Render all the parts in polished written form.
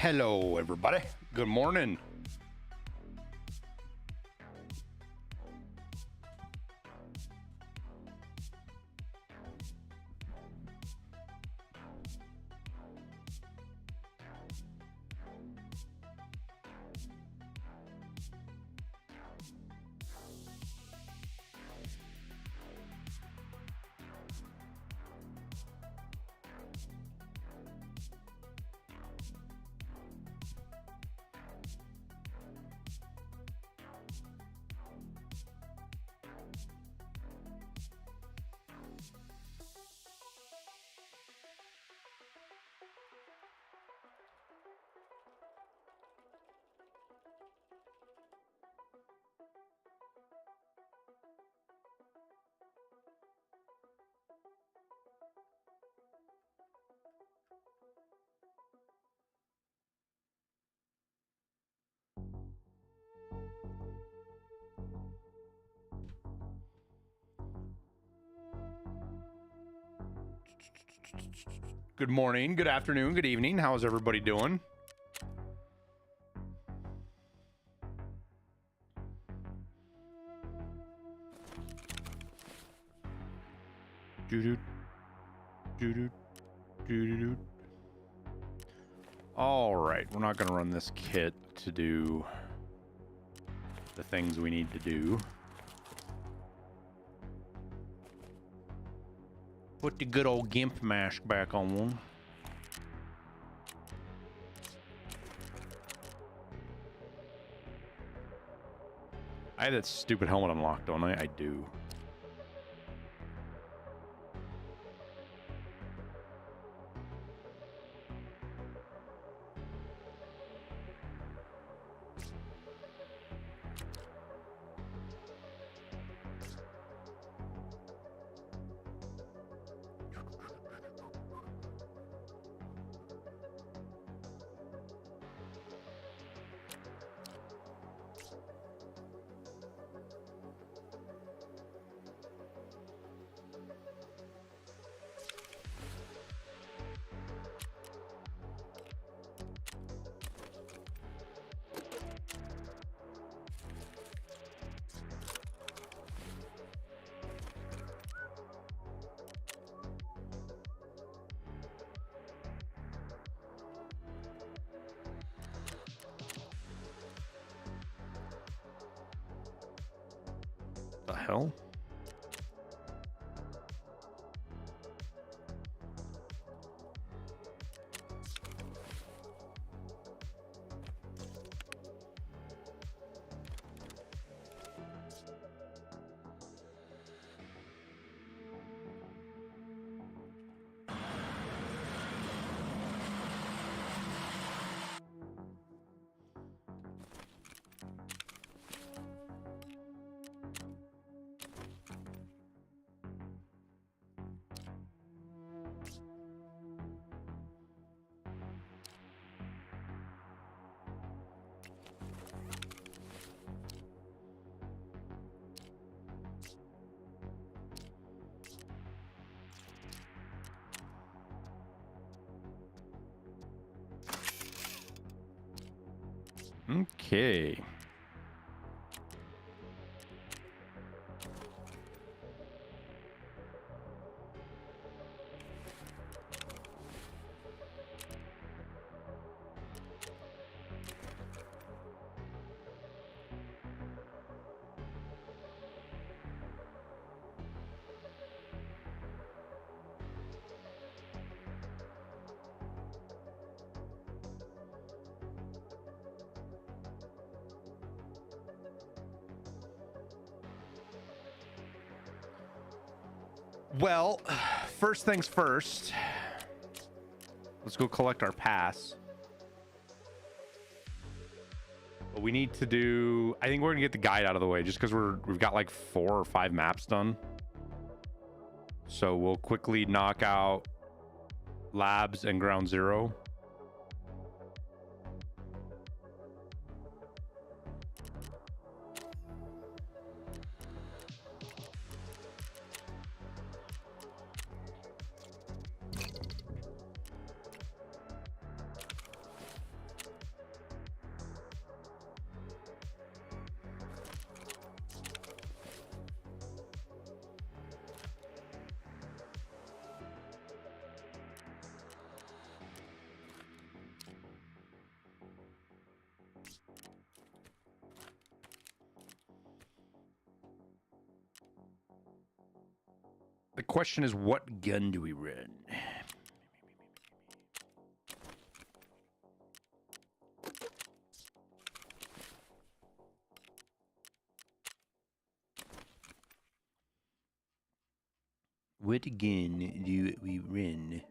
Hello, everybody. Good morning. Good morning, good afternoon, good evening. How's everybody doing? All right, we're not going to run this kit to do the things we need to do. Put the good old GIMP mask back on one. I have that stupid helmet unlocked, don't I? I do. The hell? Okay. Well, first things first, let's go collect our pass. But we need to do, I think we're gonna get the guide out of the way just because we've got like 4 or 5 maps done. So we'll quickly knock out labs and ground zero. The question is, what gun do we run? What gun do we run?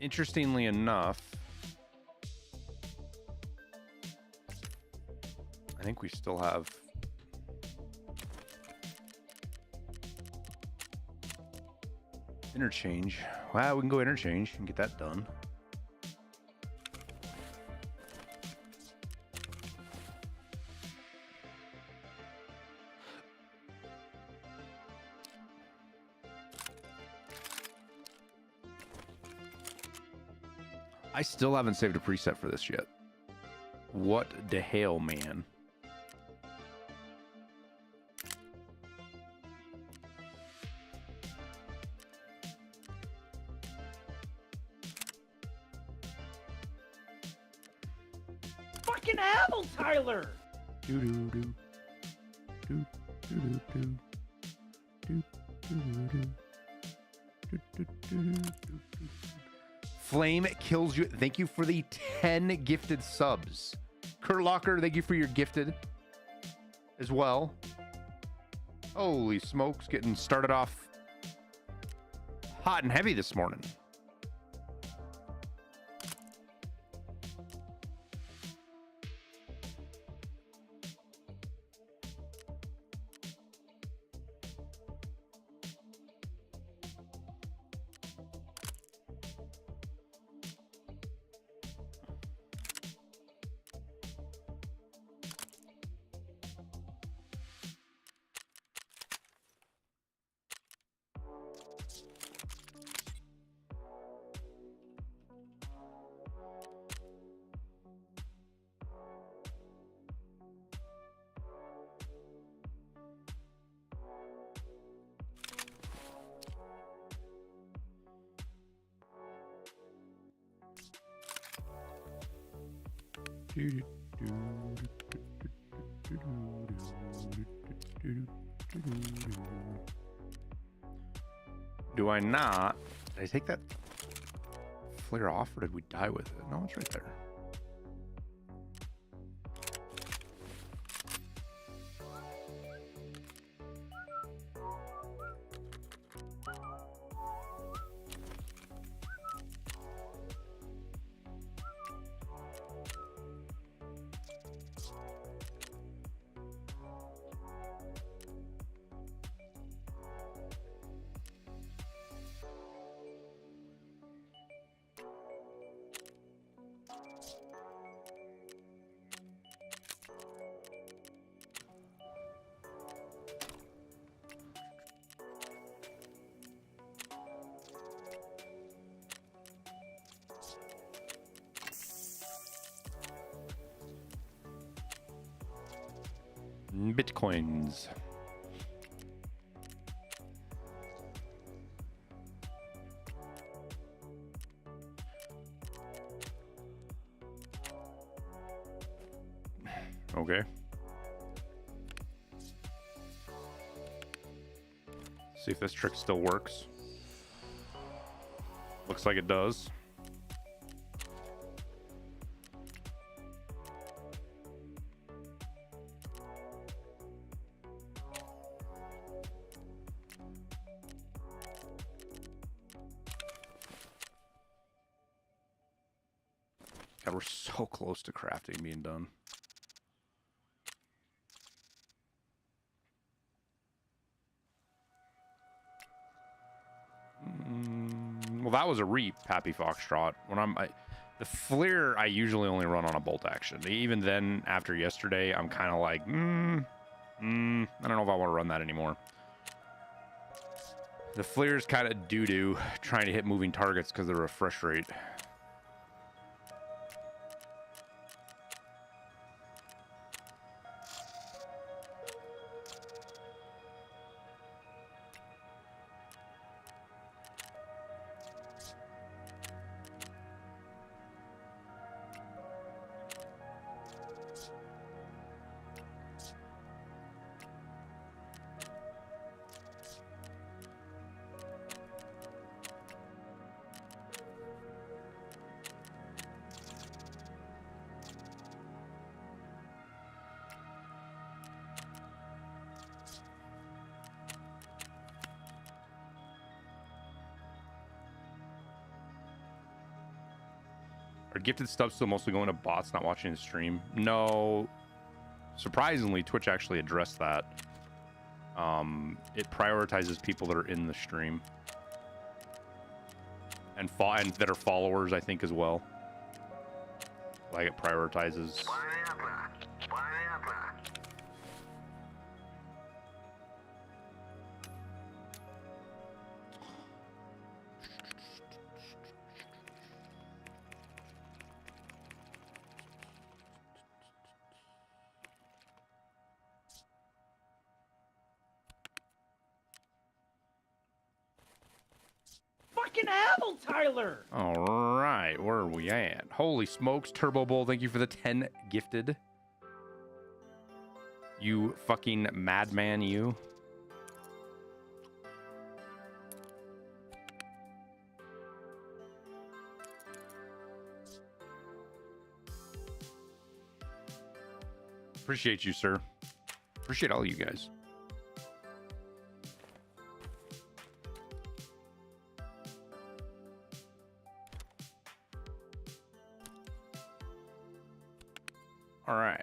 Interestingly enough, I think we still have Interchange. Wow, we can go Interchange and get that done. I still haven't saved a preset for this yet. What the hell, man? Fucking hell, Tyler! Do do do. Do do do do. Do do do do. Do do do do. Flame kills you. Thank you for the 10 gifted subs. Kurt Locker, thank you for your gifted as well. Holy smokes, getting started off hot and heavy this morning. Do I not? Did I take that flare off or did we die with it? No, it's right there. Bitcoins. Okay. See if this trick still works. Looks like it does. God, we're so close to crafting being done. Well, that was a reap, Happy Foxtrot. When the flare, I usually only run on a bolt action. Even then, after yesterday, I'm kind of like, I don't know if I want to run that anymore. The FLIR's kind of doo-doo trying to hit moving targets because of the refresh rate. Are gifted stuff still mostly going to bots not watching the stream? No. Surprisingly, Twitch actually addressed that. It prioritizes people that are in the stream. And that are followers, I think, as well. Like, it prioritizes... Fucking hell, Tyler! All right, where are we at? Holy smokes, Turbo Bowl, thank you for the 10 gifted. You fucking madman, you. Appreciate you, sir. Appreciate all you guys. All right.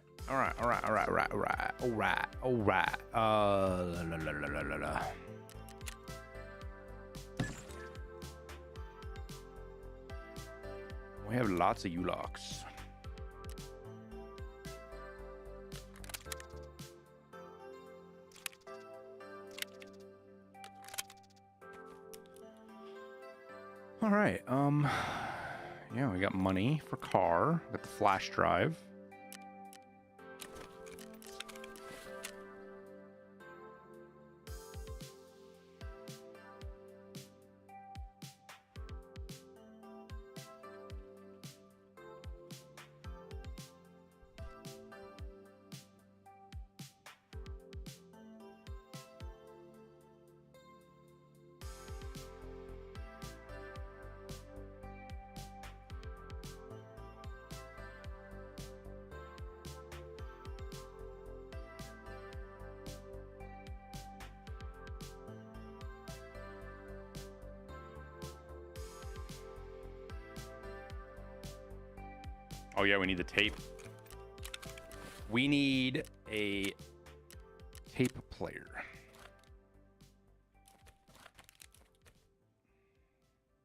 We have lots of U-locks. All right. Yeah, we got money for car. Got the flash drive. Oh yeah, we need the tape. We need a tape player.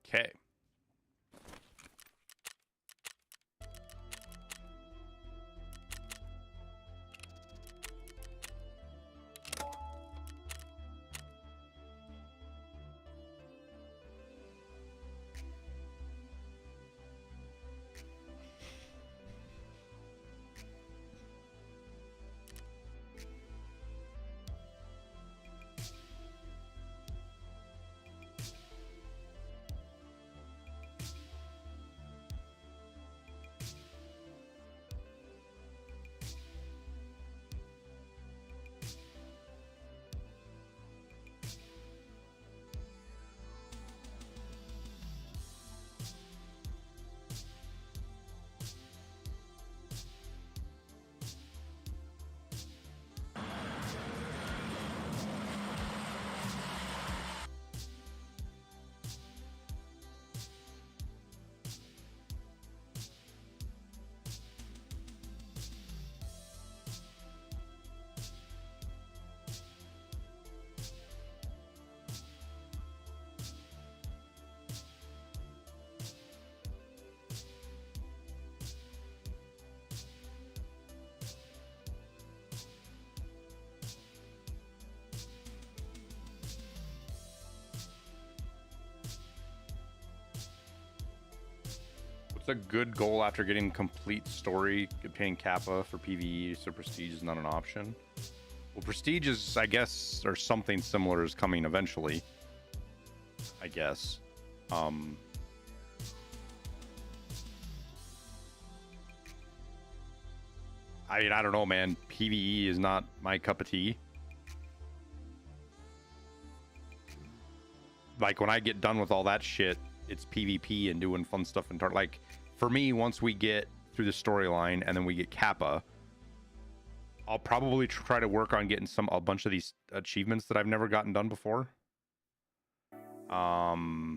Okay. a good goal after getting complete story. Obtaining Kappa for PvE, so Prestige is not an option. Well, Prestige is, I guess, or something similar is coming eventually. I guess. I mean, I don't know, man. PvE is not my cup of tea. Like, when I get done with all that shit, it's PvP and doing fun stuff in Tarkov. Like, for me, once we get through the storyline and then we get Kappa, I'll probably try to work on getting a bunch of these achievements that I've never gotten done before. I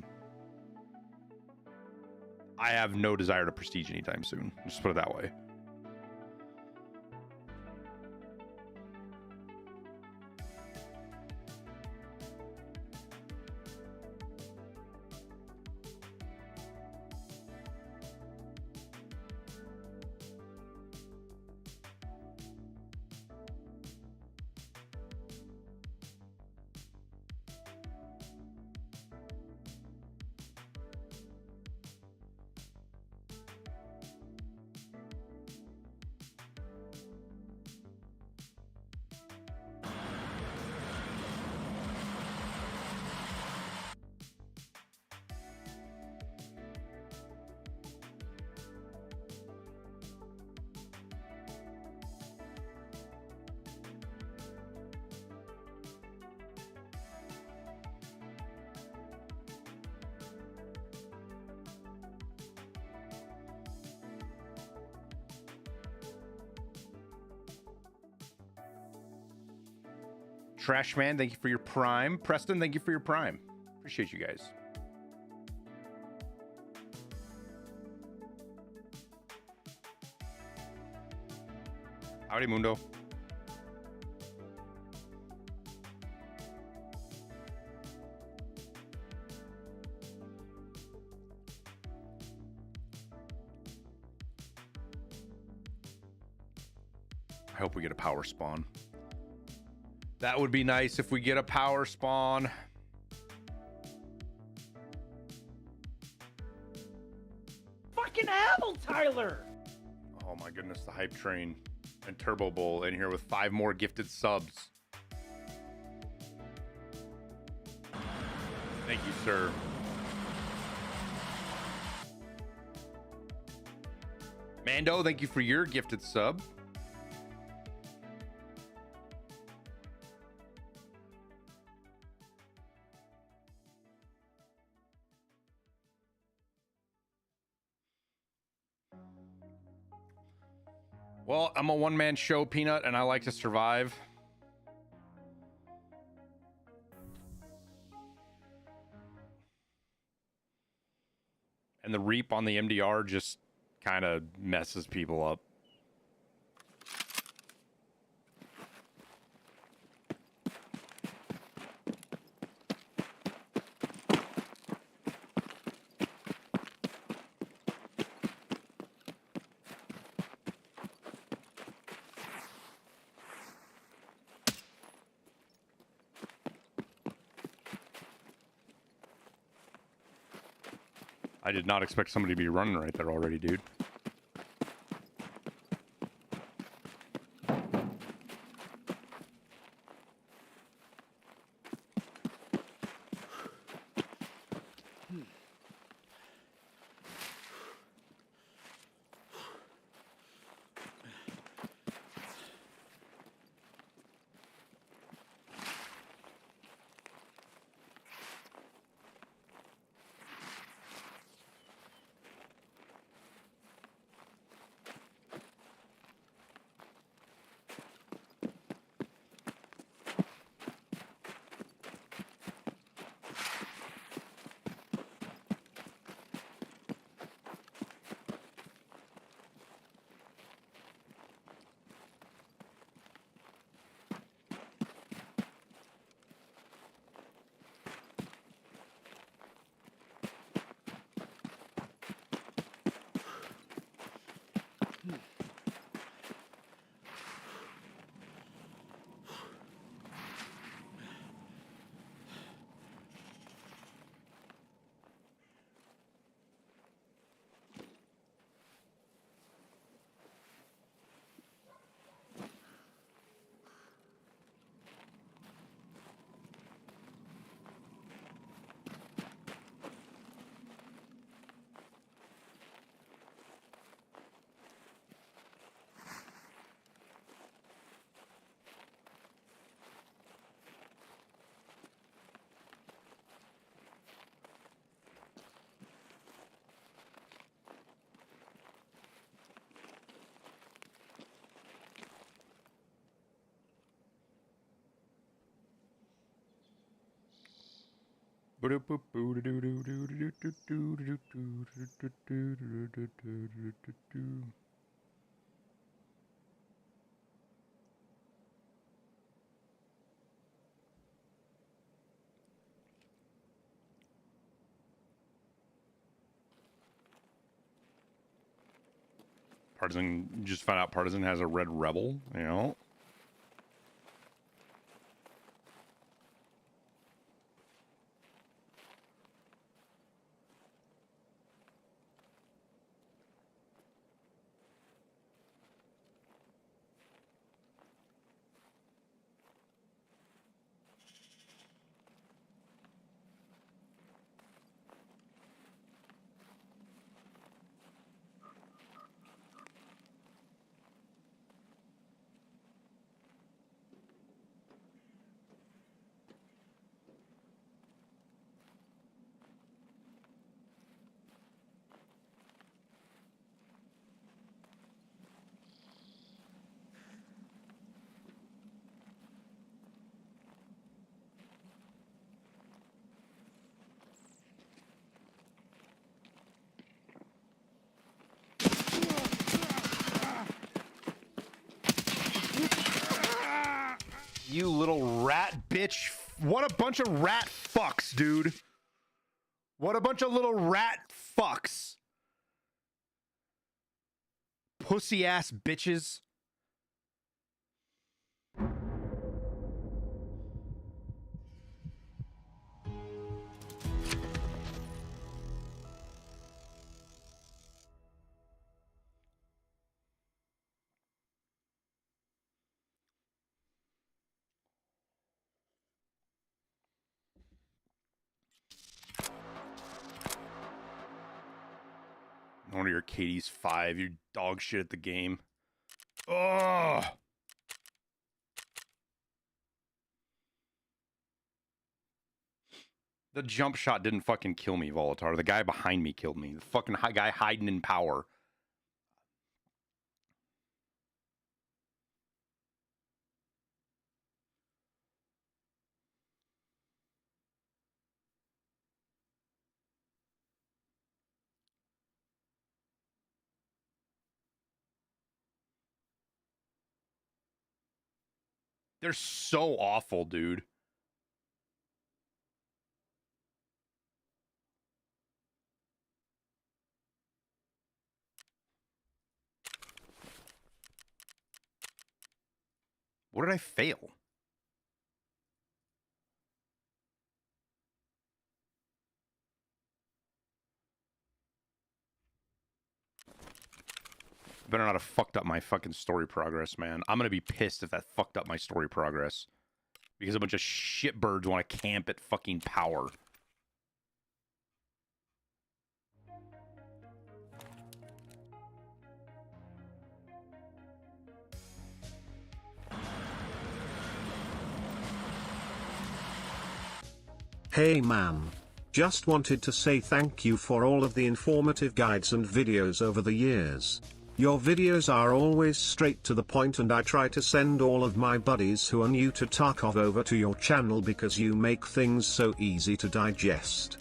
have no desire to prestige anytime soon. Just put it that way. Trashman, thank you for your prime. Preston, thank you for your prime. Appreciate you guys. Howdy, Mundo. I hope we get a power spawn. That would be nice if we get a power spawn. Fucking hell, Tyler! Oh my goodness, the hype train and Turbo Bowl in here with 5 more gifted subs. Thank you, sir. Mando, thank you for your gifted sub. Well, I'm a one-man show, Peanut, and I like to survive. And the Reap on the MDR just kind of messes people up. I did not expect somebody to be running right there already, dude. Partisan, just found out Partisan has a red rebel, you know? You little rat bitch. What a bunch of rat fucks, dude. What a bunch of little rat fucks. Pussy ass bitches. One of your Katie's 5, you dog shit at the game. Ugh. The jump shot didn't fucking kill me, Volatar. The guy behind me killed me. The fucking guy hiding in power. They're so awful, dude. What did I fail? Better not have fucked up my fucking story progress, man. I'm gonna be pissed if that fucked up my story progress. Because a bunch of shitbirds want to camp at fucking power. Hey man. Just wanted to say thank you for all of the informative guides and videos over the years. Your videos are always straight to the point, and I try to send all of my buddies who are new to Tarkov over to your channel because you make things so easy to digest.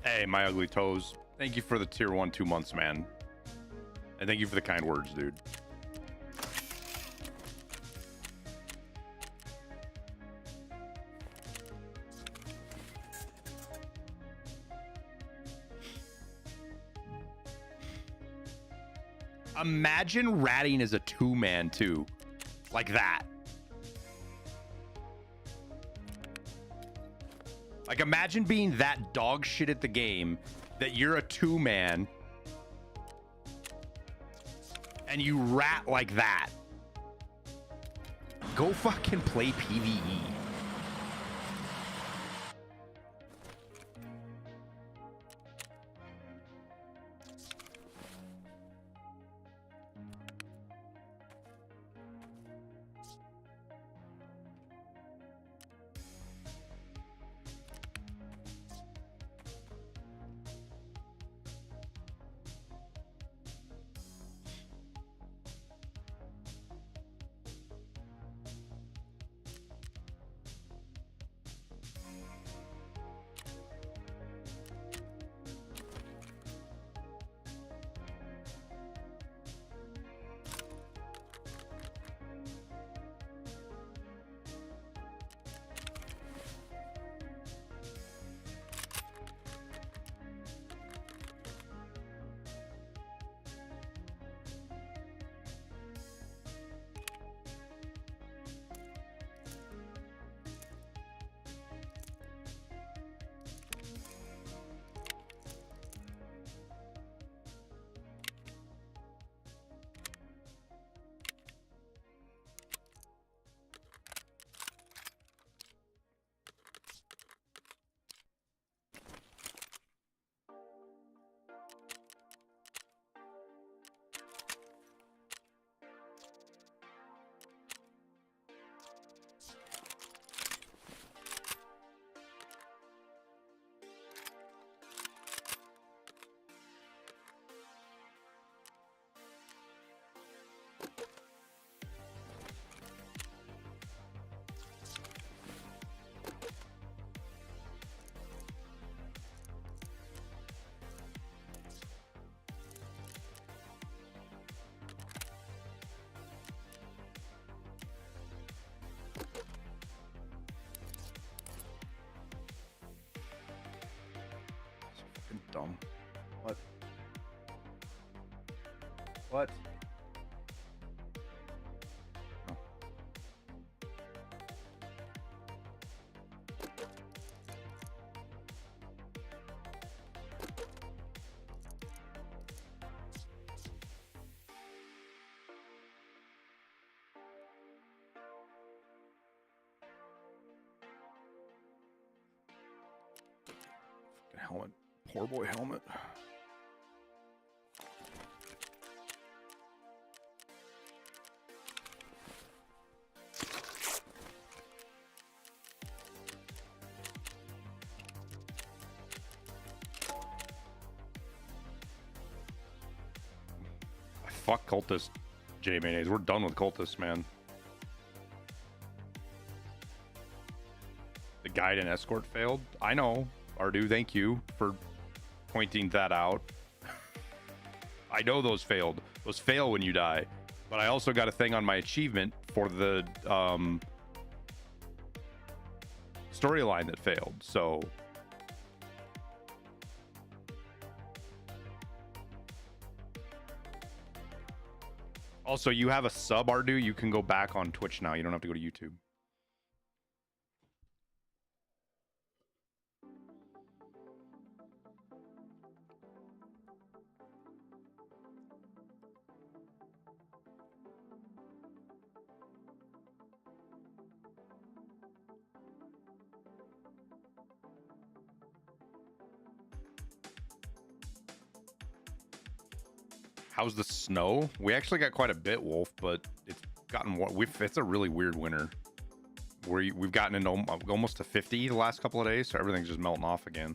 Hey, my ugly toes. Thank you for the tier 1 2 months, man. And thank you for the kind words, dude. Imagine ratting as a 2-man too. Like that. Like imagine being that dog shit at the game that you're a 2-man and you rat like that. Go fucking play PvE. dumb. What? What? Oh. Helmet. Poor boy helmet. Fuck cultist, J Mayonnaise. We're done with cultists, man. The guide and escort failed. I know. Ardu, thank you for pointing that out. I know those failed. Those fail when you die. But I also got a thing on my achievement for the storyline that failed. So also, you have a sub, Ardu. You can go back on Twitch now. You don't have to go to YouTube. How's the snow? We actually got quite a bit, Wolf, but it's gotten it's a really weird winter. We've gotten into almost to 50 the last couple of days, so everything's just melting off again.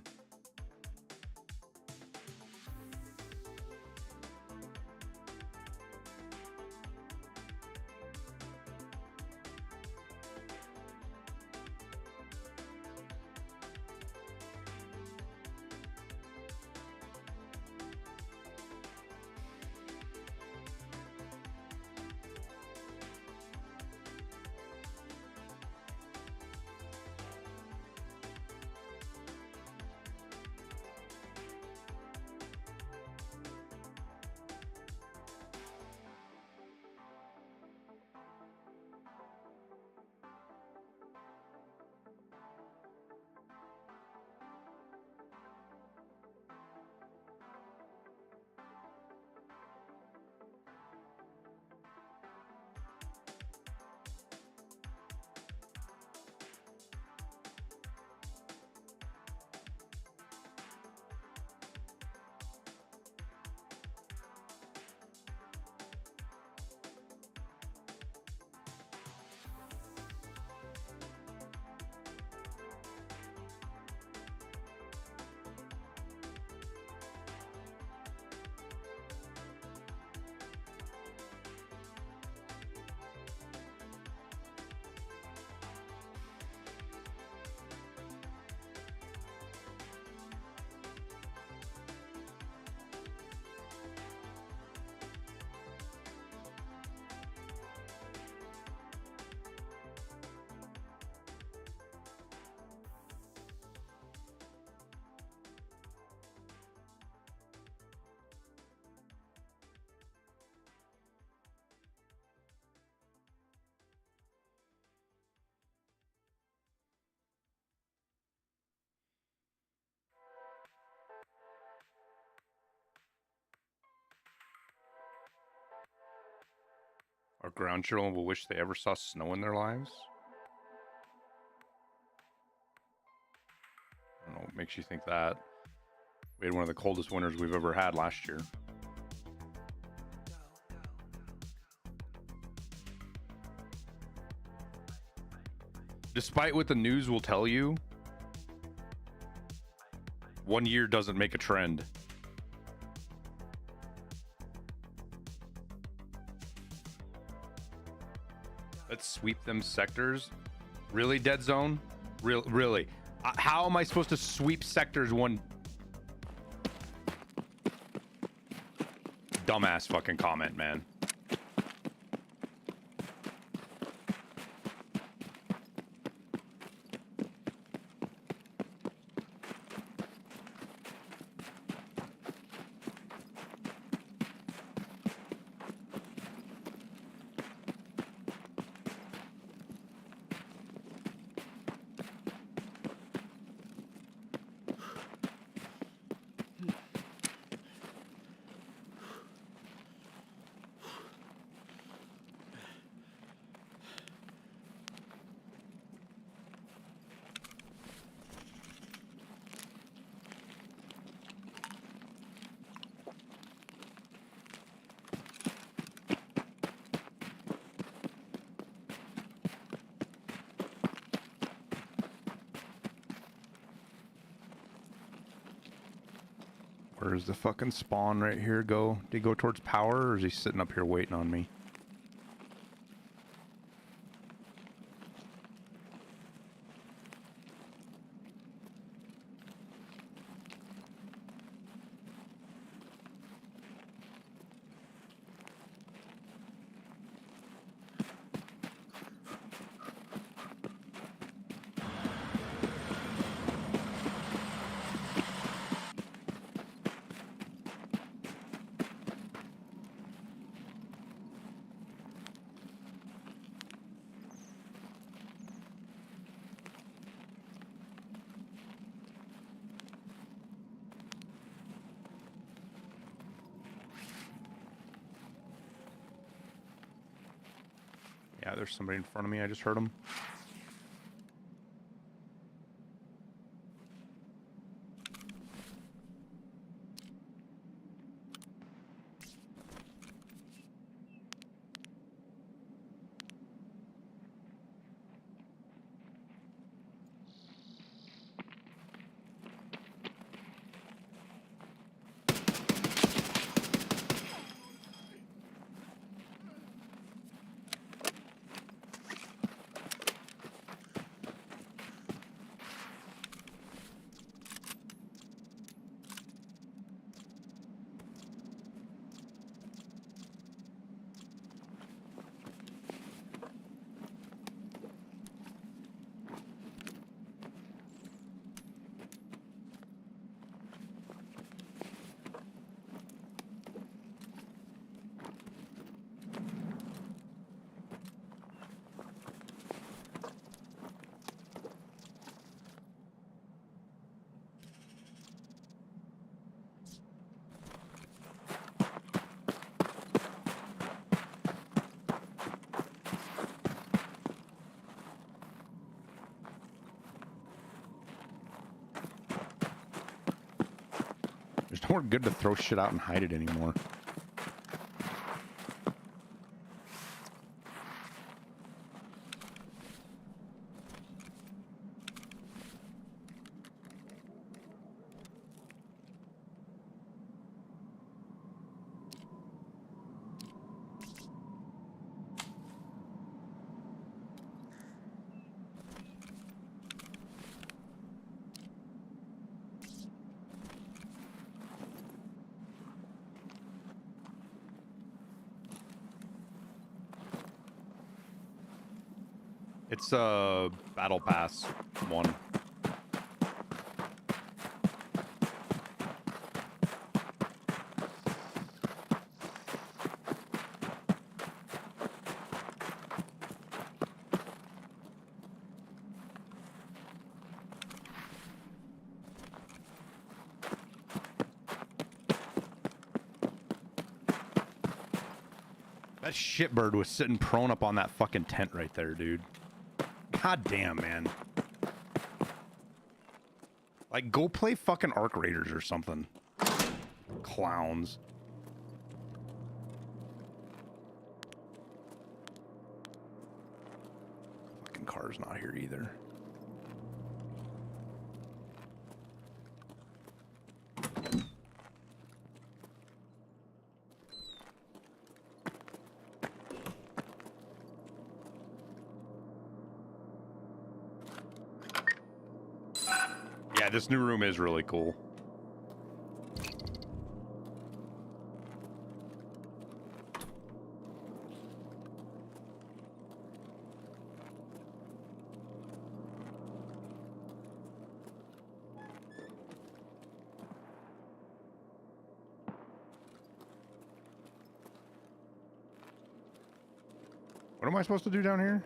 Our ground children will wish they ever saw snow in their lives. I don't know what makes you think that. We had one of the coldest winters we've ever had last year. Despite what the news will tell you, 1 year doesn't make a trend. Let's sweep them sectors. Really, Dead Zone? Really? How am I supposed to sweep sectors one? Dumbass fucking comment, man. Where's the fucking spawn right here go? Did he go towards power, or is he sitting up here waiting on me? Yeah, there's somebody in front of me. I just heard him. There's nowhere good to throw shit out and hide it anymore. It's a battle pass one. That shitbird was sitting prone up on that fucking tent right there, dude. God damn, man. Like, go play fucking Arc Raiders or something. Clowns. Fucking car's not here either. Yeah, this new room is really cool. What am I supposed to do down here?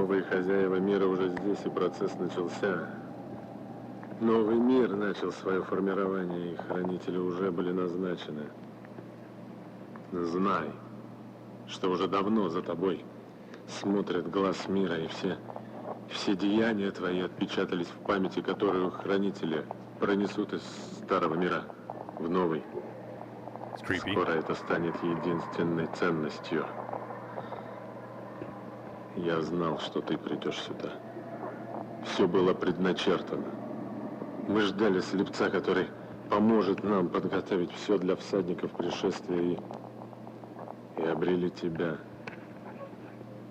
Новые хозяева мира уже здесь, и процесс начался. Новый мир начал свое формирование, и хранители уже были назначены. Знай, что уже давно за тобой смотрит глаз мира, и все деяния твои отпечатались в памяти, которую хранители пронесут из старого мира в новый. Скоро это станет единственной ценностью. Я знал, что ты придешь сюда. Все было предначертано. Мы ждали слепца, который поможет нам подготовить все для всадников пришествия и обрели тебя.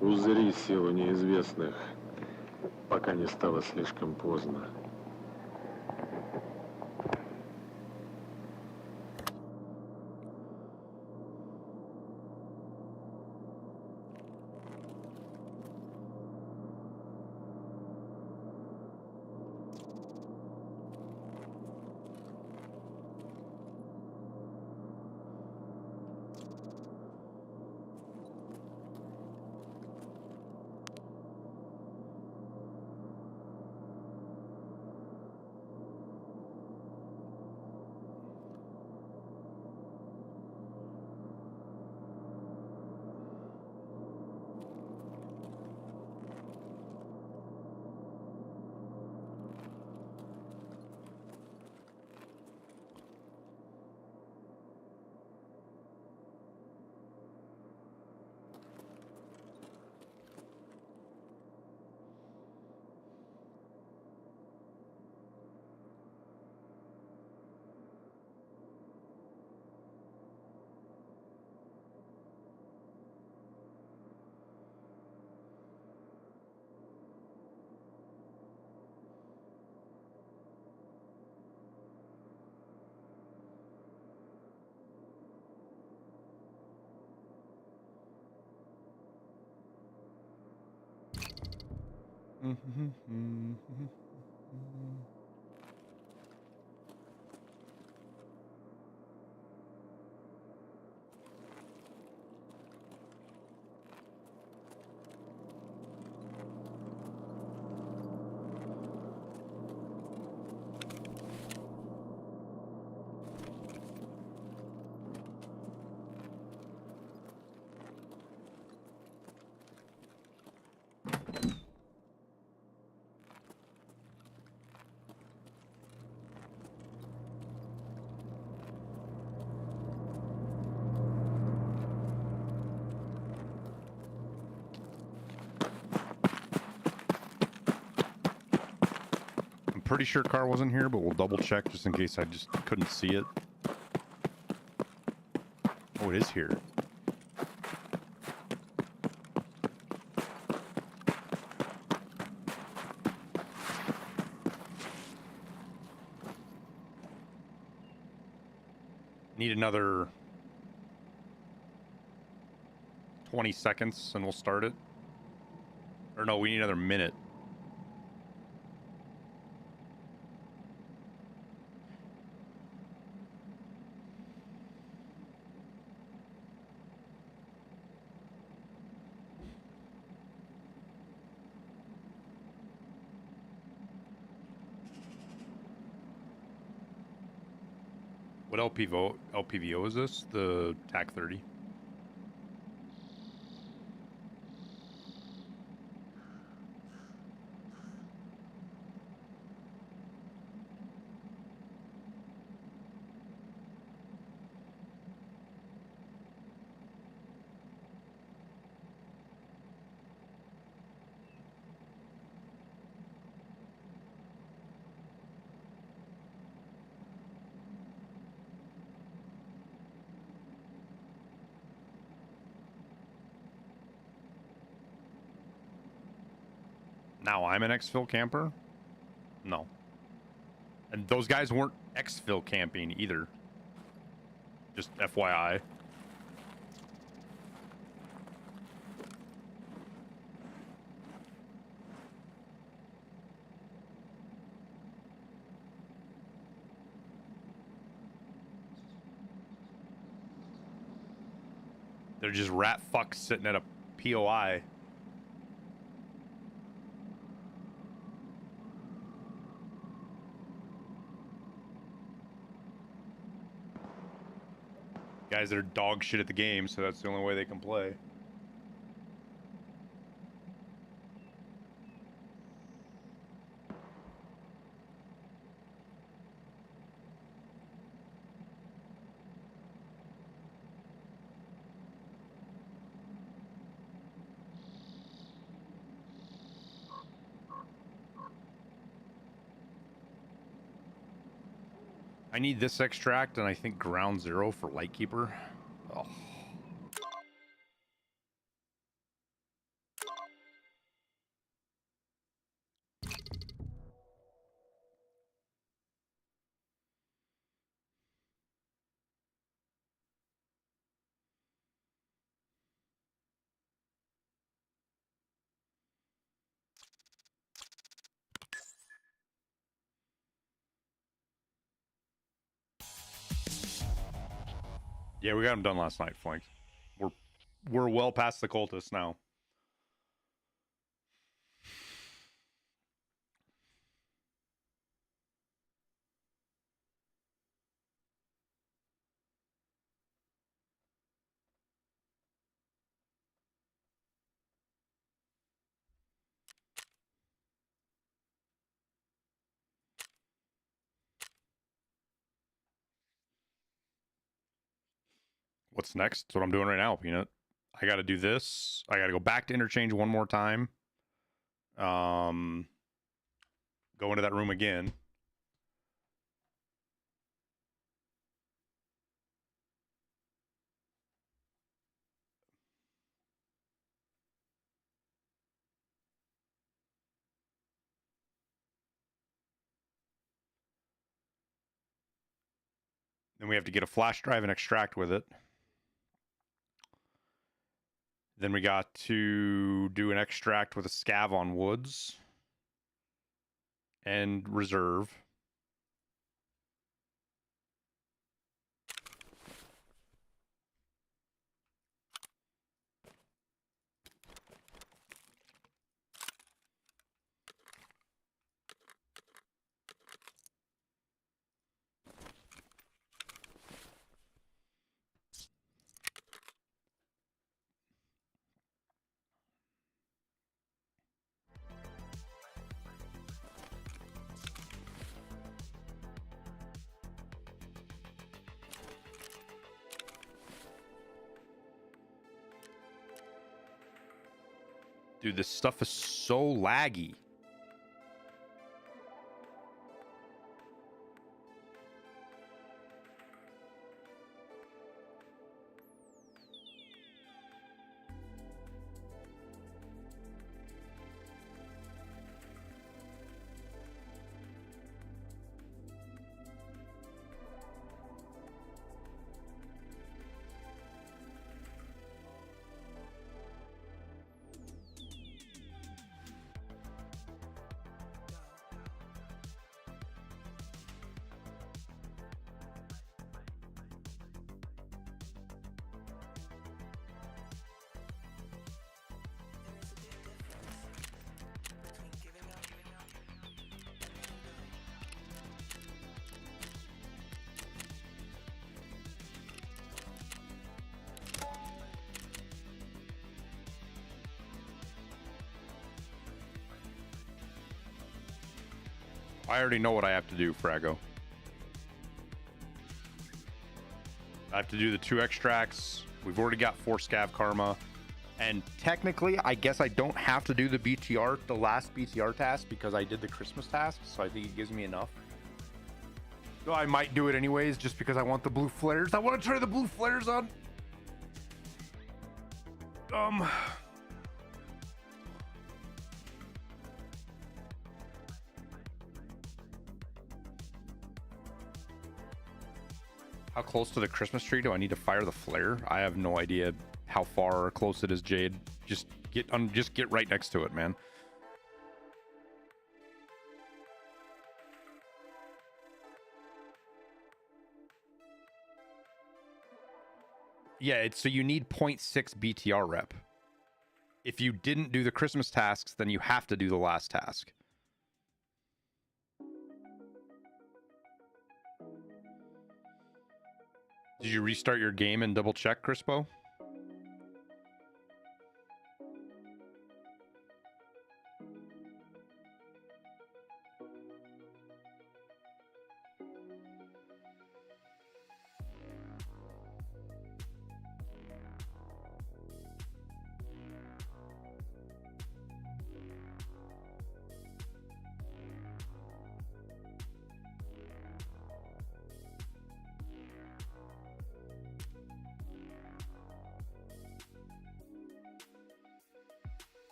Узри силу неизвестных, пока не стало слишком поздно. Pretty sure car wasn't here, but we'll double check just in case I just couldn't see it. Oh, it is here. Need another 20 seconds and we'll start it. Or no, we need another minute. What LPVO is this? The TAC 30. Now I'm an exfil camper? No. And those guys weren't exfil camping either. Just FYI. They're just rat fucks sitting at a POI. Guys that are dog shit at the game, so that's the only way they can play. I need this extract, and I think ground zero for Lightkeeper. Oh. Yeah, we got him done last night, Flank. We're well past the cultists now. What's next? That's what I'm doing right now, Peanut. I got to do this. I got to go back to Interchange one more time. Go into that room again. Then we have to get a flash drive and extract with it. Then we got to do an extract with a scav on woods and reserve. Dude, this stuff is so laggy. I already know what I have to do, Frago. I have to do the 2 extracts. We've already got 4 scav karma. And technically, I guess I don't have to do the BTR, the last BTR task, because I did the Christmas task, so I think it gives me enough. So I might do it anyways, just because I want the blue flares. I want to try the blue flares on. How close to the Christmas tree do I need to fire the flare? I have no idea how far or close it is, Jade. Just get right next to it, man. Yeah, so you need 0.6 BTR rep. If you didn't do the Christmas tasks, then you have to do the last task. Did you restart your game and double check, Crispo?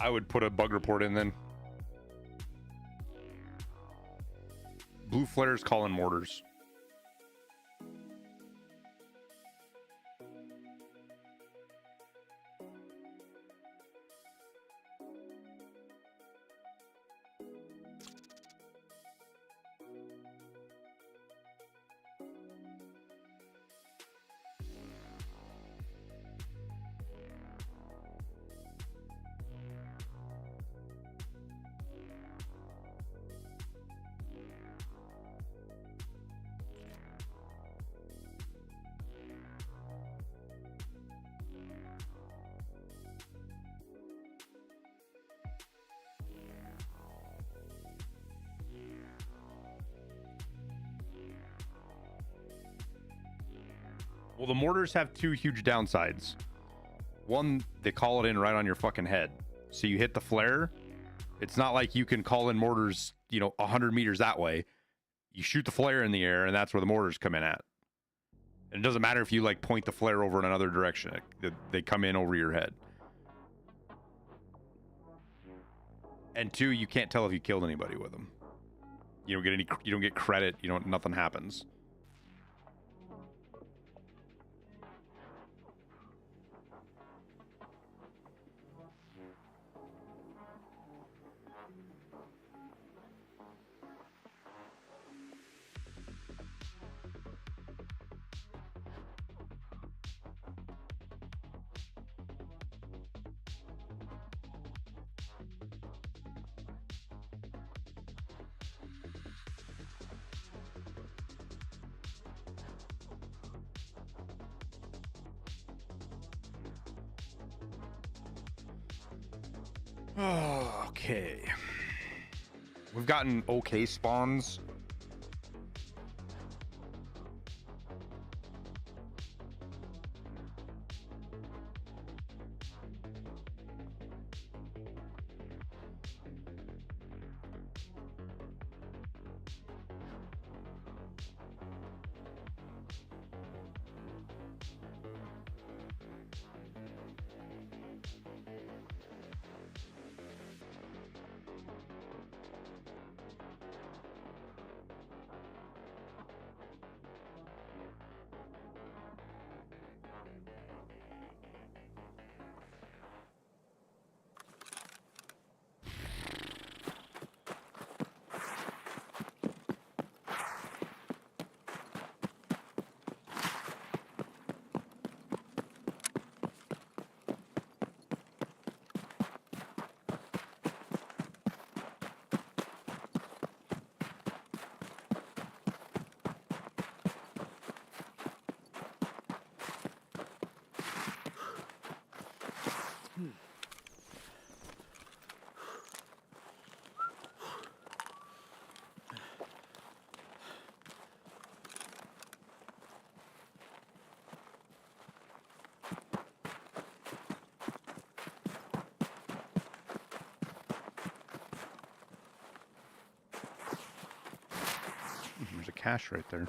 I would put a bug report in then. Blue flares calling mortars. Well, the mortars have two huge downsides. One, they call it in right on your fucking head. So you hit the flare. It's not like you can call in mortars, 100 meters that way. You shoot the flare in the air, and that's where the mortars come in at. And it doesn't matter if you, point the flare over in another direction. They come in over your head. And two, you can't tell if you killed anybody with them. You don't get credit. Nothing happens. Okay. We've gotten okay spawns. There's a cache right there.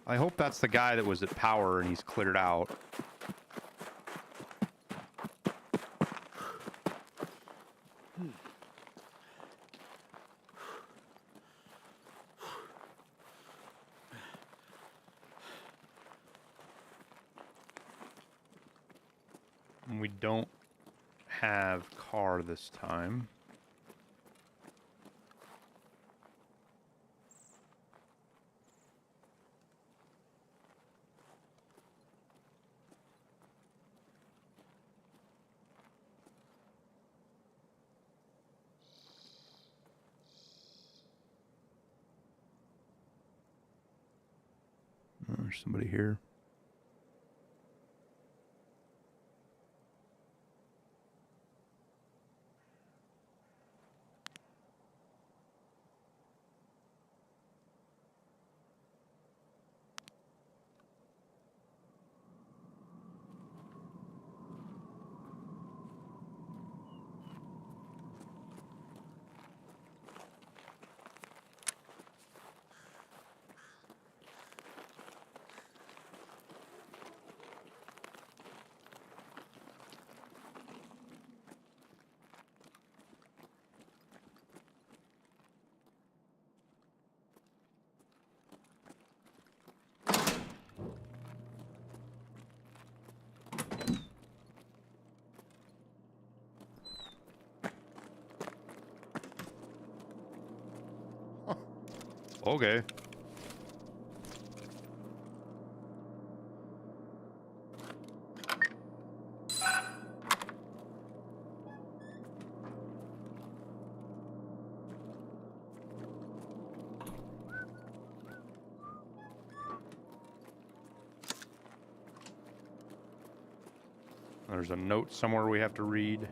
I hope that's the guy that was at power and he's cleared out. And we don't have car this time. Oh, there's somebody here. Okay. There's a note somewhere we have to read.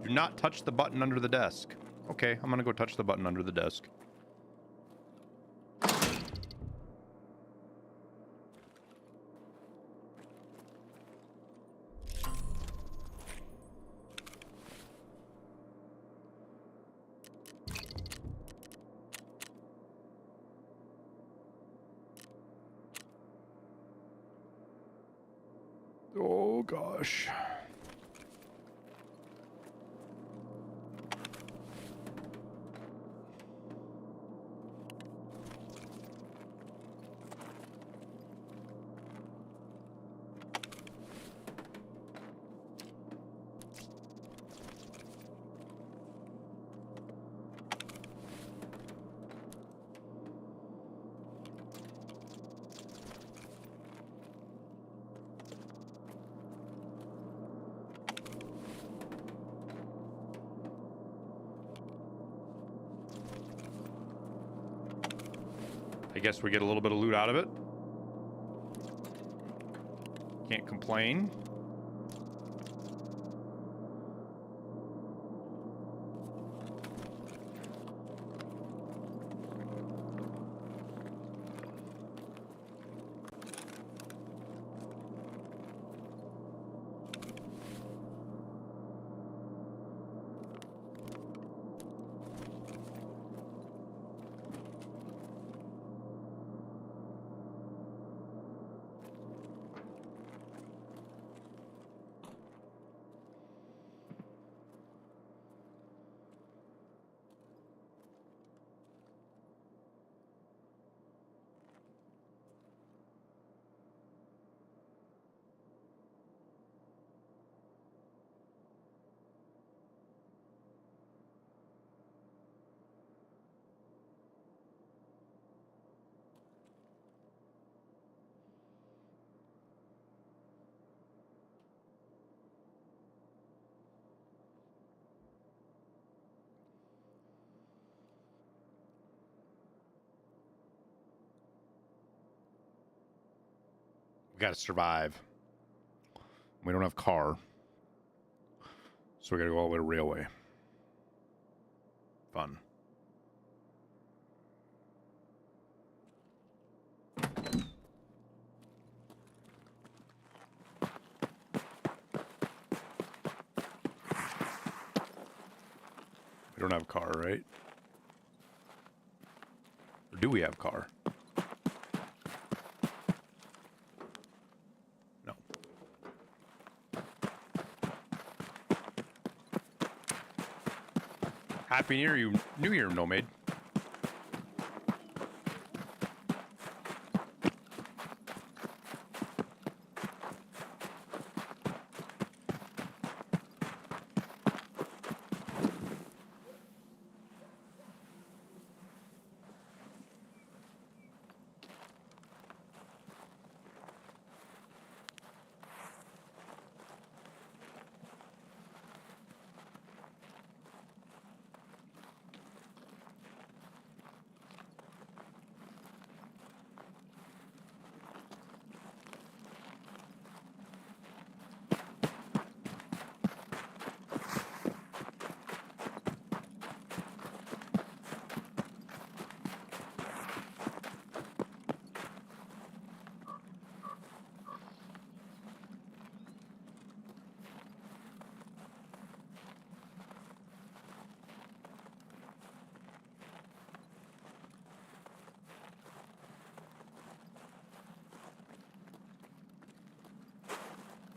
Do not touch the button under the desk. Okay, I'm gonna go touch the button under the desk. Oh gosh. I guess we get a little bit of loot out of it. Can't complain. We gotta survive. We don't have car. So we gotta go all the way to railway. fun. We don't have a car, right? Or do we have a car? No. Happy New Year, Nomade.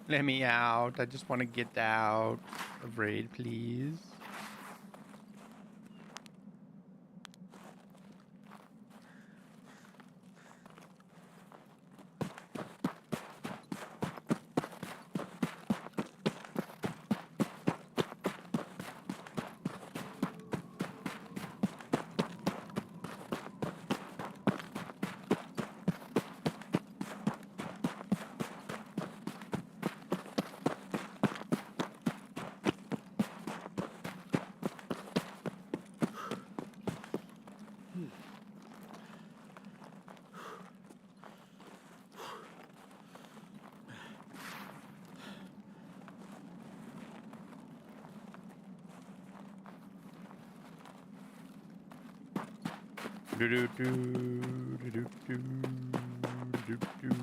Let me out. I just want to get out of raid, please. Do do do do do do do do.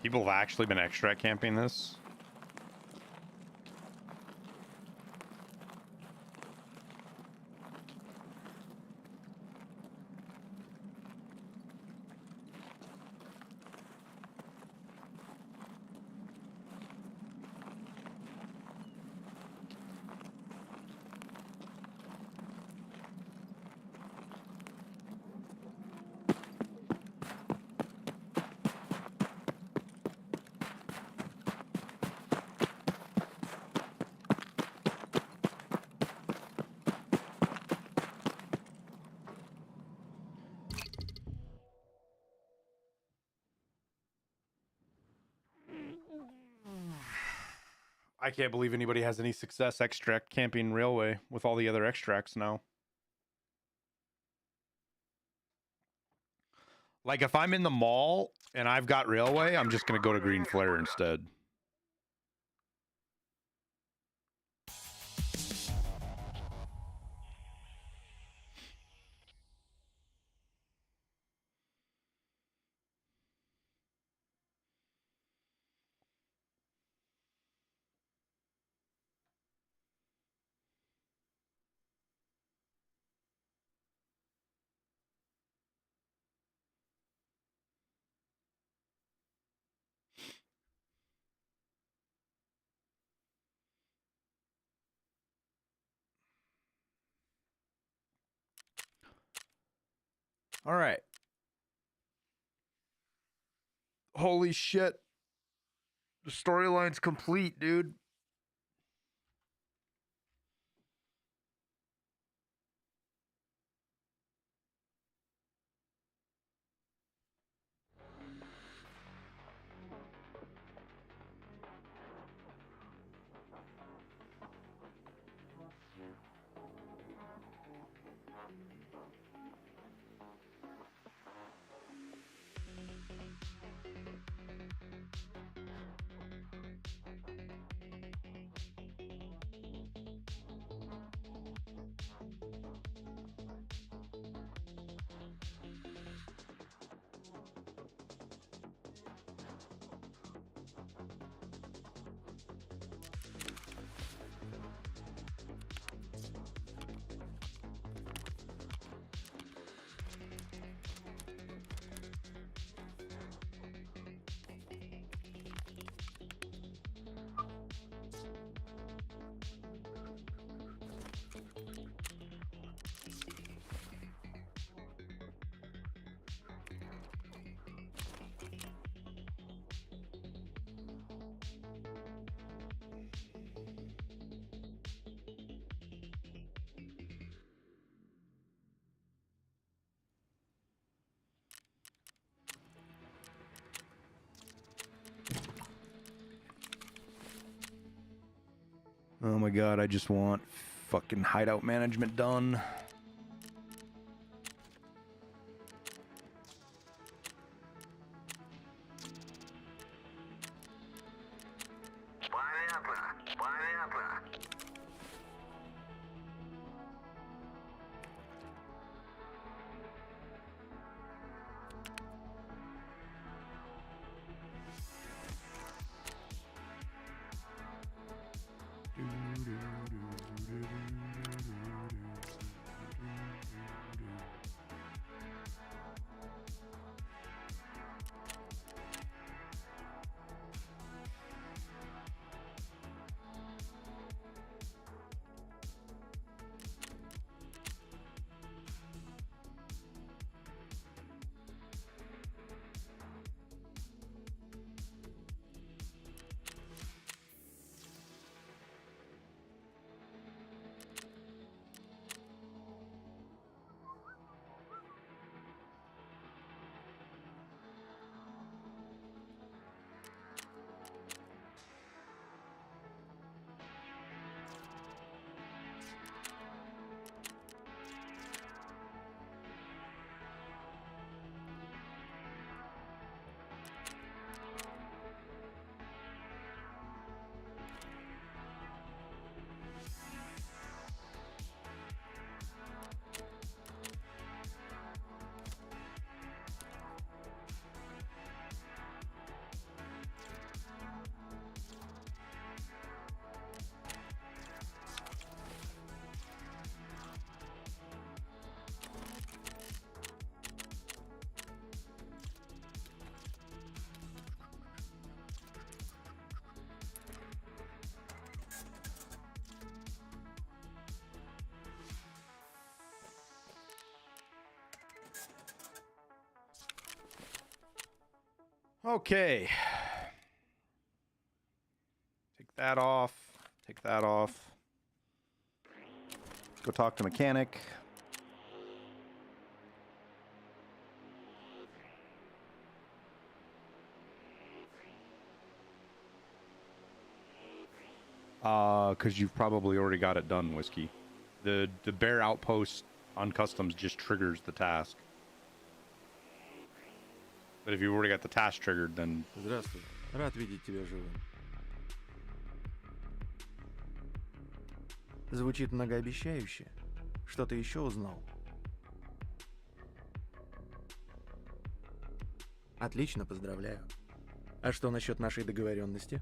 People have actually been extract camping this. I can't believe anybody has any success extract camping railway with all the other extracts now. Like if I'm in the mall and I've got railway, I'm just going to go to Green Flare instead. All right. Holy shit. The storyline's complete, dude. Oh my god, I just want fucking hideout management done. Okay. Take that off. Take that off. Go talk to mechanic. Because you've probably already got it done, Whiskey. The bear outpost on customs just triggers the task. But if you already got the task triggered, then... Здравствуй. Рад видеть тебя живым. Звучит многообещающе. Что ты еще узнал? Отлично, поздравляю. А что насчет нашей договоренности?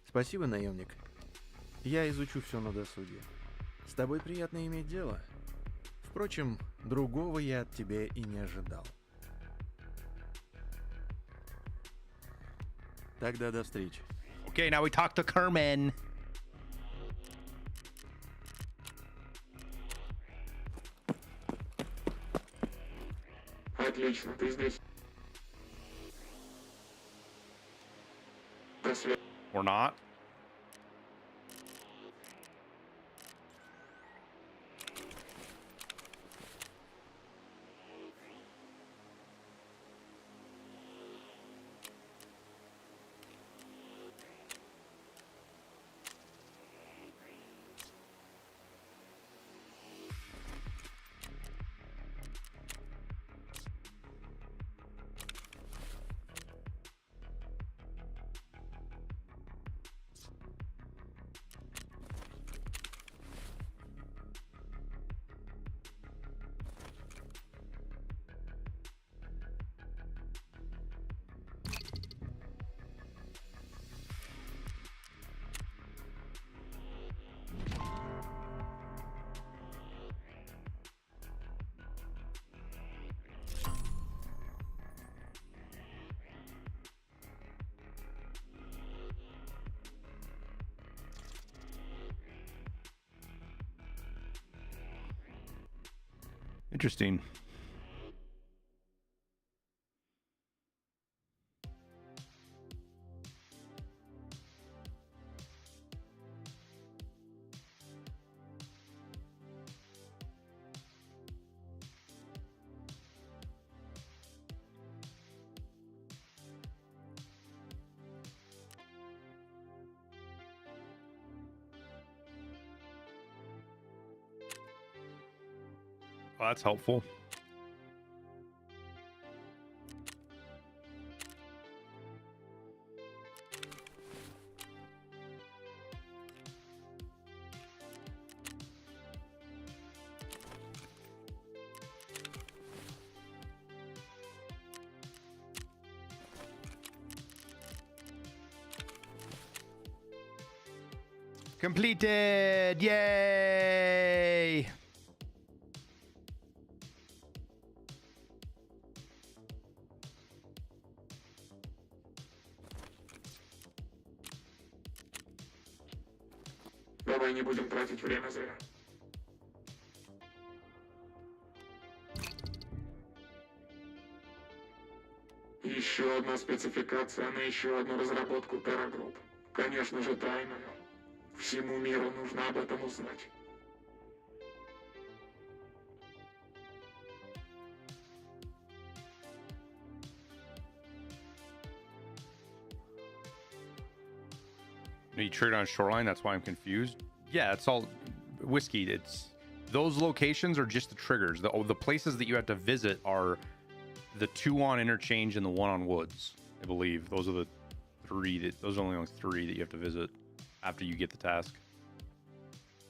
Спасибо, наемник. Я изучу все на досуге. С тобой приятно иметь дело. Впрочем, другого я от тебя и не ожидал. Тогда до встречи. Okay, now we talk to Kerman. Отлично, ты здесь. До свидания. Or not. Interesting. Well, that's helpful. Completed! Yay! Давай не будем тратить время зря. Еще одна спецификация на еще одну разработку Terra Group. Конечно же, тайную. Всему миру нужно об этом узнать. You triggered on shoreline, that's why I'm confused. Yeah, it's all whiskey. It's those locations are just the triggers. The places that you have to visit are the 2 on Interchange and the 1 on Woods. I believe those are the 3 that those are only 3 that you have to visit after you get the task.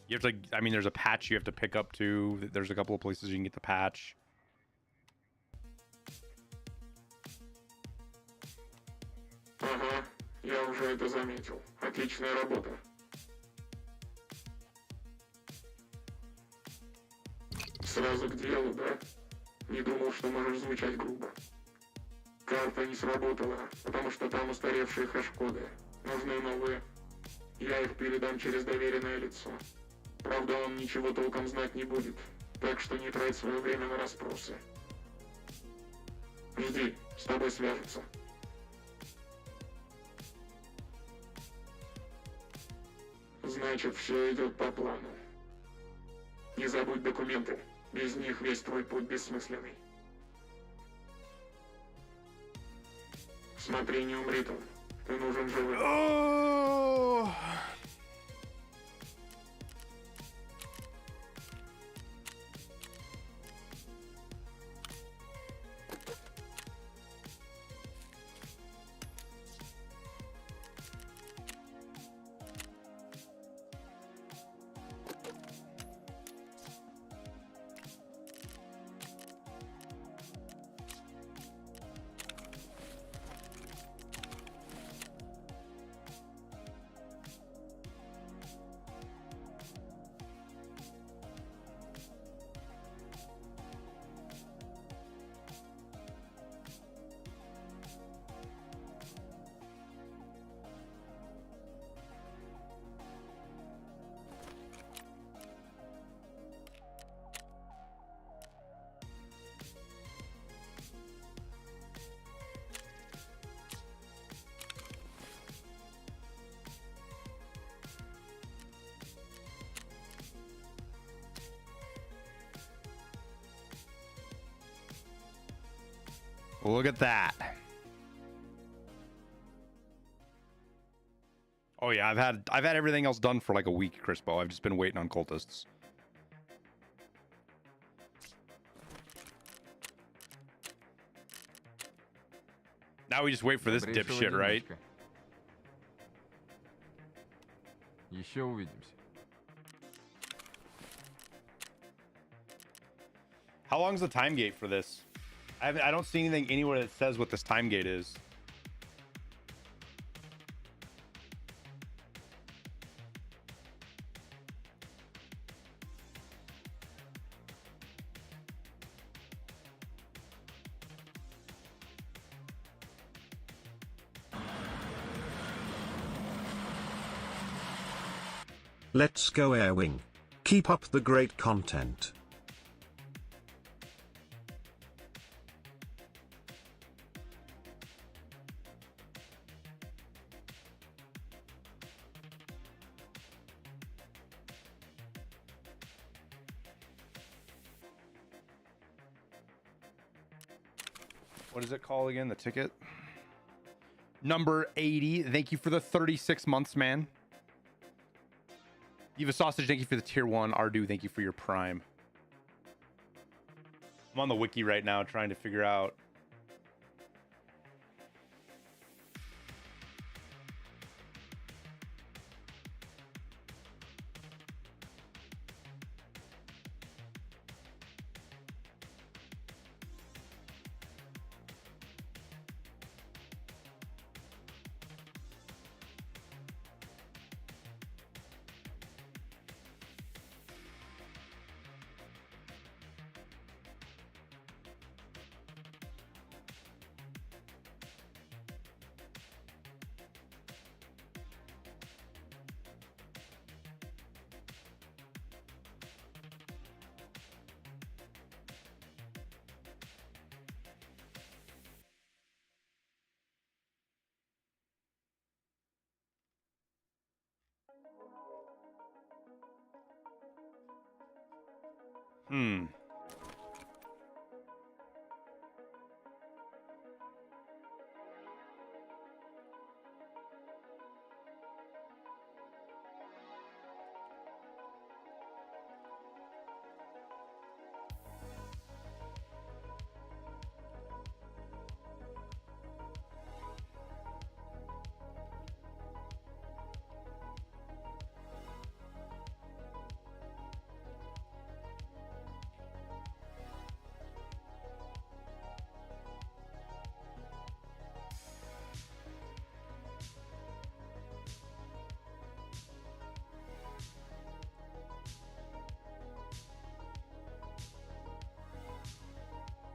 You have to, I mean, there's a patch you have to pick up too. There's a couple of places you can get the patch. Ага, я уже это заметил. Отличная работа. Сразу к делу, да? Не думал, что можешь звучать грубо. Карта не сработала, потому что там устаревшие хэш-коды. Нужны новые. Я их передам через доверенное лицо. Правда, он ничего толком знать не будет, так что не трать свое время на расспросы. Жди, с тобой свяжутся. Значит, все идет по плану. Не забудь документы. Без них весь твой путь бессмысленный. Смотри, не умри там. Ты нужен живым. Look at that. Oh yeah, I've had everything else done for like a week, Crispo. I've just been waiting on cultists. Now we just wait for this dipshit, right? Еще увидимся. How long's the time gate for this? I don't see anything anywhere that says what this time gate is. Let's go Airwing. Keep up the great content. What is it called again? The ticket? Number 80. Thank you for the 36 months, man. Eva Sausage, thank you for the tier 1. Ardu, thank you for your prime. I'm on the wiki right now trying to figure out. Hmm.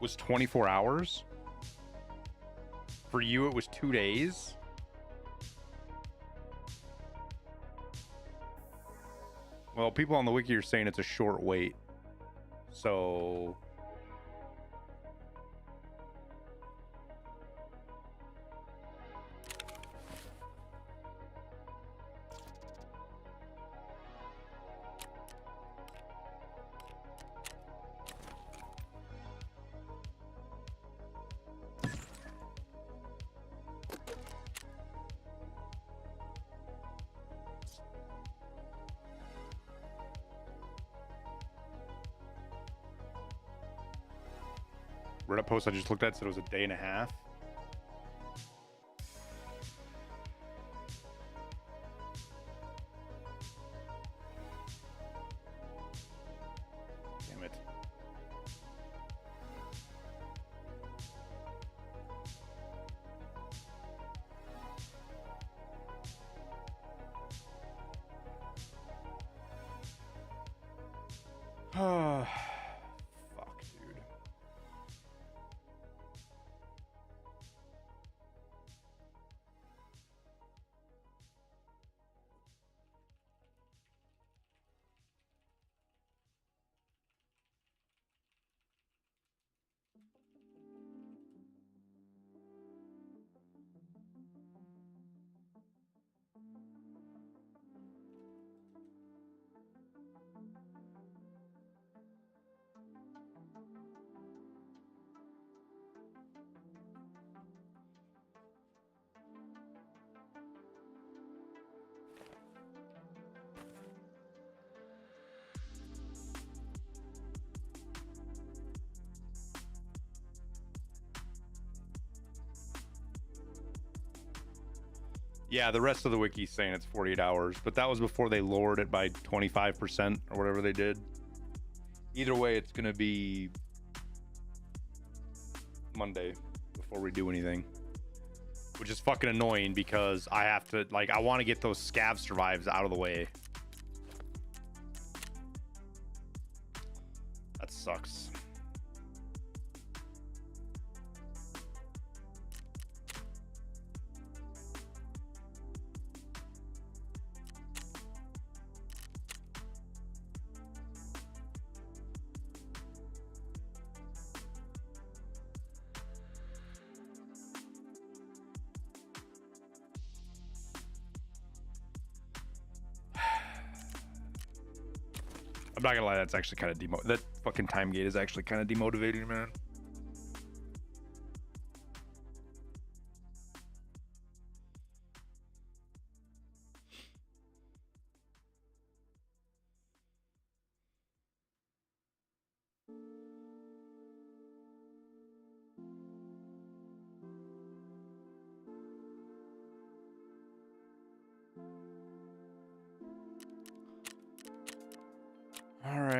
Was 24 hours? For you, it was 2 days? Well, people on the wiki are saying it's a short wait. So... Reddit post I just looked at said it was a day and a half. Damn it. Fuck, dude. Yeah, the rest of the wiki's saying it's 48 hours, but that was before they lowered it by 25% or whatever they did. Either way, it's going to be Monday before we do anything, which is fucking annoying because I have to, like, I want to get those scav survives out of the way. That sucks. I'm not gonna lie, that's actually kind of that fucking time gate is actually kind of demotivating, man.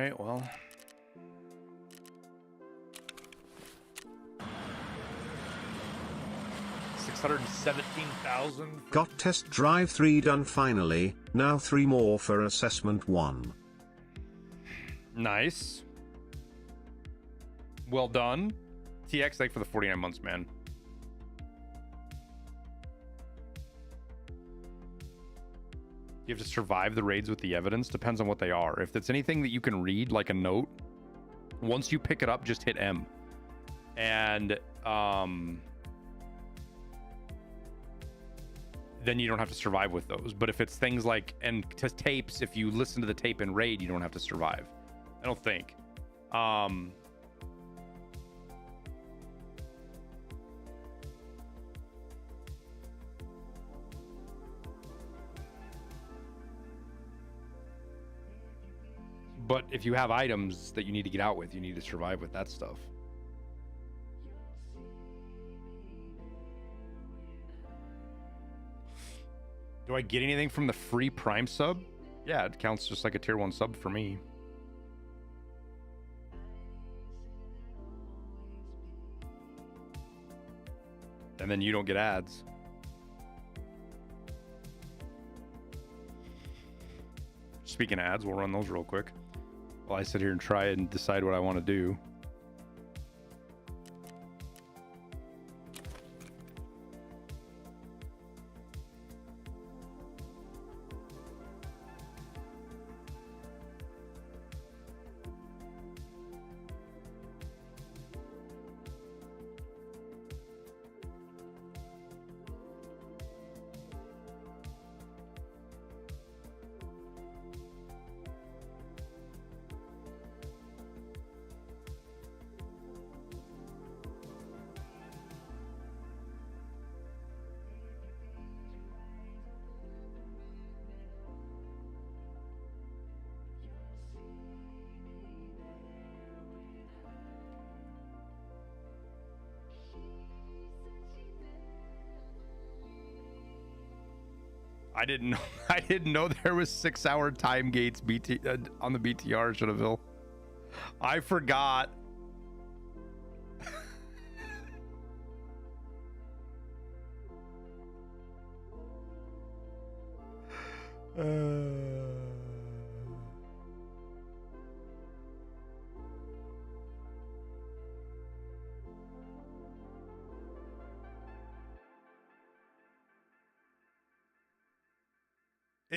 right, well. $617,000. Got test drive 3 done finally, now 3 more for assessment 1. Nice. Well done. TX, thank for the 49 months, man. You have to survive the raids with the evidence. Depends on what they are. If it's anything that you can read, like a note, once you pick it up, just hit M. And then you don't have to survive with those. But if it's things like, and tapes, if you listen to the tape in raid, you don't have to survive. I don't think. But if you have items that you need to get out with, you need to survive with that stuff. Do I get anything from the free Prime sub? Yeah, it counts just like a tier 1 sub for me. And then you don't get ads. Speaking of ads, we'll run those real quick while I sit here and try and decide what I want to do. I didn't know. I didn't know there was 6-hour time gates on the BTR, Shadowville. I forgot.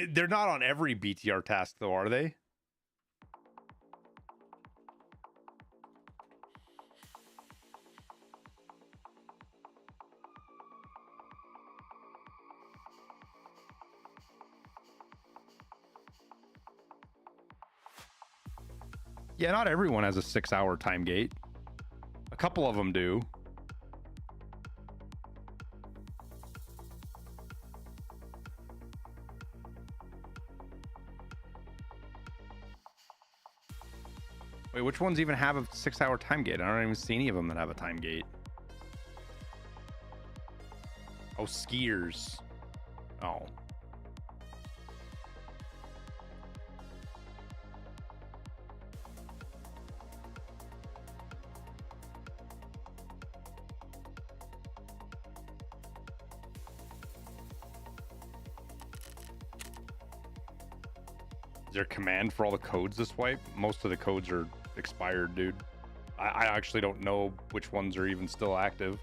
They're not on every BTR task, though, are they? Yeah, not everyone has a 6-hour time gate. A couple of them do. Wait, which ones even have a 6-hour time gate? I don't even see any of them that have a time gate. Oh, skiers. Oh. Is there a command for all the codes to swipe? Most of the codes are expired, dude. I actually don't know which ones are even still active.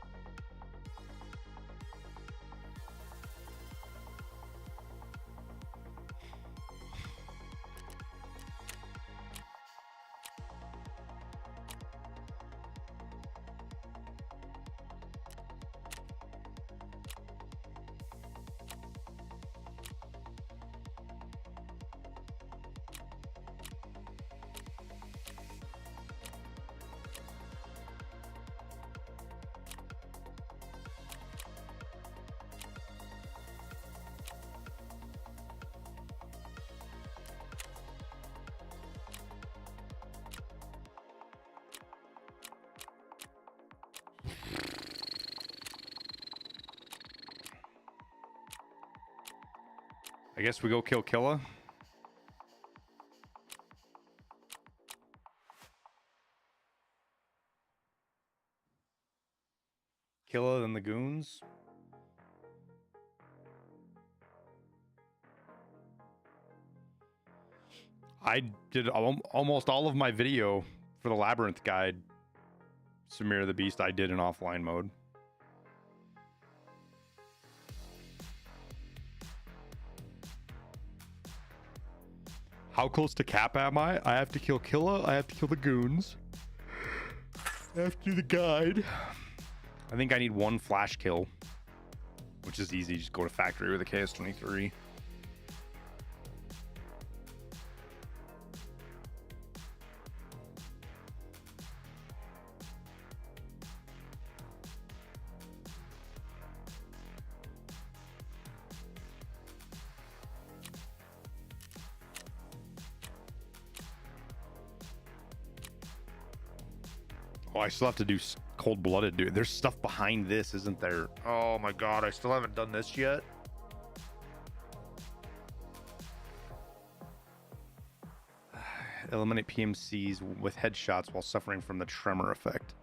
I guess we go kill Killa. Killa than the goons. I did almost all of my video for the Labyrinth guide, Samir the Beast, I did in offline mode. How close to cap am I? I have to kill Killa, I have to kill the goons. I have to do the guide. I think I need one flash kill, which is easy. Just go to factory with a KS-23. Oh, I still have to do cold-blooded, dude. There's stuff behind this, isn't there? Oh my god, I still haven't done this yet. Eliminate PMCs with headshots while suffering from the tremor effect.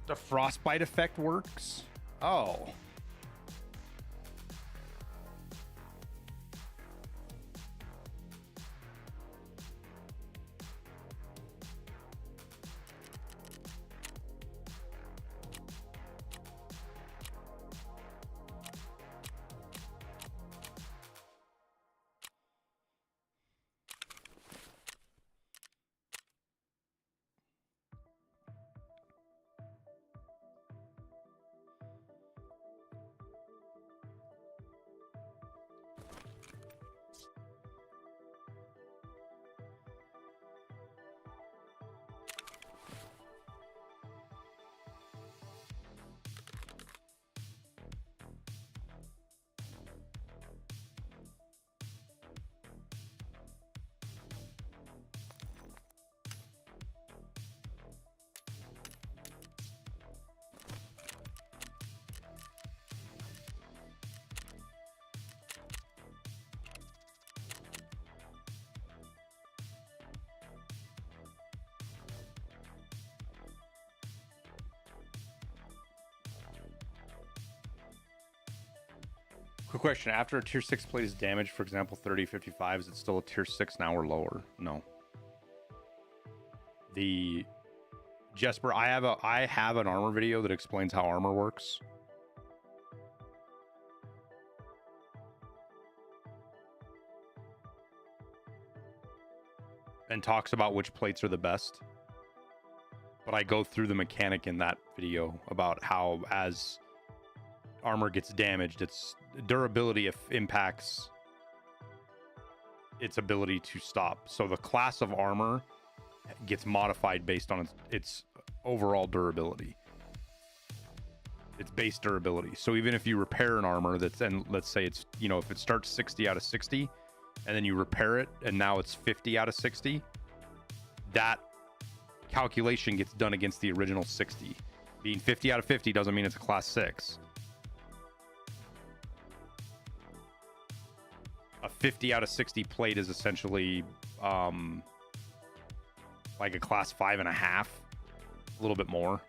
The frostbite effect works? Oh. Quick question. After a tier 6 plate is damaged, for example, 3055, is it still a tier 6 now or lower? No. The Jesper, I have an armor video that explains how armor works. And talks about which plates are the best. But I go through the mechanic in that video about how as armor gets damaged, its durability impacts its ability to stop. So the class of armor gets modified based on its overall durability, its base durability. So even if you repair an armor that's, and let's say it's, you know, if it starts 60 out of 60 and then you repair it and now it's 50 out of 60, that calculation gets done against the original 60. Being 50 out of 50 doesn't mean it's a class 6. A 50 out of 60 plate is essentially like a class 5.5, a little bit more.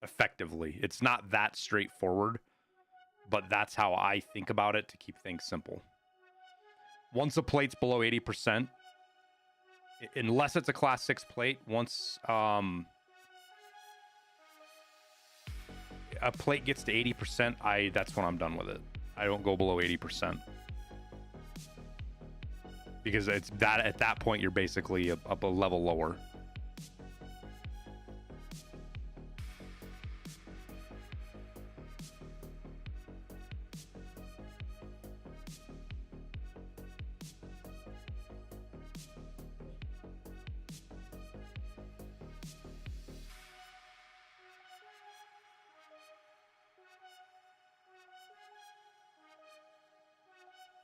Effectively, it's not that straightforward, but that's how I think about it to keep things simple. Once a plate's below 80%, unless it's a class 6 plate, once a plate gets to 80%, that's when I'm done with it. I don't go below 80%. because it's that at that point you're basically up a level lower.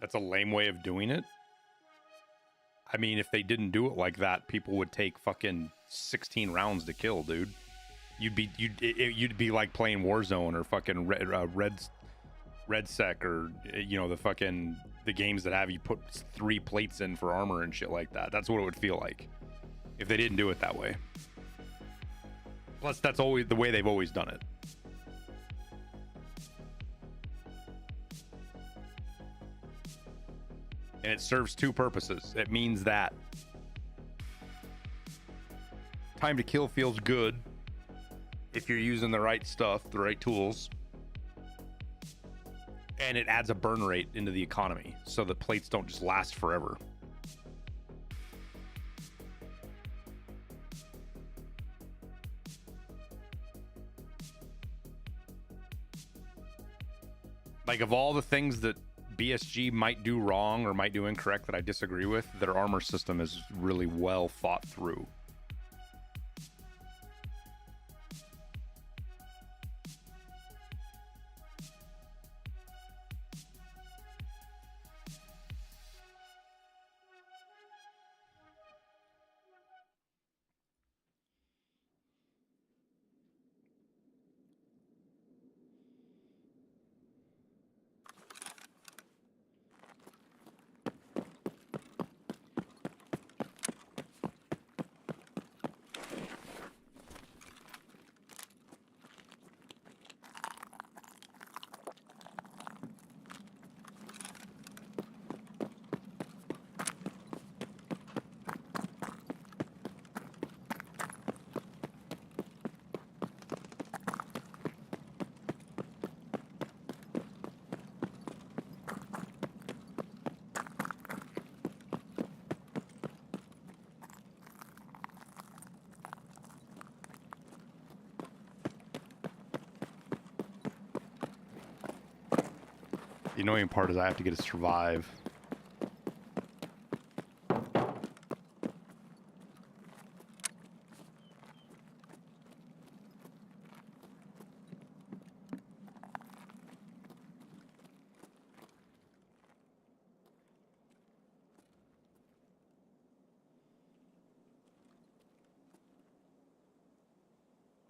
That's a lame way of doing it. I mean, if they didn't do it like that, people would take fucking 16 rounds to kill, dude. You'd be like playing Warzone or fucking Red Sec, or you know, the games that have you put 3 plates in for armor and shit like that. That's what it would feel like if they didn't do it that way. Plus, that's always the way they've always done it. And it serves 2 purposes. It means that time to kill feels good if you're using the right stuff, the right tools. And it adds a burn rate into the economy so that plates don't just last forever. Like, of all the things that BSG might do wrong or might do incorrect that I disagree with, their armor system is really well thought through. The annoying part is I have to get to survive.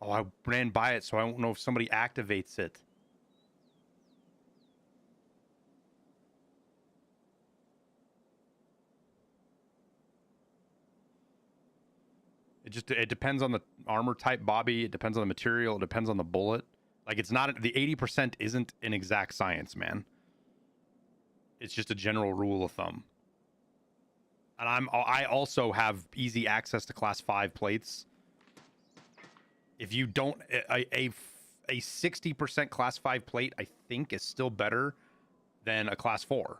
Oh, I ran by it, so I don't know if somebody activates it. It depends on the armor type, Bobby. It depends on the material. It depends on the bullet. Like, it's not, the 80% isn't an exact science, man. It's just a general rule of thumb. And I also have easy access to class 5 plates. If you don't, a 60% class 5 plate, I think, is still better than a class 4.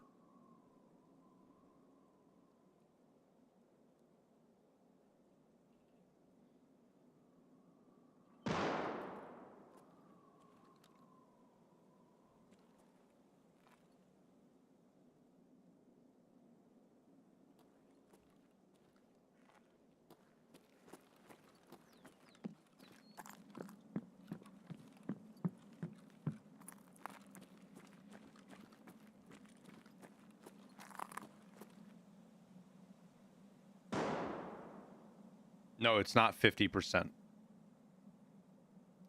No, it's not 50%.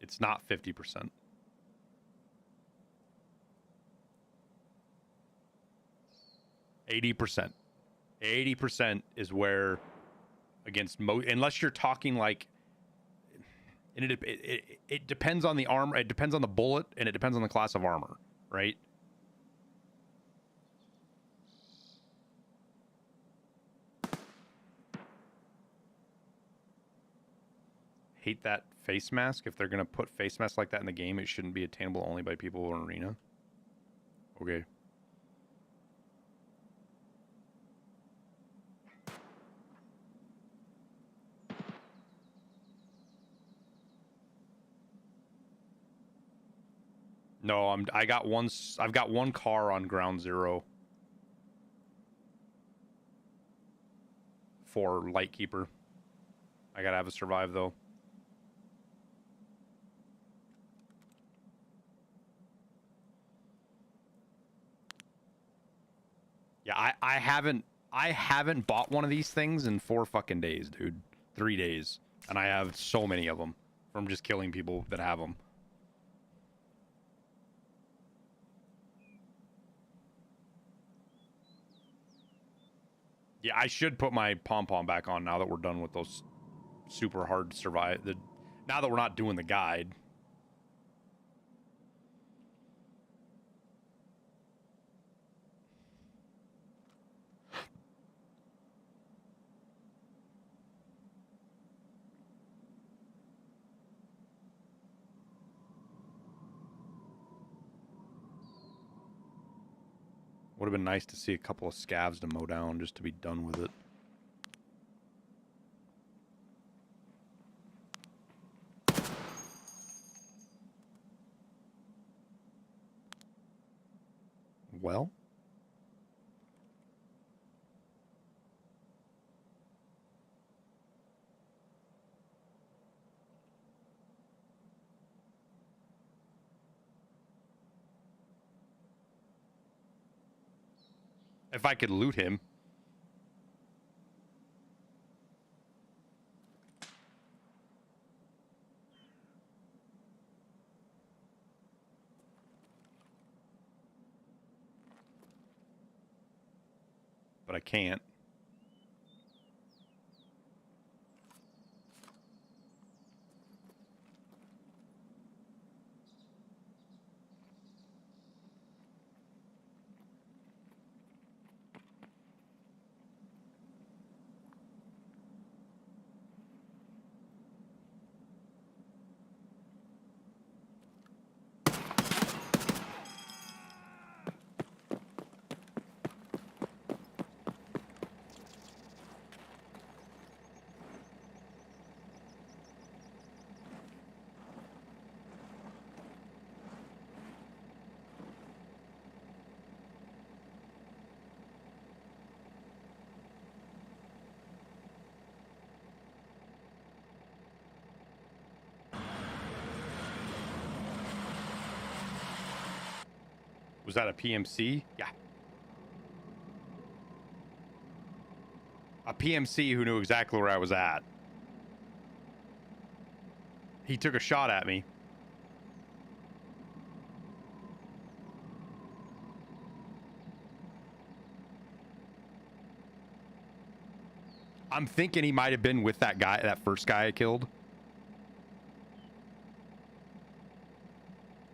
It's not 50%. %. 80% is where, against unless you're talking like, and it depends on the armor, it depends on the bullet, and it depends on the class of armor, right? Hate that face mask. If they're gonna put face masks like that in the game, it shouldn't be attainable only by people in arena. Okay. No, I've got one car on ground zero for Lightkeeper. I gotta have a survive though. Yeah, I haven't bought one of these things in 4 fucking days, dude. 3 days. And I have so many of them from just killing people that have them. Yeah, I should put my pom-pom back on now that we're done with those super hard to survive. Now that we're not doing the guide. Would have been nice to see a couple of scavs to mow down just to be done with it. Well. If I could loot him. But I can't. Was that a PMC? Yeah. A PMC who knew exactly where I was at. He took a shot at me. I'm thinking he might have been with that guy, that first guy I killed.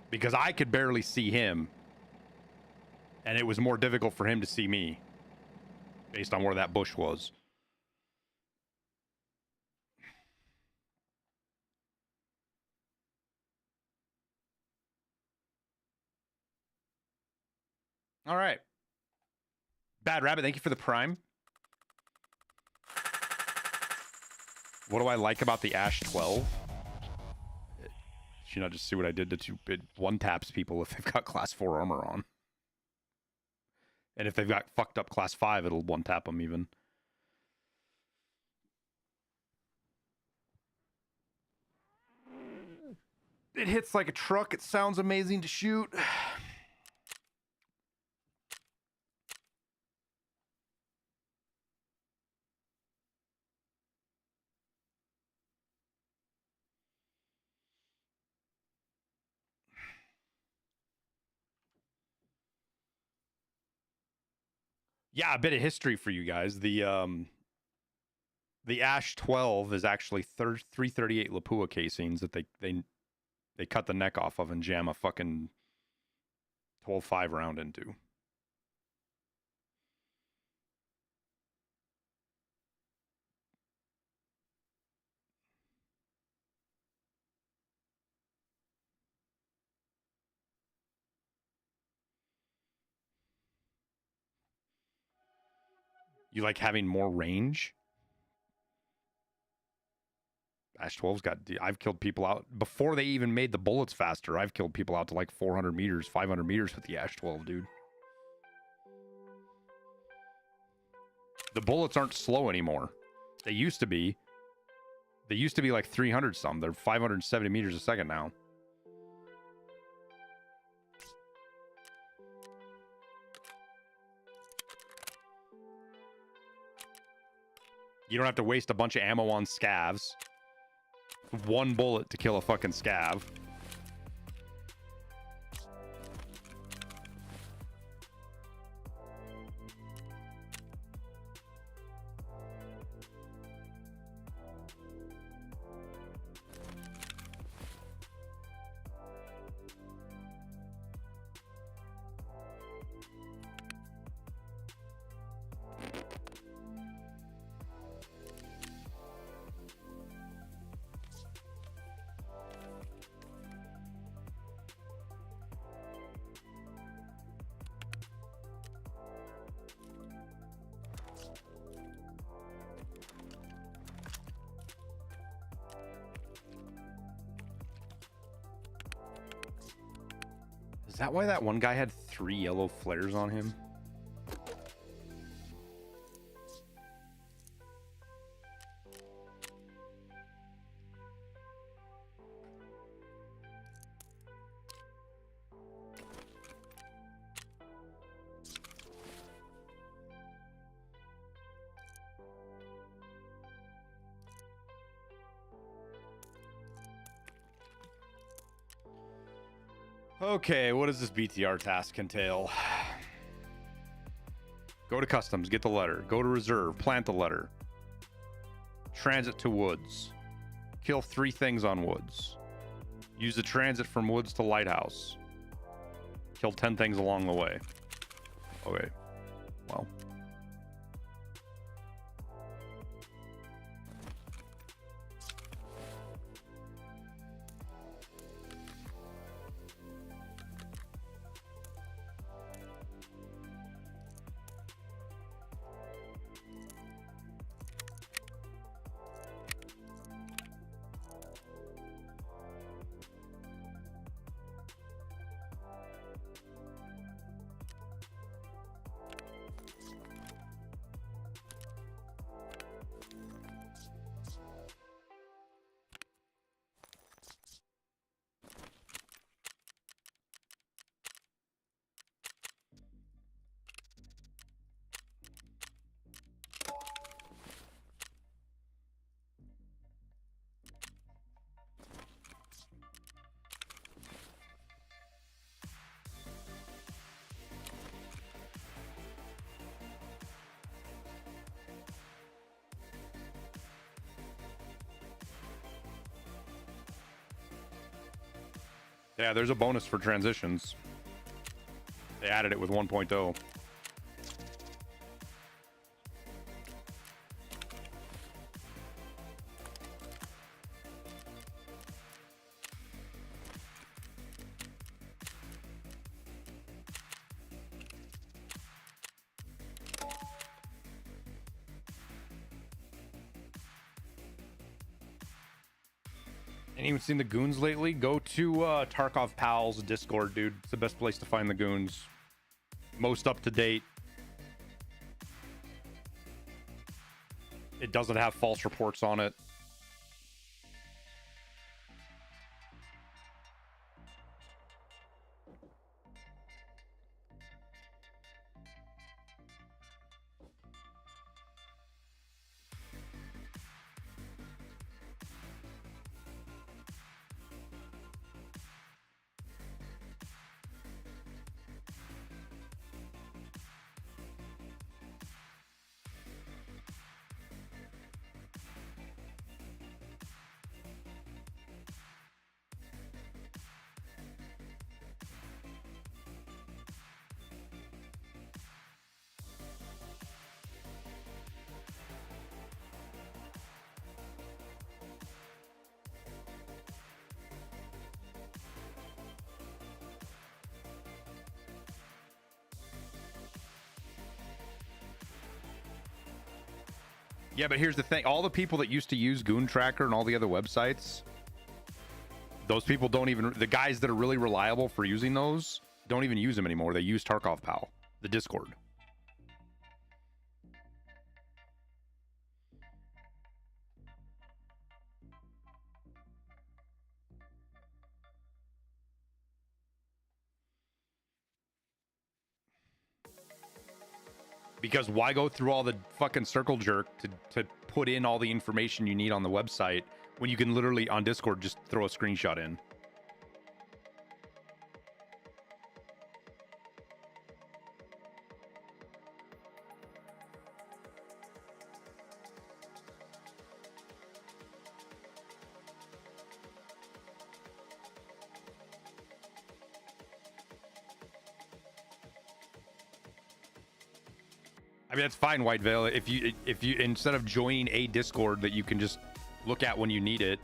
Because I could barely see him. And it was more difficult for him to see me. Based on where that bush was. All right. Bad Rabbit, thank you for the prime. What do I like about the Ash 12? You know, just see what I did to two. It one taps people if they've got class 4 armor on. And if they've got fucked up class 5, it'll one tap them even. It hits like a truck. It sounds amazing to shoot. Yeah, a bit of history for you guys. The Ash 12 is actually 338 Lapua casings that they cut the neck off of and jam a fucking 12.5 round into. You like having more range? Ash 12's got. I've killed people out before they even made the bullets faster. I've killed people out to like 400 meters, 500 meters with the Ash 12, dude. The bullets aren't slow anymore. They used to be. They used to be like 300 some. They're 570 meters a second now. You don't have to waste a bunch of ammo on scavs. One bullet to kill a fucking scav. Is that why that one guy had 3 yellow flares on him? Okay, what does this BTR task entail? Go to customs, get the letter. Go to reserve, plant the letter. Transit to woods. Kill 3 things on woods. Use the transit from woods to lighthouse. Kill 10 things along the way. Okay, well. Yeah, there's a bonus for transitions. They added it with 1.0. Anyone seen the goons lately? Go to Tarkov Pal's Discord, dude. It's the best place to find the goons. Most up to date. It doesn't have false reports on it. Yeah, but here's the thing. All the people that used to use Goon Tracker and all the other websites, those people don't even... The guys that are really reliable for using those don't even use them anymore. They use Tarkov Pal, the Discord. Because why go through all the fucking circle jerk to put in all the information you need on the website when you can literally on Discord just throw a screenshot in? I mean, that's fine, White Veil. If you instead of joining a Discord that you can just look at when you need it,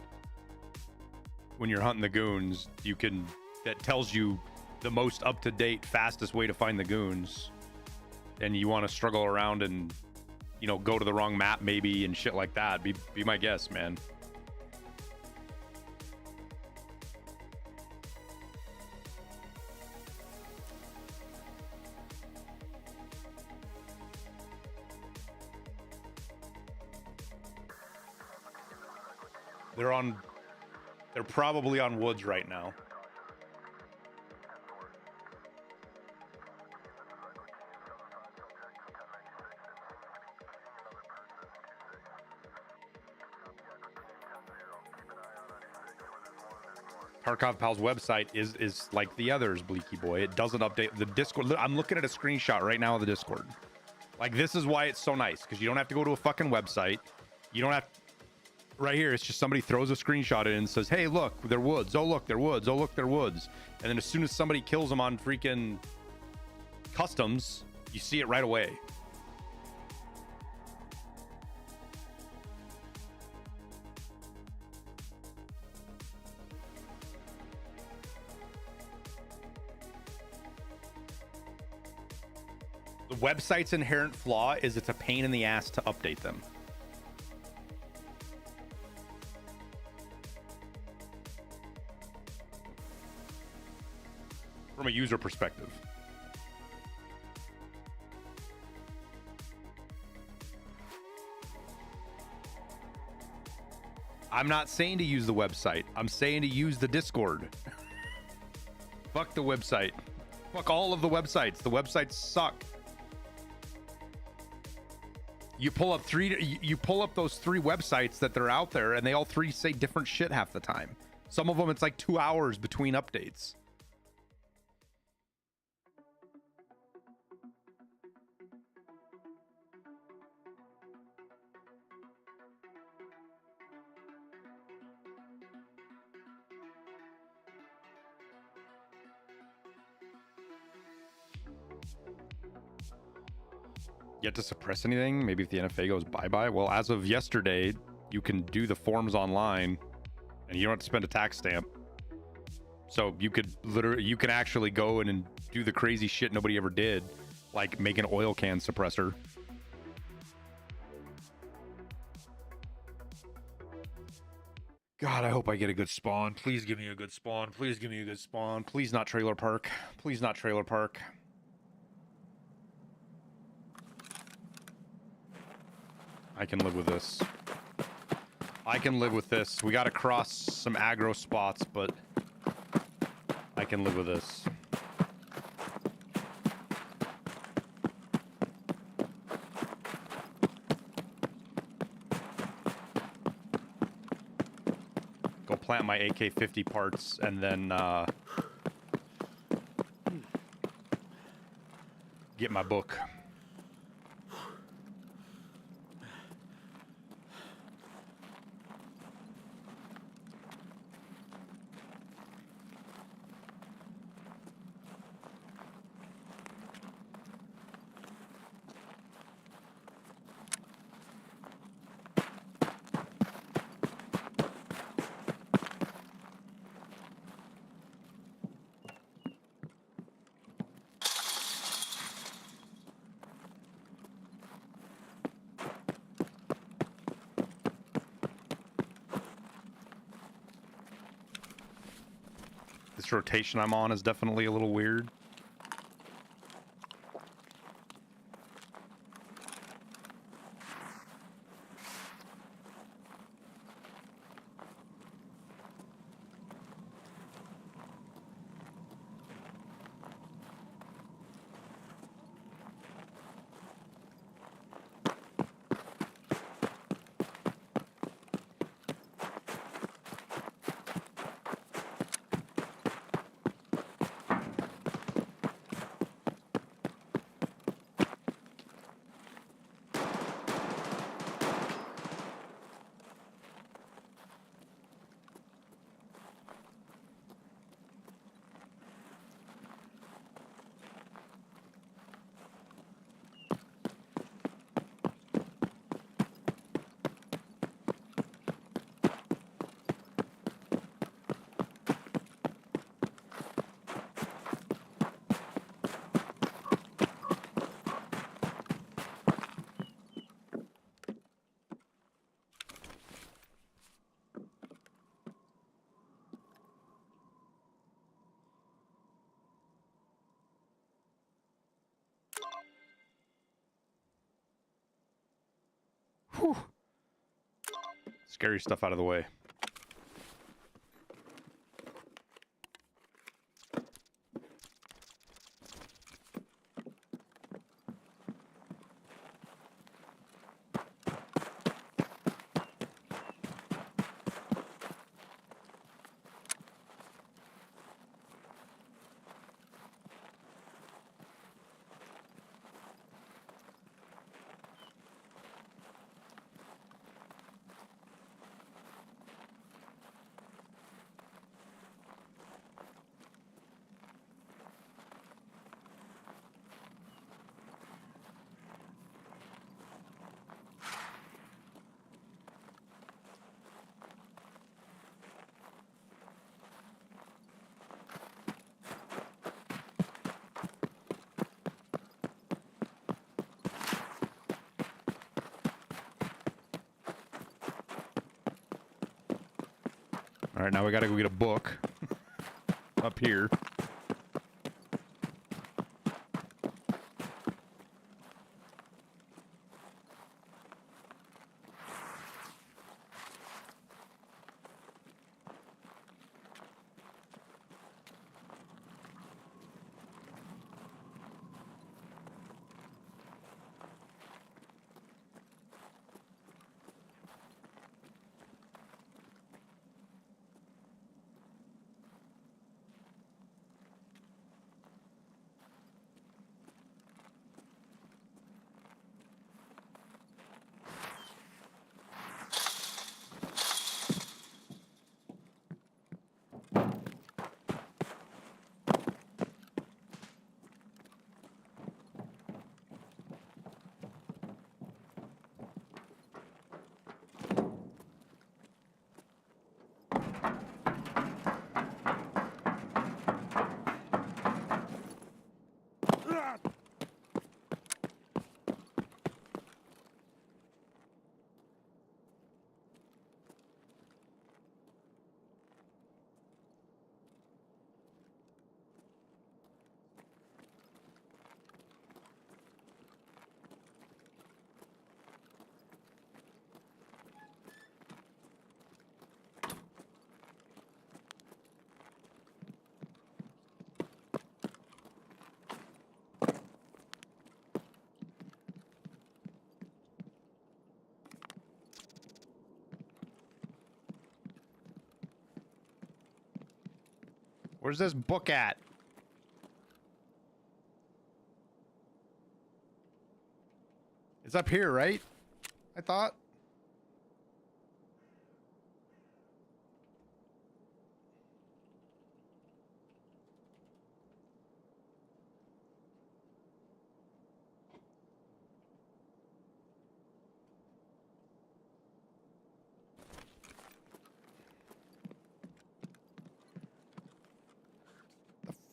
when you're hunting the goons, that tells you the most up-to-date, fastest way to find the goons, and you want to struggle around and, you know, go to the wrong map maybe and shit like that, be my guest, man. They're probably on Woods right now. Tarkov Pal's website is like the others, Bleaky Boy. It doesn't update the Discord. I'm looking at a screenshot right now of the Discord. Like, this is why it's so nice, because you don't have to go to a fucking website. You don't have... Right here, it's just somebody throws a screenshot in and says, hey, look, they're Woods. Oh, look, they're Woods. Oh, look, they're Woods. And then as soon as somebody kills them on freaking customs, you see it right away. The website's inherent flaw is it's a pain in the ass to update them. From a user perspective. I'm not saying to use the website. I'm saying to use the Discord. Fuck the website. Fuck all of the websites. The websites suck. You pull up those 3 websites that they're out there, and they all 3 say different shit half the time. Some of them it's like 2 hours between updates. Yet to suppress anything? Maybe if the NFA goes bye-bye? Well, as of yesterday, you can do the forms online and you don't have to spend a tax stamp. So you can actually go in and do the crazy shit nobody ever did, like make an oil can suppressor. God, I hope I get a good spawn. Please give me a good spawn. Please give me a good spawn. Please not trailer park. Please not trailer park. I can live with this. I can live with this. We gotta cross some aggro spots, but I can live with this. Go plant my AK-50 parts and then get my book. This rotation I'm on is definitely a little weird. Whew. Scary stuff out of the way. All right, now we gotta go get a book up here. Where's this book at? It's up here, right? I thought.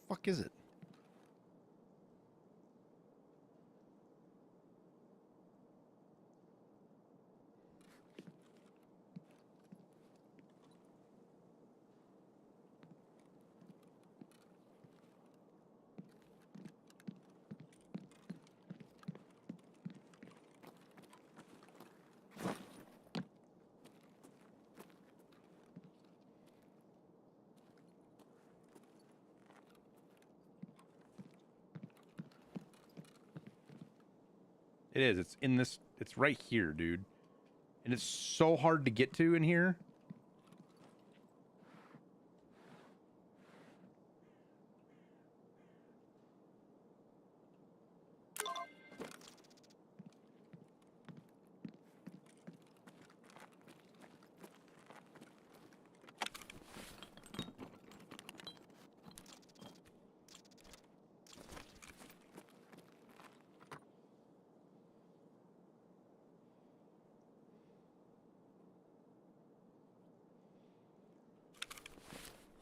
The fuck is it? It is. It's in this. It's right here, dude. And it's so hard to get to in here.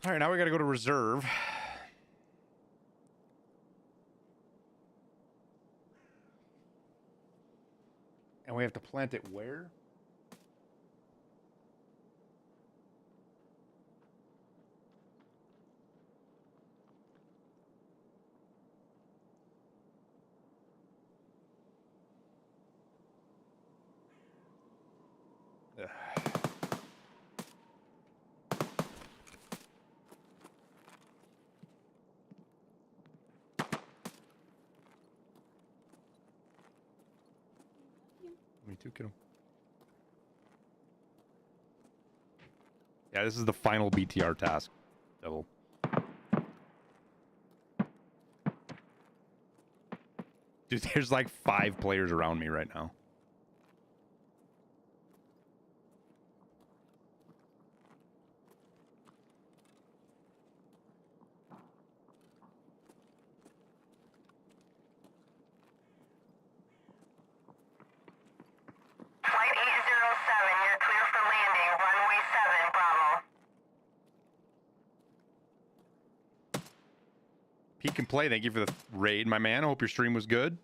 All right, now we got to go to reserve. And we have to plant it where? Ugh. Me too, kiddo. Yeah, this is the final BTR task, Devil. Dude, there's like 5 players around me right now. Flight 807, you're clear for landing. Runway 7, Bravo. Peek and play, thank you for the raid, my man. I hope your stream was good.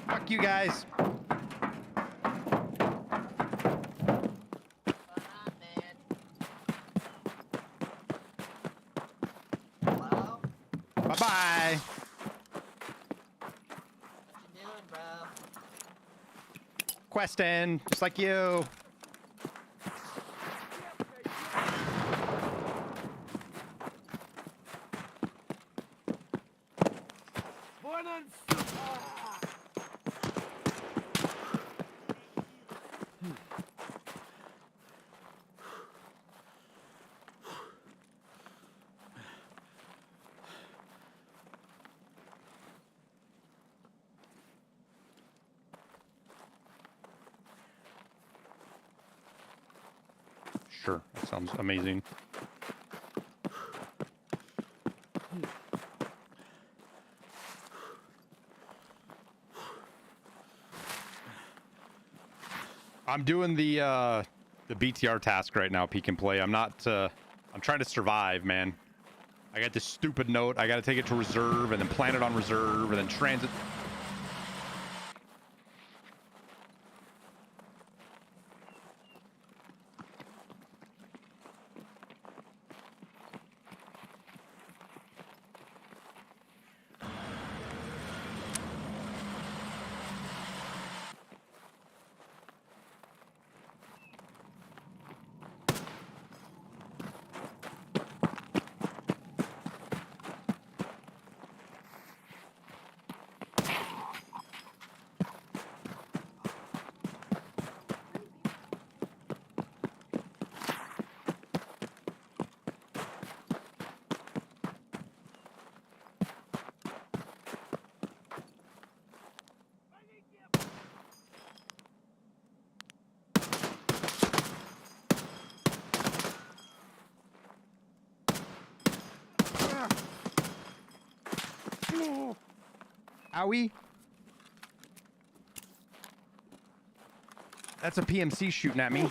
Fuck you guys. Hello? Bye-bye. What you doing, bro? Questing, just like you. Sure, that sounds amazing. I'm doing the BTR task right now, peek and play. I'm not I'm trying to survive, man. I got this stupid note. I got to take it to reserve and then plant it on reserve and then transit. Owie. That's a PMC shooting at me.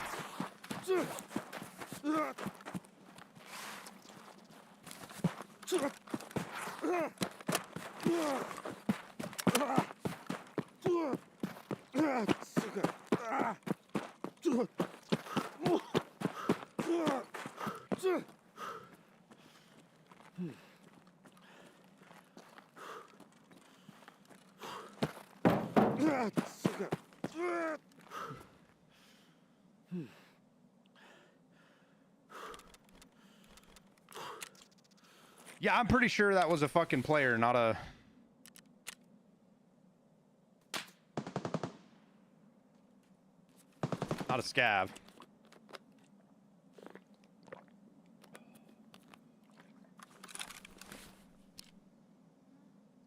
Yeah, I'm pretty sure that was a fucking player, not a... Not a scav.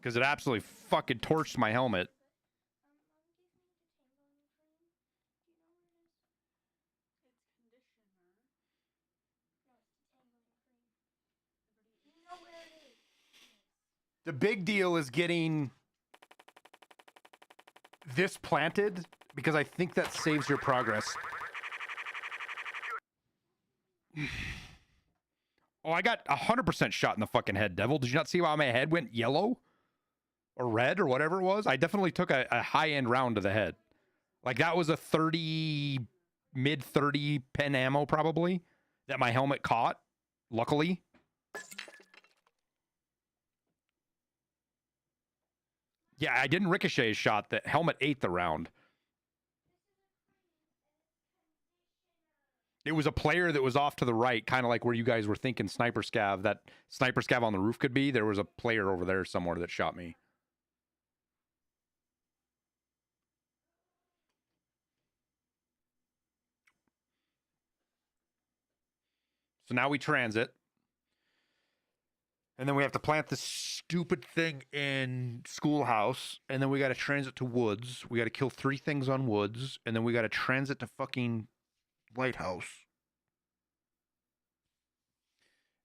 Because it absolutely fucking torched my helmet. The big deal is getting this planted, because I think that saves your progress. Oh, I got 100% shot in the fucking head, Devil. Did you not see how my head went yellow? Or red, or whatever it was? I definitely took a high-end round to the head. Like, that was a 30... mid-30 pen ammo, probably, that my helmet caught, luckily. Yeah, I didn't ricochet a shot. The helmet ate the round. It was a player that was off to the right, kind of like where you guys were thinking sniper scav, that sniper scav on the roof could be. There was a player over there somewhere that shot me. So now we transit. And then we have to plant this stupid thing in schoolhouse. And then we got to transit to woods. We got to kill 3 things on woods. And then we got to transit to fucking lighthouse.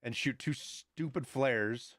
And shoot 2 stupid flares.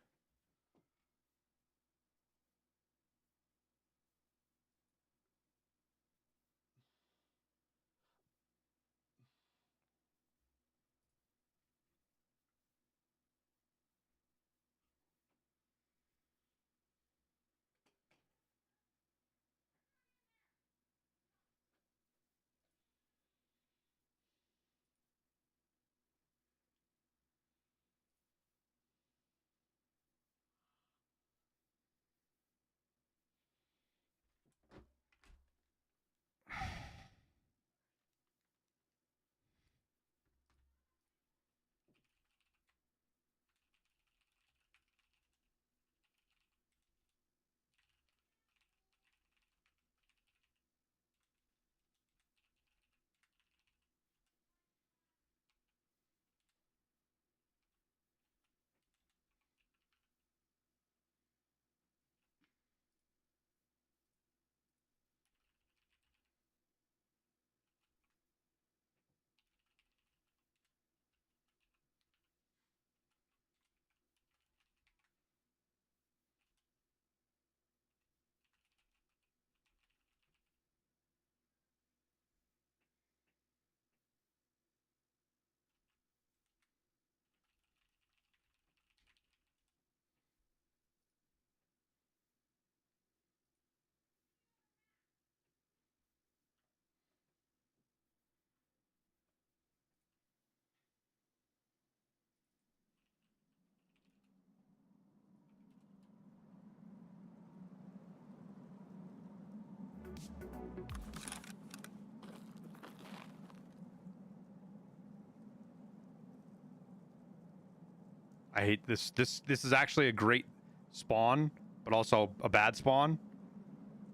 I hate this. This is actually a great spawn, but also a bad spawn.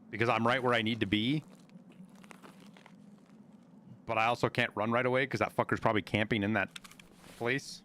Because I'm right where I need to be. But I also can't run right away because that fucker's probably camping in that place.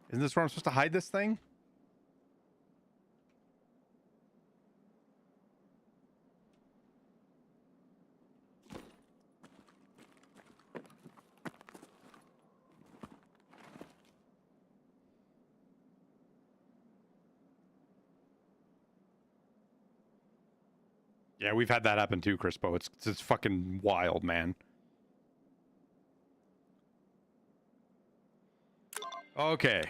Isn't this where I'm supposed to hide this thing? Yeah, we've had that happen too, Crispo. It's fucking wild, man. Okay.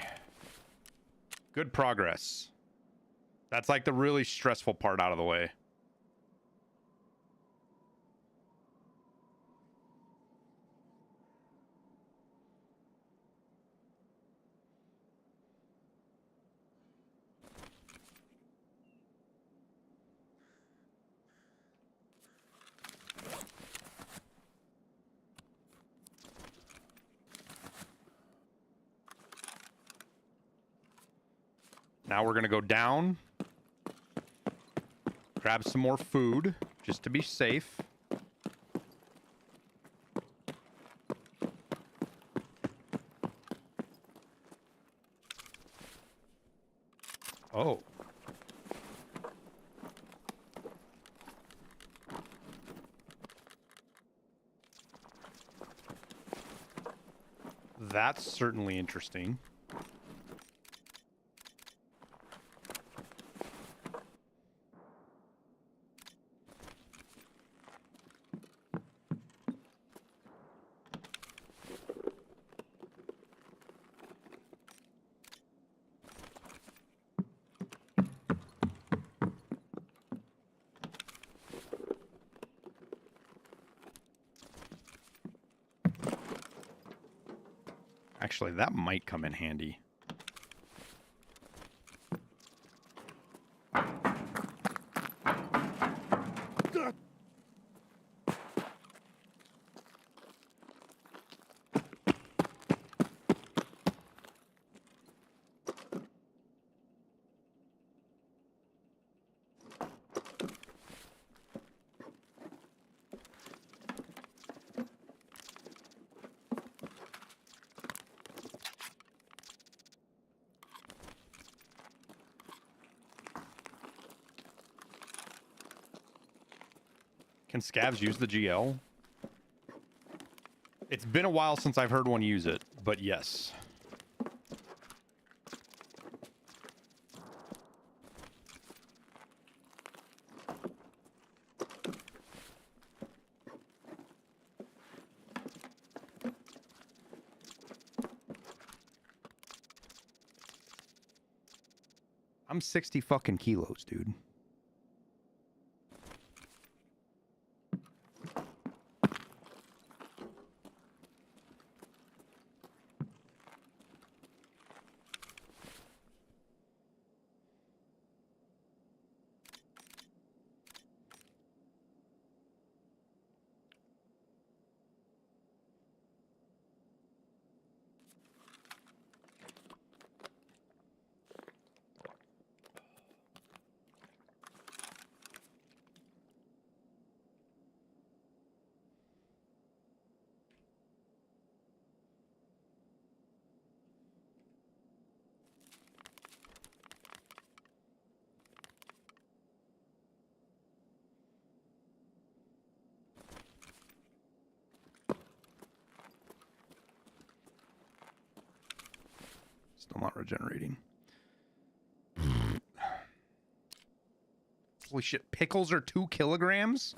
Good progress. That's like the really stressful part out of the way. Now we're going to go down, grab some more food, just to be safe. Oh. That's certainly interesting. Actually, that might come in handy. Can scavs use the GL? It's been a while since I've heard one use it, but yes. I'm 60 fucking kilos, dude. Still not regenerating. Holy shit, pickles are 2 kilograms?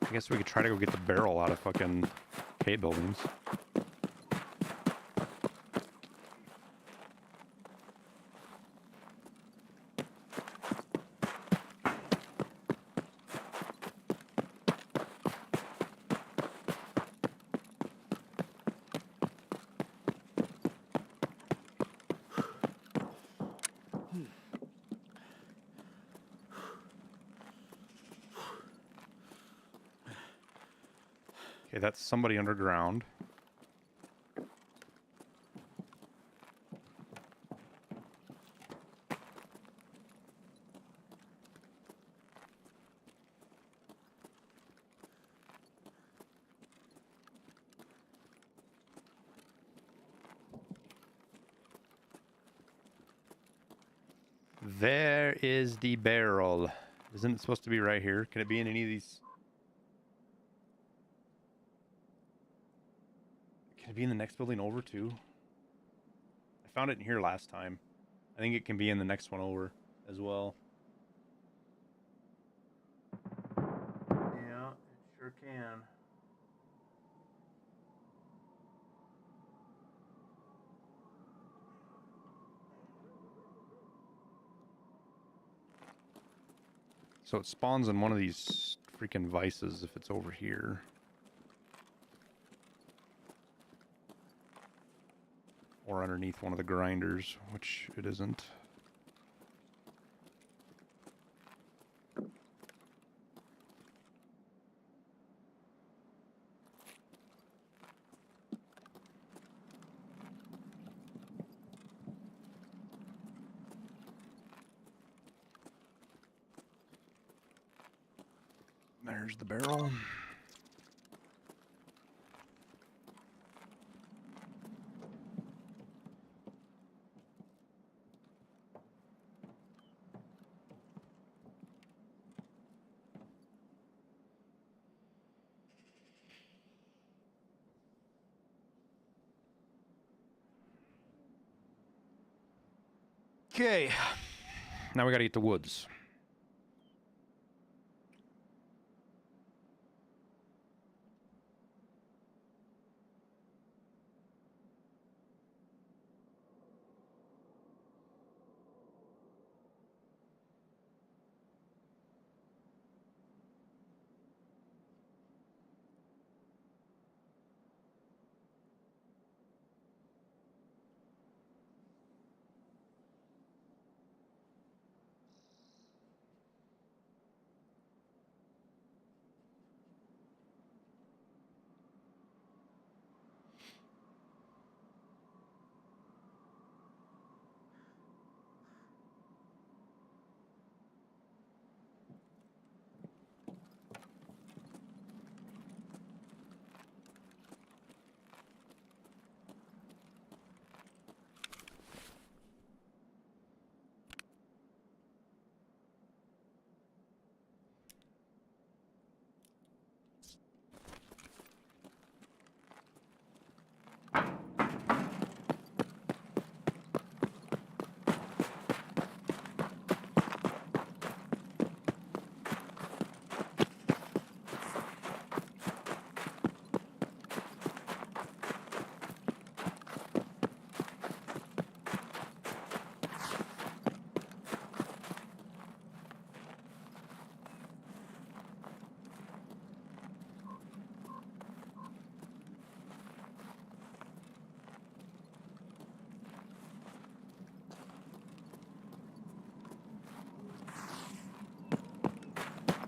I guess we could try to go get the barrel out of fucking K buildings. Okay, that's somebody underground. There is the barrel. Isn't it supposed to be right here? Can it be in any of these? Can it be in the next building over too? I found it in here last time. I think it can be in the next one over as well. Yeah, it sure can. So it spawns in one of these freaking vices if it's over here. Or underneath one of the grinders, which it isn't. There's the barrel. Okay. Now we gotta get to woods.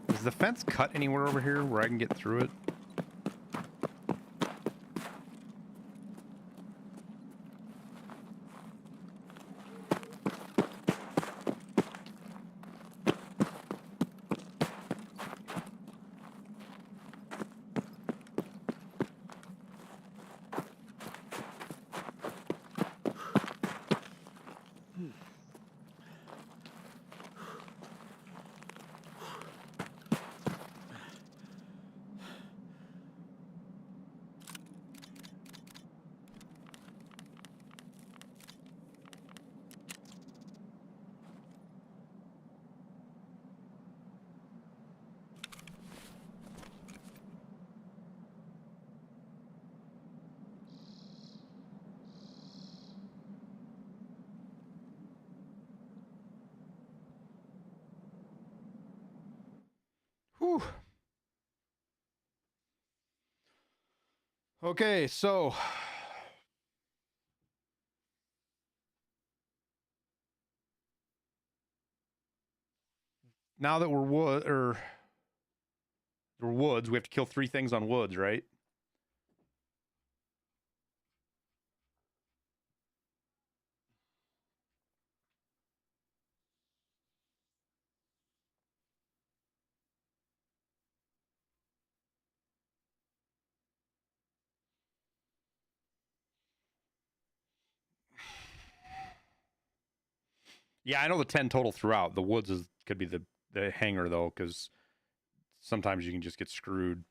Is the fence cut anywhere over here where I can get through it? Whew. Okay, so now that we're woods, we have to kill 3 things on woods, right? Yeah, I know the 10 total throughout. The woods could be the hanger though, because sometimes you can just get screwed.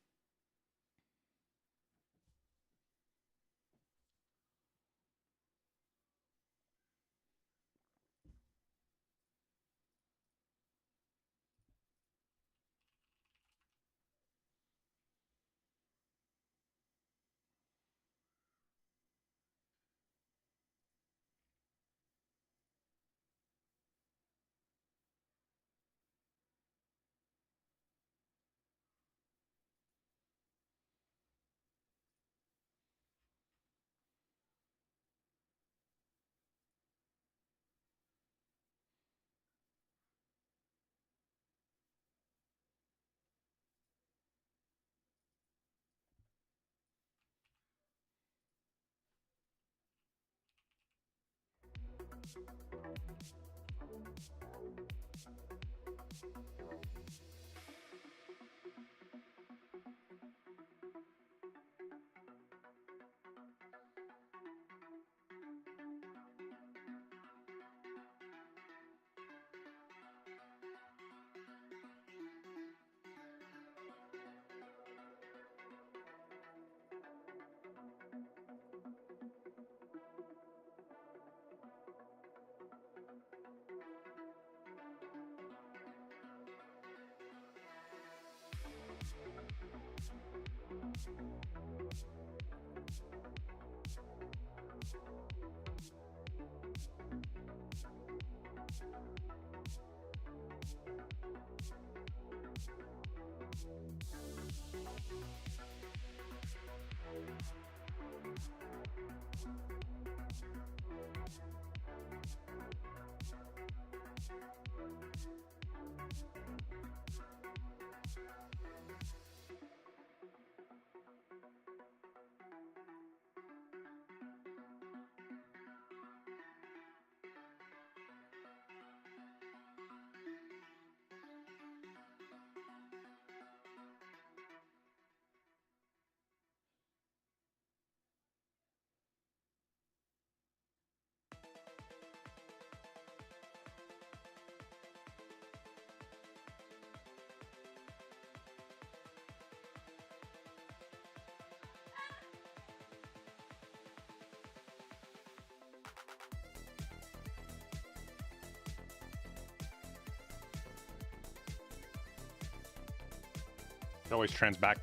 It always trends back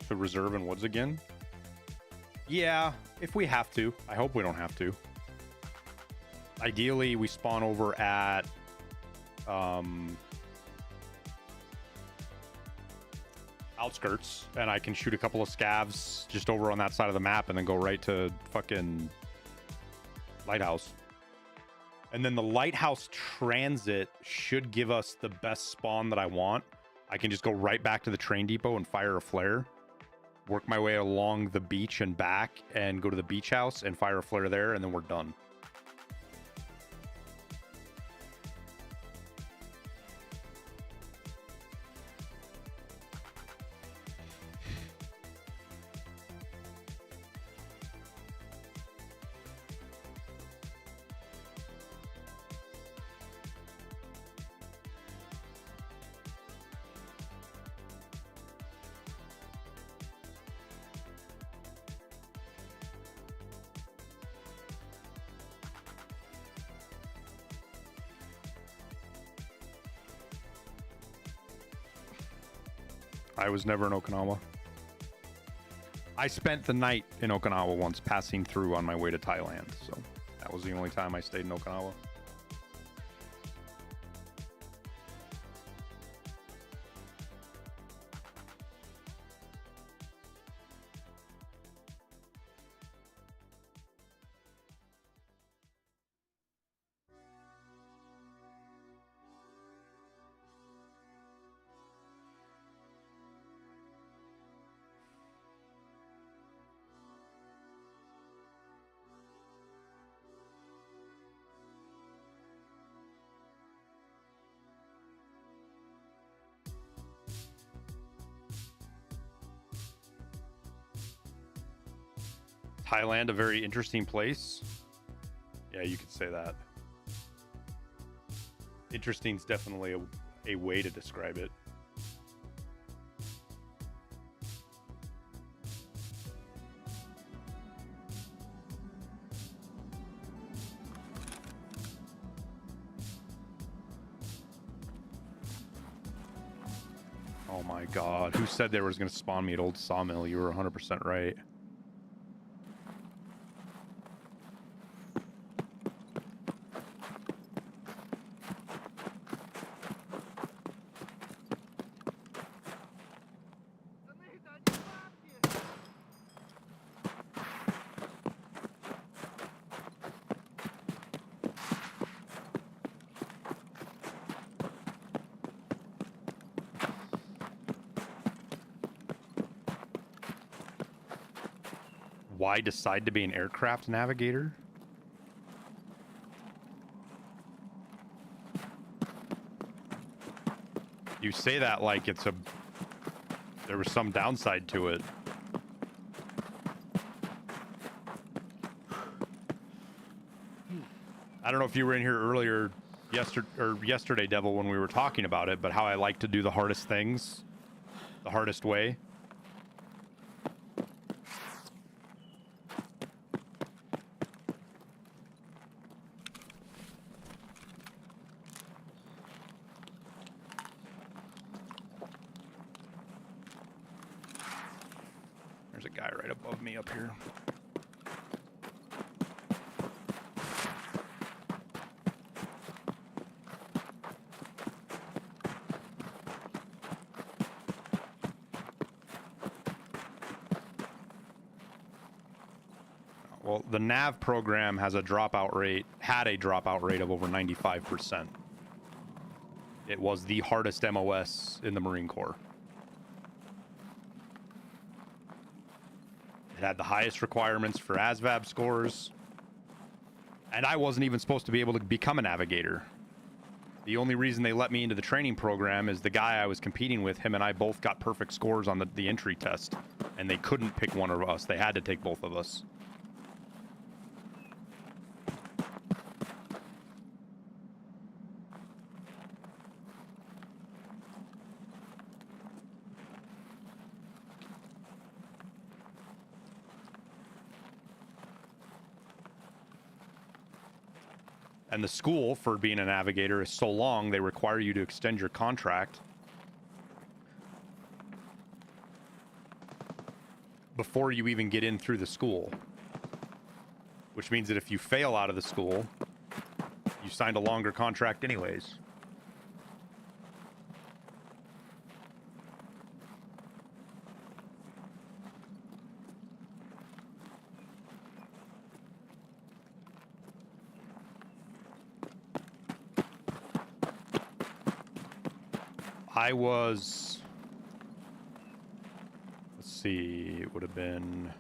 to reserve and woods again. Yeah, if we have to. I hope we don't have to. Ideally, we spawn over at outskirts, and I can shoot a couple of scavs just over on that side of the map and then go right to fucking lighthouse. And then the lighthouse transit should give us the best spawn that I want. I can just go right back to the train depot and fire a flare, work my way along the beach and back, and go to the beach house and fire a flare there, and then we're done. I was never in Okinawa. I spent the night in Okinawa once, passing through on my way to Thailand. So that was the only time I stayed in Okinawa. Thailand, a very interesting place. Yeah, you could say that. Interesting is definitely a way to describe it. Oh my god, who said they was going to spawn me at Old Sawmill? You were 100% right. Why decide to be an aircraft navigator? You say that like it's there was some downside to it. I don't know if you were in here earlier yesterday, Devil, when we were talking about it, but how I like to do the hardest things the hardest way. There's a guy right above me up here. Well, the nav program has a dropout rate, had a dropout rate of over 95%. It was the hardest MOS in the Marine Corps. It had the highest requirements for ASVAB scores. And I wasn't even supposed to be able to become a navigator. The only reason they let me into the training program is the guy I was competing with, him and I both got perfect scores on the entry test. And they couldn't pick one of us. They had to take both of us. And the school for being a navigator is so long, they require you to extend your contract before you even get in through the school. Which means that if you fail out of the school, you signed a longer contract anyways. I was, let's see, it would have been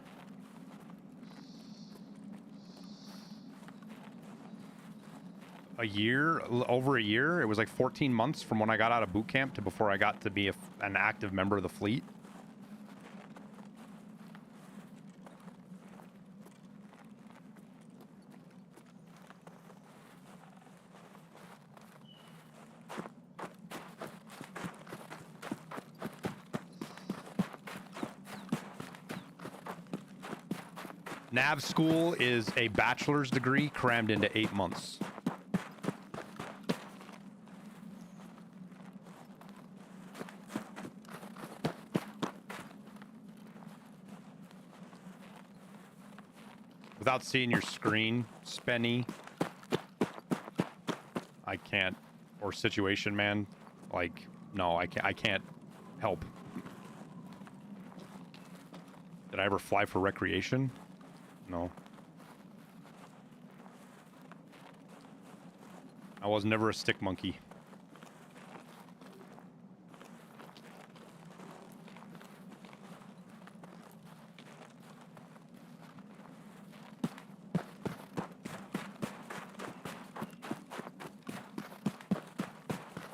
a year, over a year. It was like 14 months from when I got out of boot camp to before I got to be an active member of the fleet. Nav school is a bachelor's degree crammed into 8 months. Without seeing your screen, Spenny, I can't, or Situation Man, like, no, I can't help. Did I ever fly for recreation? No. I was never a stick monkey.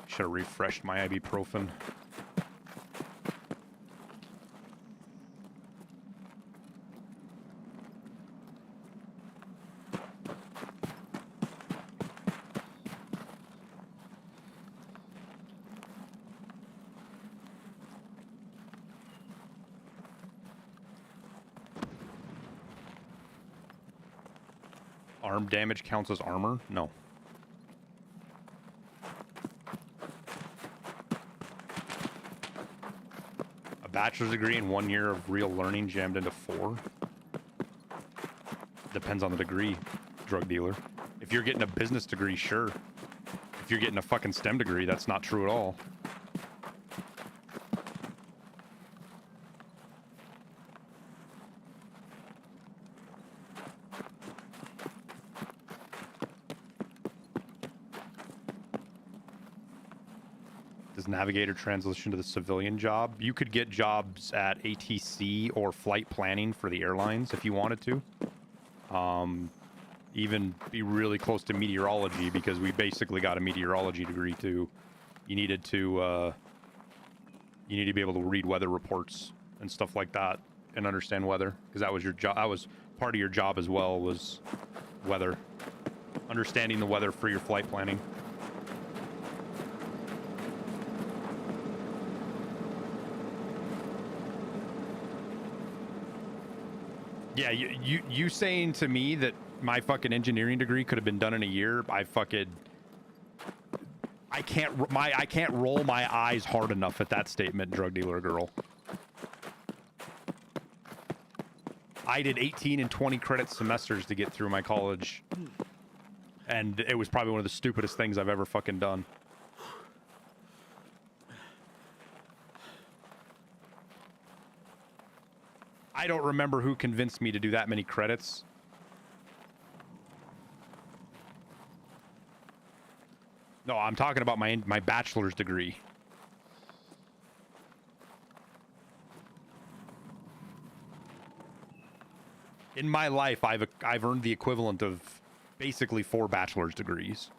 Should have refreshed my ibuprofen. Arm damage counts as armor? No. A bachelor's degree and 1 year of real learning jammed into 4? Depends on the degree, drug dealer. If you're getting a business degree, sure. If you're getting a fucking STEM degree, that's not true at all. Does navigator transition to the civilian job? You could get jobs at ATC or flight planning for the airlines if you wanted to. Even be really close to meteorology, because we basically got a meteorology degree too. You needed to be able to read weather reports and stuff like that and understand weather, because that was your job. That was part of your job as well, was weather, understanding the weather for your flight planning. Yeah, you saying to me that my fucking engineering degree could have been done in a year? I can't roll my eyes hard enough at that statement, drug dealer girl. I did 18 and 20 credit semesters to get through my college, and it was probably one of the stupidest things I've ever fucking done. I don't remember who convinced me to do that many credits. No, I'm talking about my bachelor's degree. In my life, I've earned the equivalent of basically 4 bachelor's degrees.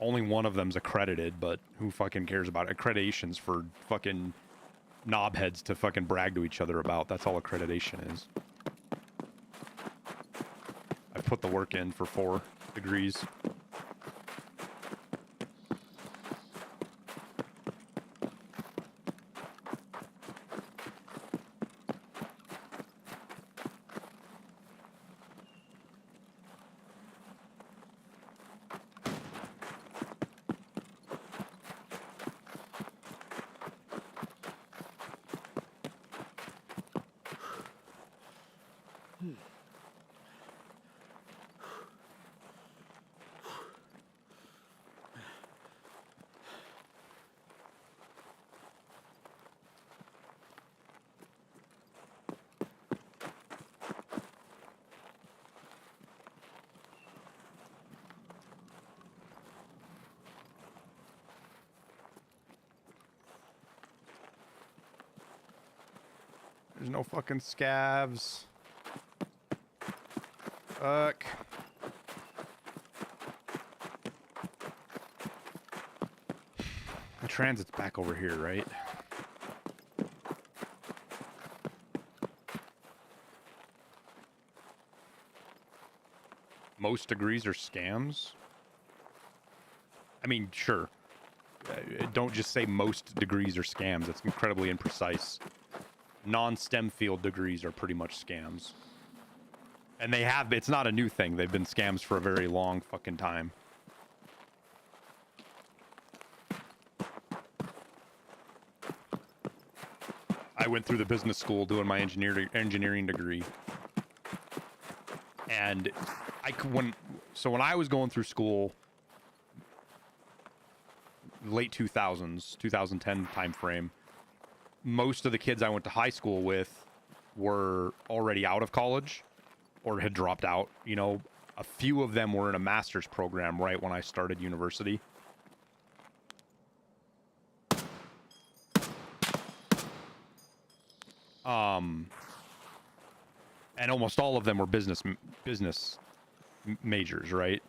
Only one of them's accredited, but who fucking cares about it? Accreditations for fucking knobheads to fucking brag to each other about. That's all accreditation is. I've put the work in for 4 degrees. There's no fucking scavs. Fuck. The transit's back over here, right? Most degrees are scams? I mean, sure. Don't just say most degrees are scams. It's incredibly imprecise. Non-STEM field degrees are pretty much scams. And they have, it's not a new thing. They've been scams for a very long fucking time. I went through the business school doing my engineering degree. And when I was going through school, late 2000s, 2010 time frame, most of the kids I went to high school with were already out of college or had dropped out. You know, a few of them were in a master's program right when I started university. And almost all of them were business majors, right?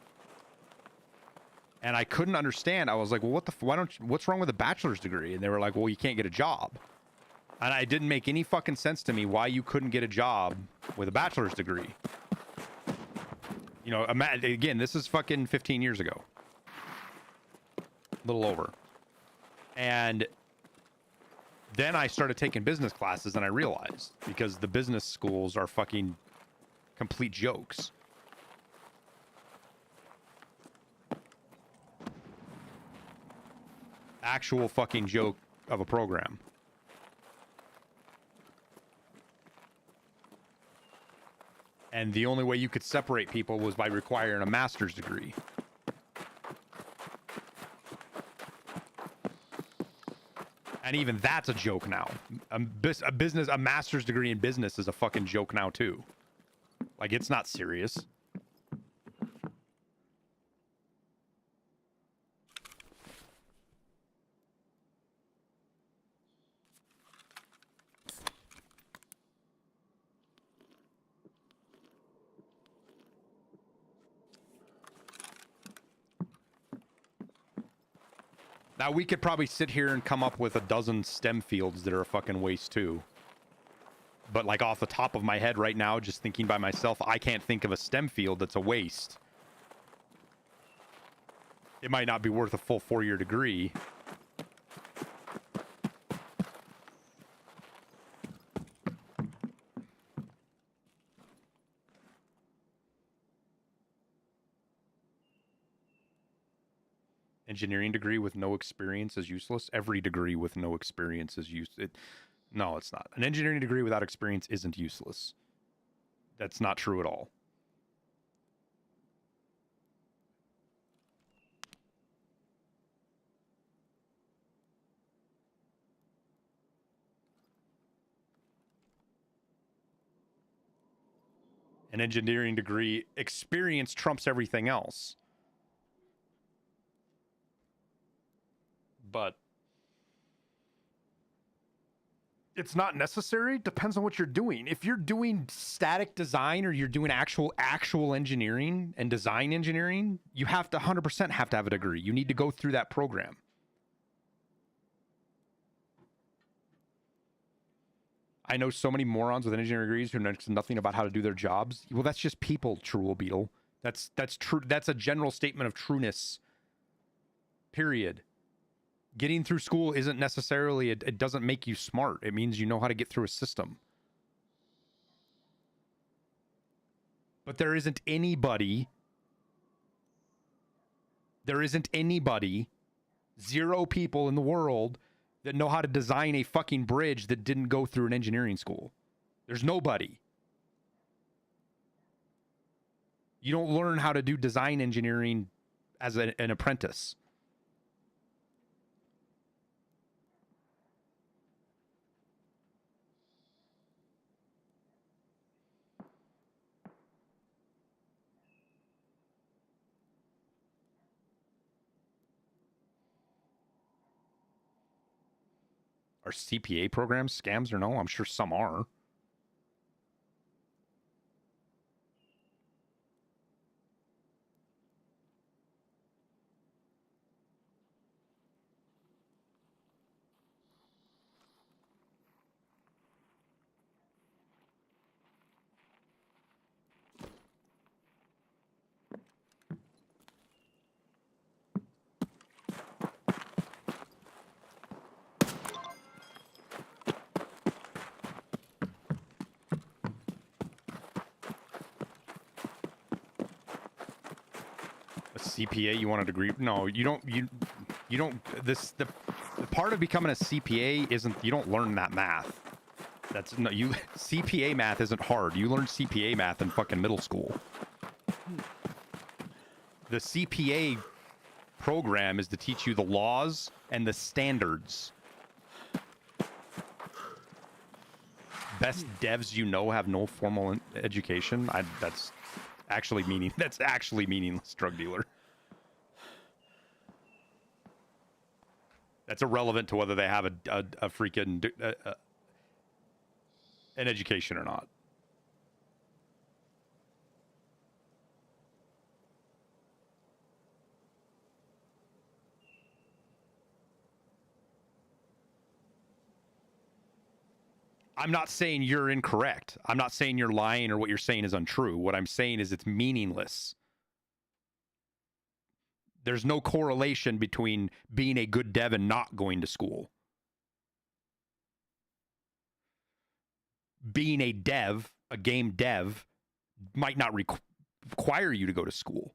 And I couldn't understand. I was like, well, what's wrong with a bachelor's degree? And they were like, well, you can't get a job. And it didn't make any fucking sense to me why you couldn't get a job with a bachelor's degree. You know, again, this is fucking 15 years ago. A little over. And then I started taking business classes and I realized, because the business schools are fucking complete jokes. actual fucking joke of a program. And the only way you could separate people was by requiring a master's degree. And even that's a joke now. A master's degree in business is a fucking joke now too. Like, it's not serious. Now, we could probably sit here and come up with a dozen STEM fields that are a fucking waste too. But like off the top of my head right now, just thinking by myself, I can't think of a STEM field that's a waste. It might not be worth a full 4-year degree. Engineering degree with no experience is useless. Every degree with no experience is useless. No, it's not. An engineering degree without experience isn't useless. That's not true at all. An engineering degree, experience trumps everything else. But it's not necessary. Depends on what you're doing. If you're doing static design or you're doing actual engineering and design engineering, you have to 100% have to have a degree. You need to go through that program. I know so many morons with engineering degrees who know nothing about how to do their jobs. Well, that's just people, True Beetle. That's true. That's a general statement of trueness. Period. Getting through school isn't necessarily, it doesn't make you smart. It means you know how to get through a system. But there isn't anybody, zero people in the world that know how to design a fucking bridge that didn't go through an engineering school. There's nobody. You don't learn how to do design engineering as an apprentice. Are CPA programs scams or no? I'm sure some are. CPA, you want a degree? No, you don't. You don't. The part of becoming a CPA isn't. You don't learn that math. That's no. You CPA math isn't hard. You learn CPA math in fucking middle school. The CPA program is to teach you the laws and the standards. Best devs you know have no formal education. That's actually meaningless, drug dealer. That's irrelevant to whether they have a freaking an education or not. I'm not saying you're incorrect. I'm not saying you're lying or what you're saying is untrue. What I'm saying is it's meaningless. There's no correlation between being a good dev and not going to school. Being a dev, a game dev, might not require you to go to school.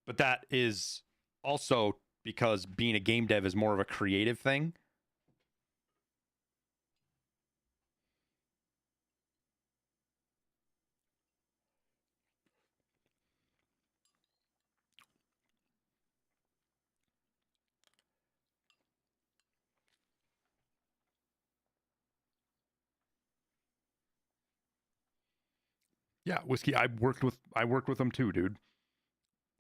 But that is also because being a game dev is more of a creative thing. Yeah, Whiskey, I worked with them too, dude.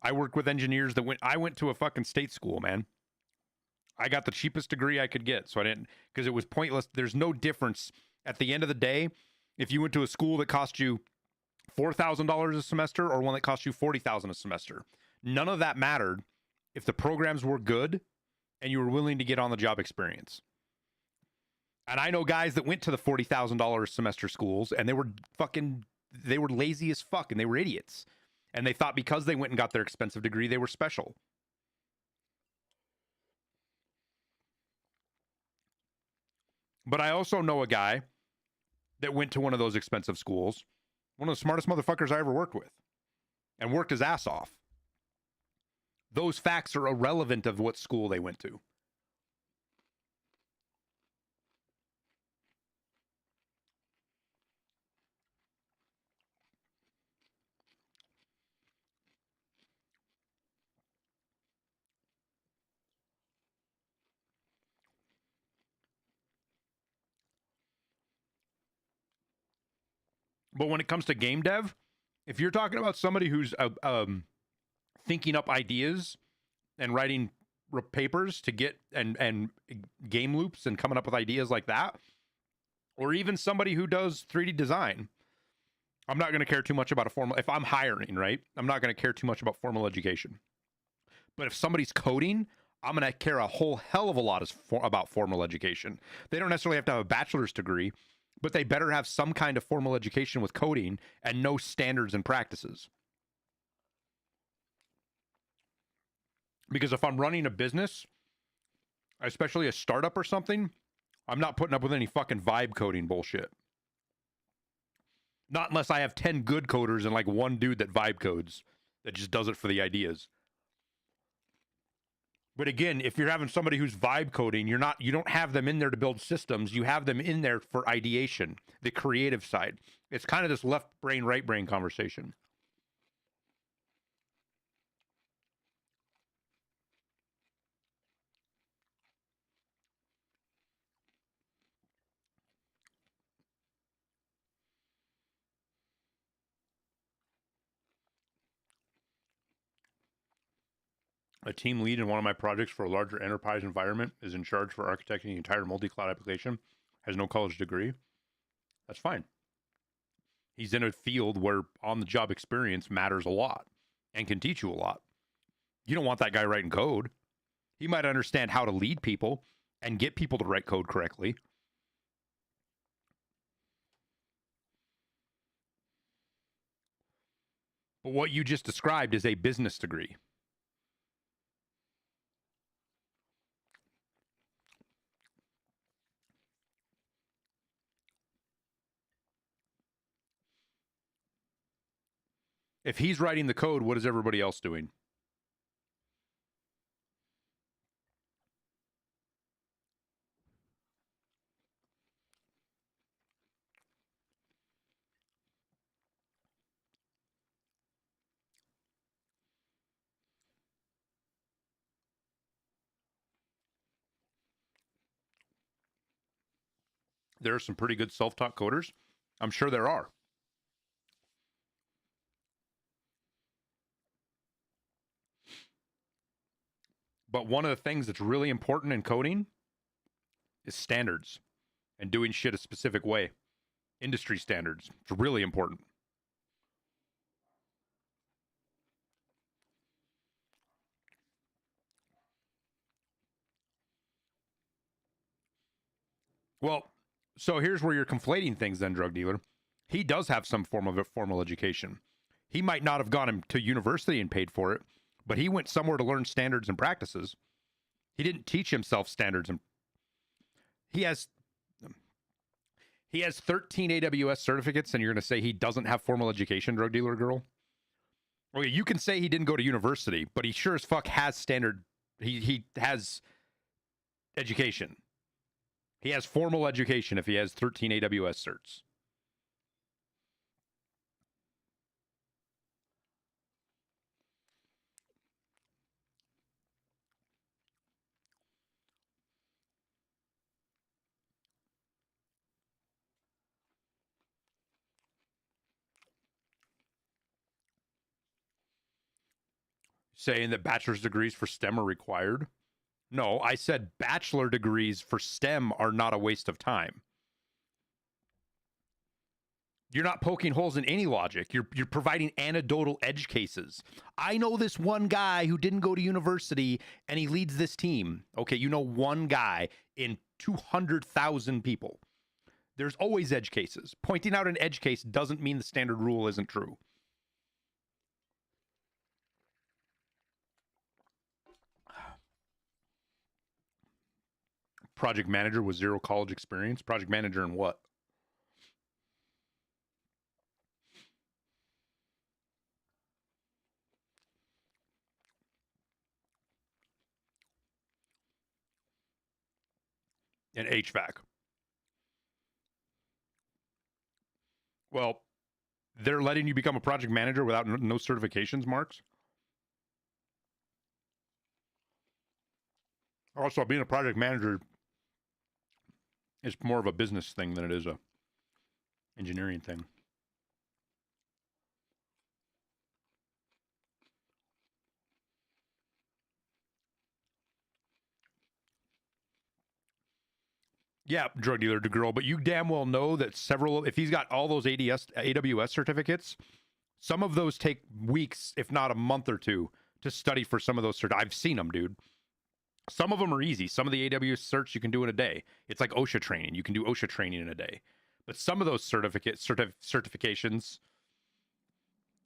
I worked with engineers that I went to a fucking state school, man. I got the cheapest degree I could get, so I didn't, because it was pointless. There's no difference at the end of the day if you went to a school that cost you $4,000 a semester or one that cost you $40,000 a semester. None of that mattered if the programs were good and you were willing to get on the job experience. And I know guys that went to the $40,000 semester schools and they were lazy as fuck and they were idiots. And they thought because they went and got their expensive degree, they were special. But I also know a guy that went to one of those expensive schools, one of the smartest motherfuckers I ever worked with, and worked his ass off. Those facts are irrelevant of what school they went to. But when it comes to game dev, if you're talking about somebody who's thinking up ideas and writing papers to get and game loops and coming up with ideas like that, or even somebody who does 3D design, I'm not going to care too much about a formal. If I'm hiring, right, I'm not going to care too much about formal education. But if somebody's coding, I'm going to care a whole hell of a lot about formal education. They don't necessarily have to have a bachelor's degree, but they better have some kind of formal education with coding and know standards and practices. Because if I'm running a business, especially a startup or something, I'm not putting up with any fucking vibe coding bullshit. Not unless I have 10 good coders and like one dude that vibe codes that just does it for the ideas. But again, if you're having somebody who's vibe coding, you don't have them in there to build systems. You have them in there for ideation, the creative side. It's kind of this left brain, right brain conversation. A team lead in one of my projects for a larger enterprise environment is in charge for architecting the entire multi-cloud application, has no college degree. That's fine. He's in a field where on-the-job experience matters a lot and can teach you a lot. You don't want that guy writing code. He might understand how to lead people and get people to write code correctly. But what you just described is a business degree. If he's writing the code, what is everybody else doing? There are some pretty good self-taught coders. I'm sure there are. But one of the things that's really important in coding is standards and doing shit a specific way. Industry standards. It's really important. Well, so here's where you're conflating things then, drug dealer. He does have some form of a formal education. He might not have gone to university and paid for it, but he went somewhere to learn standards and practices. He didn't teach himself standards, and he has 13 AWS certificates, and you're going to say he doesn't have formal education, drug dealer girl? Okay, you can say he didn't go to university, but he sure as fuck has standard. He has education. He has formal education if he has 13 AWS certs. Saying that bachelor's degrees for STEM are required? No, I said bachelor degrees for STEM are not a waste of time. You're not poking holes in any logic. You're providing anecdotal edge cases. I know this one guy who didn't go to university and he leads this team. Okay, you know one guy in 200,000 people. There's always edge cases. Pointing out an edge case doesn't mean the standard rule isn't true. Project manager with 0 college experience. Project manager in what? In HVAC. Well, they're letting you become a project manager without no certifications, Marks. Also, being a project manager is more of a business thing than it is a engineering thing. Yeah, drug dealer to girl, but you damn well know that several, if he's got all those AWS certificates, some of those take weeks, if not a month or two, to study for some of those certs. I've seen them, dude. Some of them are easy. Some of the AWS certs you can do in a day. It's like OSHA training. You can do OSHA training in a day. But some of those certifications,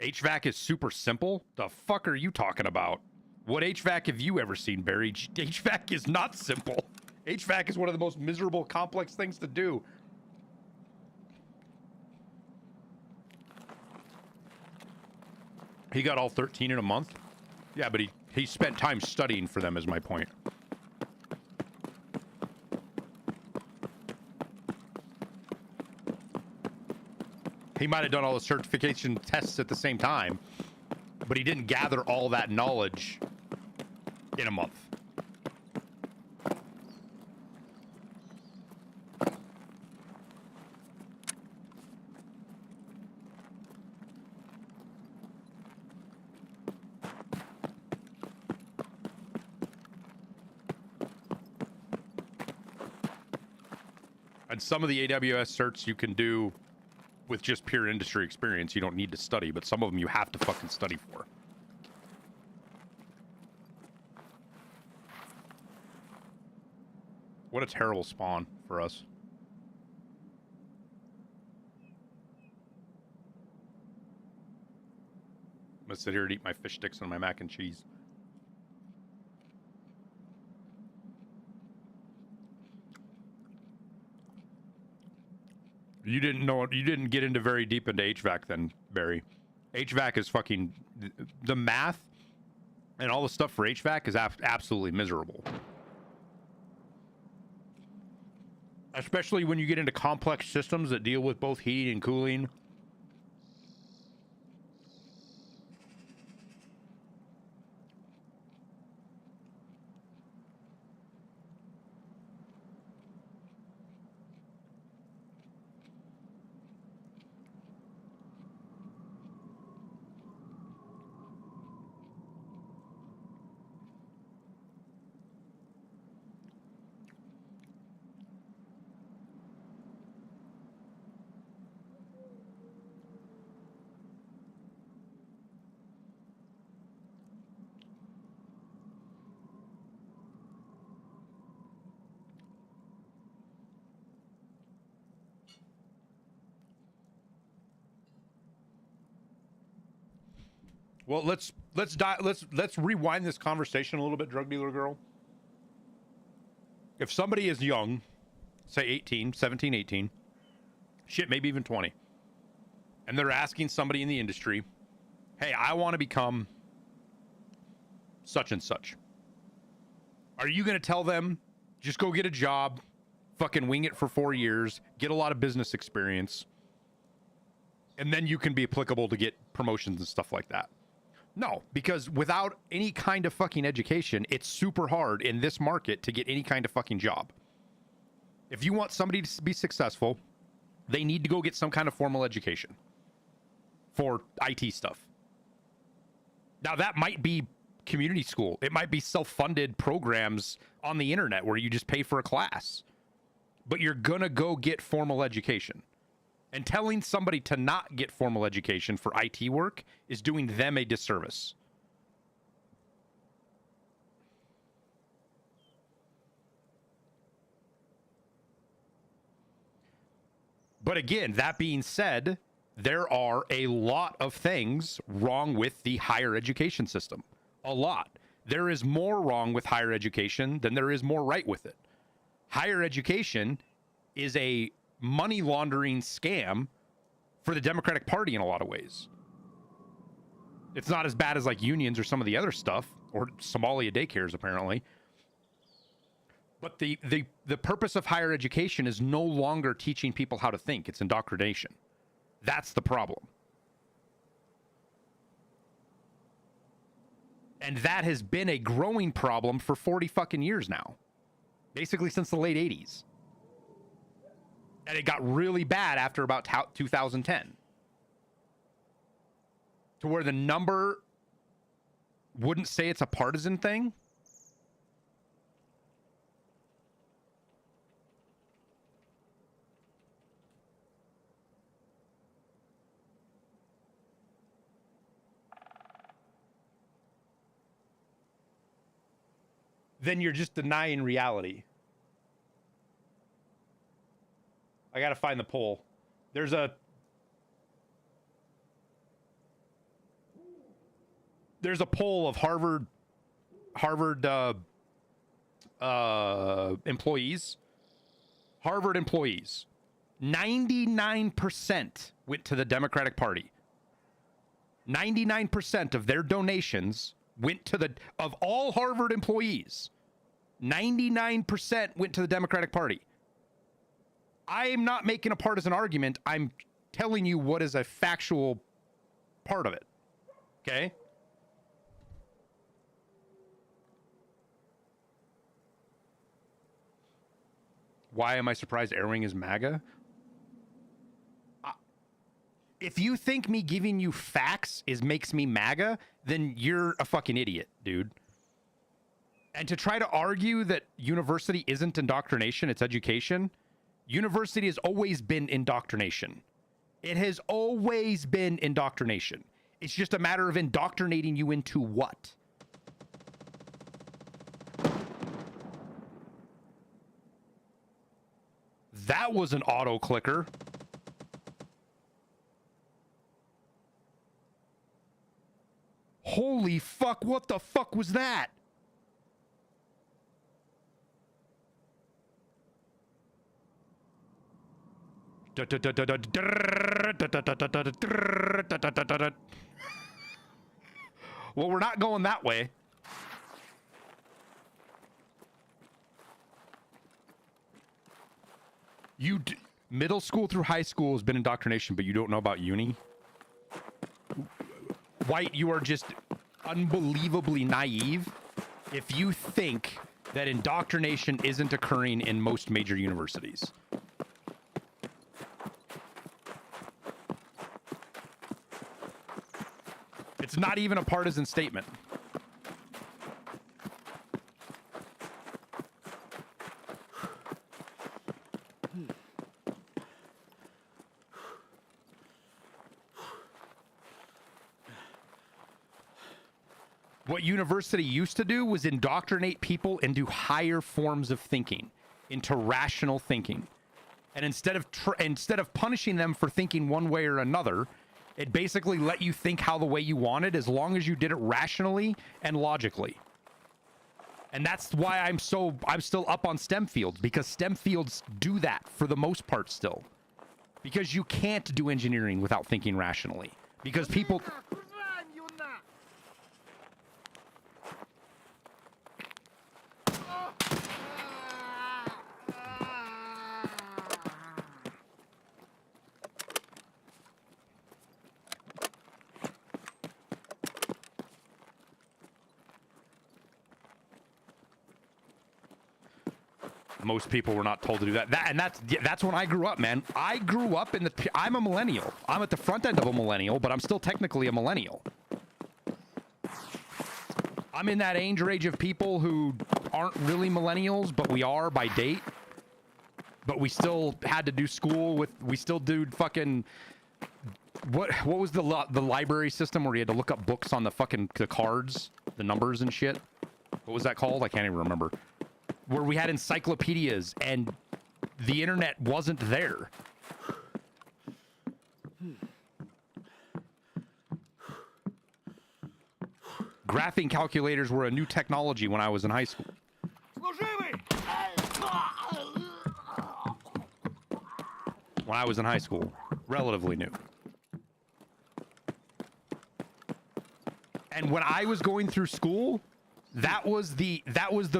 HVAC is super simple. The fuck are you talking about? What HVAC have you ever seen, Barry? HVAC is not simple. HVAC is one of the most miserable, complex things to do. He got all 13 in a month? Yeah, but he spent time studying for them, is my point. He might have done all the certification tests at the same time, but he didn't gather all that knowledge in a month. And some of the AWS certs you can do with just pure industry experience. You don't need to study, but some of them you have to fucking study for. What a terrible spawn for us. I'm gonna sit here and eat my fish sticks and my mac and cheese. You didn't know it. You didn't get into very deep into HVAC then, Barry. HVAC is fucking, the math and all the stuff for HVAC is absolutely miserable. Especially when you get into complex systems that deal with both heating and cooling. Well, let's rewind this conversation a little bit, drug dealer girl. If somebody is young, say 18, 17, 18, shit, maybe even 20, and they're asking somebody in the industry, hey, I want to become such and such. Are you going to tell them, just go get a job, fucking wing it for 4 years, get a lot of business experience, and then you can be applicable to get promotions and stuff like that? No, because without any kind of fucking education, it's super hard in this market to get any kind of fucking job. If you want somebody to be successful, they need to go get some kind of formal education for IT stuff. Now, that might be community school. It might be self-funded programs on the internet where you just pay for a class. But you're going to go get formal education. And telling somebody to not get formal education for IT work is doing them a disservice. But again, that being said, there are a lot of things wrong with the higher education system. A lot. There is more wrong with higher education than there is more right with it. Higher education is a money laundering scam for the Democratic Party in a lot of ways. It's not as bad as like unions or some of the other stuff, or Somalia daycares apparently. But the purpose of higher education is no longer teaching people how to think. It's indoctrination. That's the problem. And that has been a growing problem for 40 fucking years now. Basically since the late 80s. And it got really bad after about 2010. To where the number wouldn't say it's a partisan thing. Then you're just denying reality. I gotta find the poll. There's a poll of Harvard employees. Harvard employees. 99% went to the Democratic Party. 99% of their donations went to of all Harvard employees, 99% went to the Democratic Party. I am not making a partisan argument. I'm telling you what is a factual part of it. Okay? Why am I surprised Airwing is MAGA? If you think me giving you facts makes me MAGA, then you're a fucking idiot, dude. And to try to argue that university isn't indoctrination, it's education. University has always been indoctrination. It has always been indoctrination. It's just a matter of indoctrinating you into what? That was an auto clicker. Holy fuck, what the fuck was that? Well, we're not going that way. Middle school through high school has been indoctrination, but you don't know about uni? White, you are just unbelievably naive if you think that indoctrination isn't occurring in most major universities. It's not even a partisan statement. What university used to do was indoctrinate people into higher forms of thinking, into rational thinking. And instead of punishing them for thinking one way or another, it basically let you think how the way you wanted as long as you did it rationally and logically. And that's why I'm still up on STEM fields, because STEM fields do that for the most part still. Because you can't do engineering without thinking rationally. Because people Most people were not told to do that. That's when I grew up, man. I grew up in the... I'm a millennial. I'm at the front end of a millennial, but I'm still technically a millennial. I'm in that age of people who aren't really millennials, but we are by date. But we still had to do school with... We still do fucking... What was the library system where you had to look up books on the fucking the cards, the numbers and shit? What was that called? I can't even remember. Where we had encyclopedias and the internet wasn't there. Graphing calculators were a new technology when I was in high school. When I was in high school, relatively new. And when I was going through school, that was the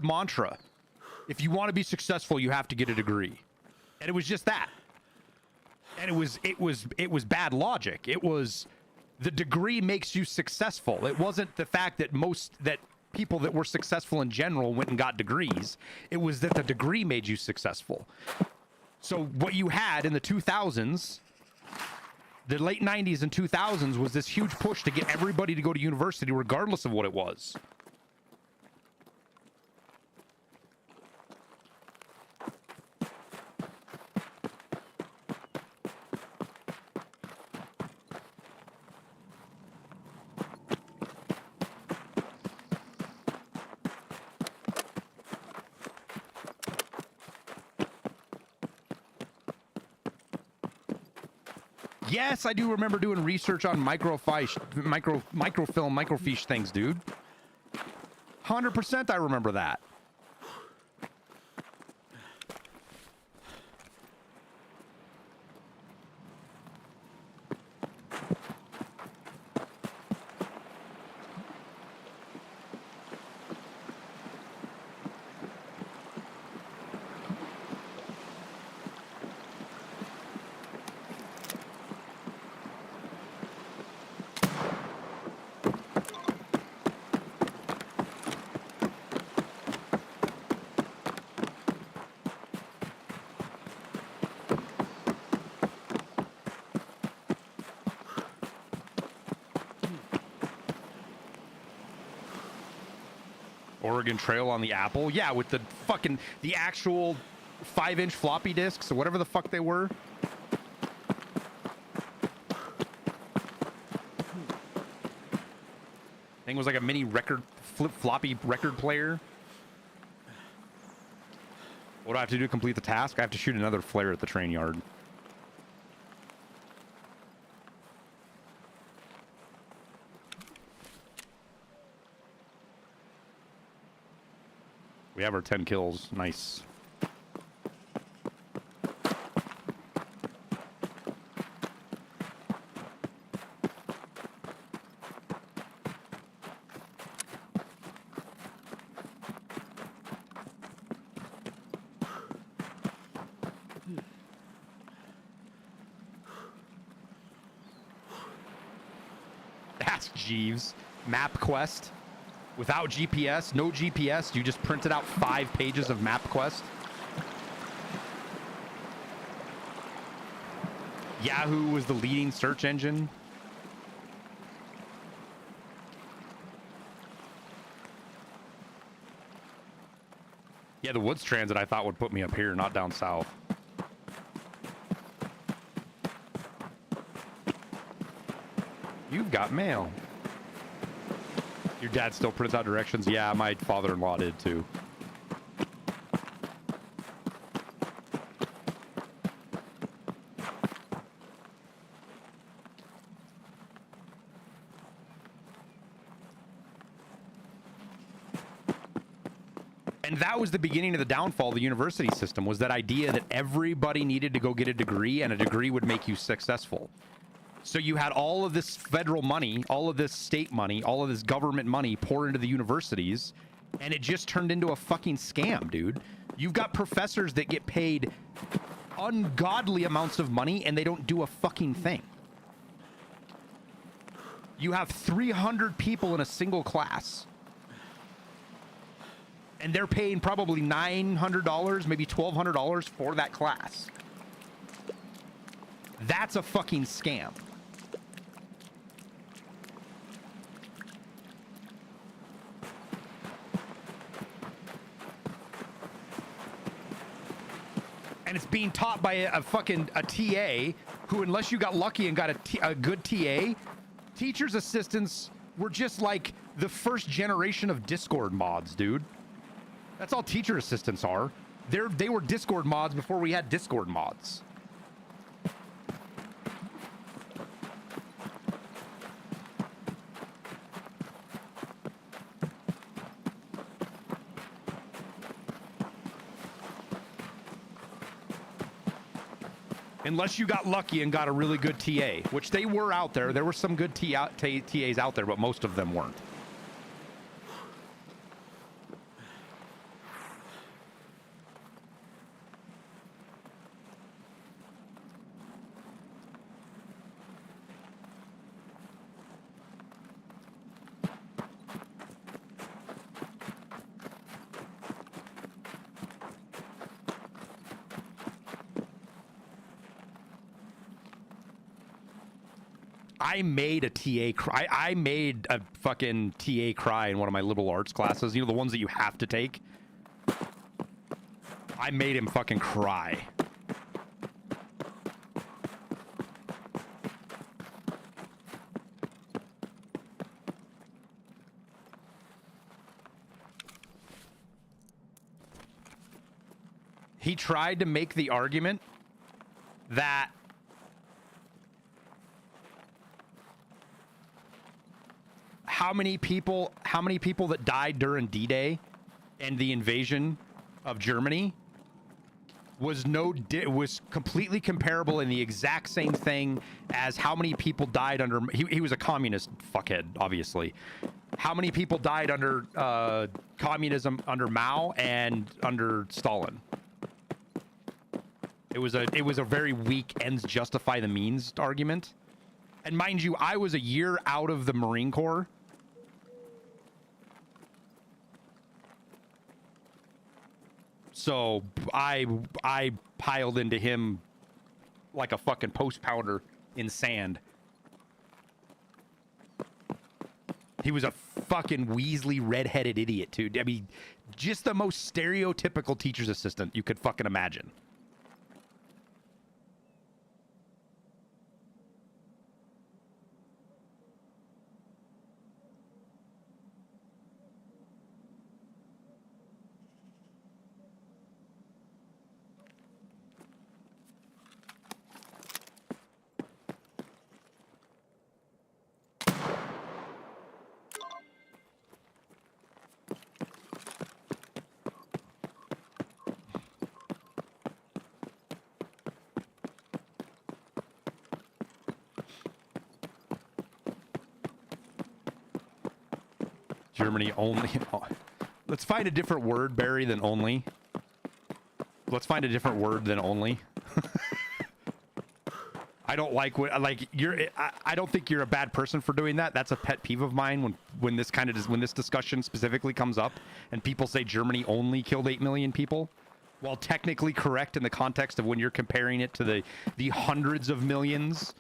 mantra. If you want to be successful, you have to get a degree. And it was just that. And it was bad logic. It was the degree makes you successful. It wasn't the fact that that people that were successful in general went and got degrees. It was that the degree made you successful. So what you had in the 2000s, the late 90s and 2000s, was this huge push to get everybody to go to university regardless of what it was. Yes, I do remember doing research on microfilm, microfiche things, dude. 100% I remember that. Oregon Trail on the Apple. Yeah, with the fucking, the actual 5-inch floppy disks or whatever the fuck they were. I think it was like a mini floppy record player. What do I have to do to complete the task? I have to shoot another flare at the train yard. We have our 10 kills. Nice. Ask Jeeves. MapQuest. Without GPS, no GPS, you just printed out 5 pages of MapQuest. Yahoo was the leading search engine. Yeah, the Woods Transit I thought would put me up here, not down south. You've got mail. Your dad still prints out directions? Yeah, my father-in-law did too. And that was the beginning of the downfall of the university system, was that idea that everybody needed to go get a degree and a degree would make you successful. So you had all of this federal money, all of this state money, all of this government money pour into the universities, and it just turned into a fucking scam, dude. You've got professors that get paid ungodly amounts of money and they don't do a fucking thing. You have 300 people in a single class. And they're paying probably $900, maybe $1,200 for that class. That's a fucking scam. And it's being taught by a TA who, unless you got lucky and got a good TA, teacher's assistants were just like the first generation of Discord mods, dude. That's all teacher assistants are. They were Discord mods before we had Discord mods. Unless you got lucky and got a really good TA, which they were out there. There were some good TAs out there, but most of them weren't. I made a TA cry. I made a fucking TA cry in one of my liberal arts classes. You know, the ones that you have to take. I made him fucking cry. He tried to make the argument that how many people that died during D-Day and the invasion of Germany was completely comparable in the exact same thing as how many people died under he was a communist fuckhead, obviously. How many people died under communism under Mao and under Stalin? It was a very weak ends justify the means argument. And mind you, I was a year out of the Marine Corps. So I piled into him like a fucking post pounder in sand. He was a fucking Weasley redheaded idiot, too. I mean, just the most stereotypical teacher's assistant you could fucking imagine. Germany only. Let's find a different word, Barry, than only. Let's find a different word than only. I don't like what I don't think you're a bad person for doing that. That's a pet peeve of mine when this discussion specifically comes up and people say Germany only killed 8 million people. While technically correct in the context of when you're comparing it to the hundreds of millions,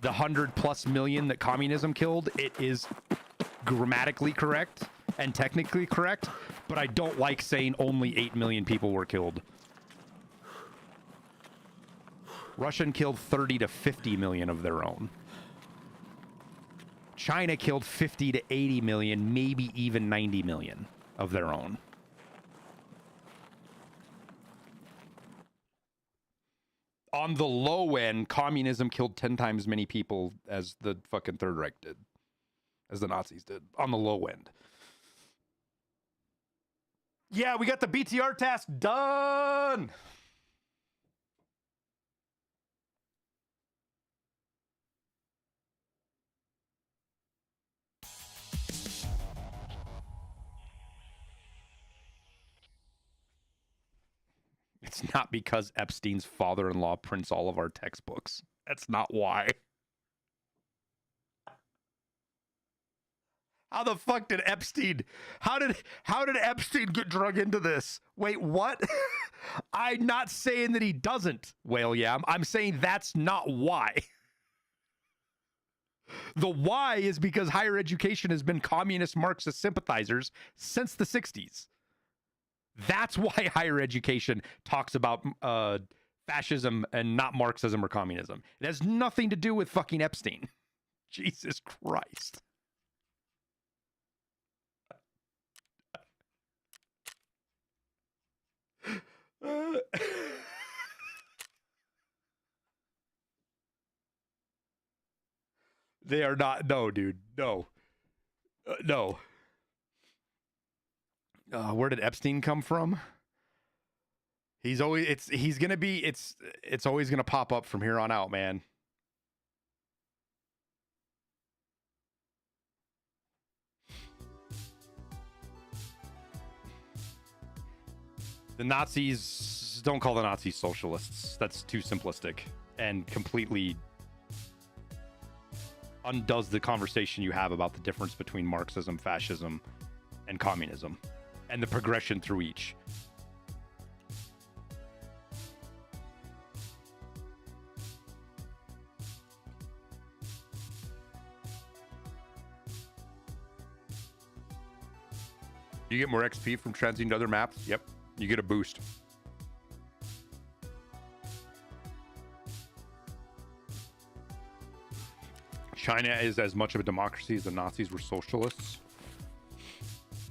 the 100+ million that communism killed, it is grammatically correct and technically correct, but I don't like saying only 8 million people were killed. Russia killed 30 to 50 million of their own. China killed 50 to 80 million, maybe even 90 million of their own. On the low end, communism killed 10 times many people as the fucking Third Reich did. As the Nazis did, on the low end. Yeah, we got the BTR task done! It's not because Epstein's father-in-law prints all of our textbooks. That's not why. How the fuck did Epstein? How did Epstein get drug into this? Wait, what? I'm not saying that he doesn't. Well, yeah, I'm saying that's not why. The why is because higher education has been communist Marxist sympathizers since the 60s. That's why higher education talks about fascism and not Marxism or communism. It has nothing to do with fucking Epstein. Jesus Christ. They are not. No, dude. No. No. Where did Epstein come from? He's always. He's gonna be. It's always gonna pop up from here on out, man. The Nazis, don't call the Nazis socialists. That's too simplistic and completely undoes the conversation you have about the difference between Marxism, fascism, and communism, and the progression through each. You get more XP from transiting to other maps? Yep. You get a boost. China is as much of a democracy as the Nazis were socialists.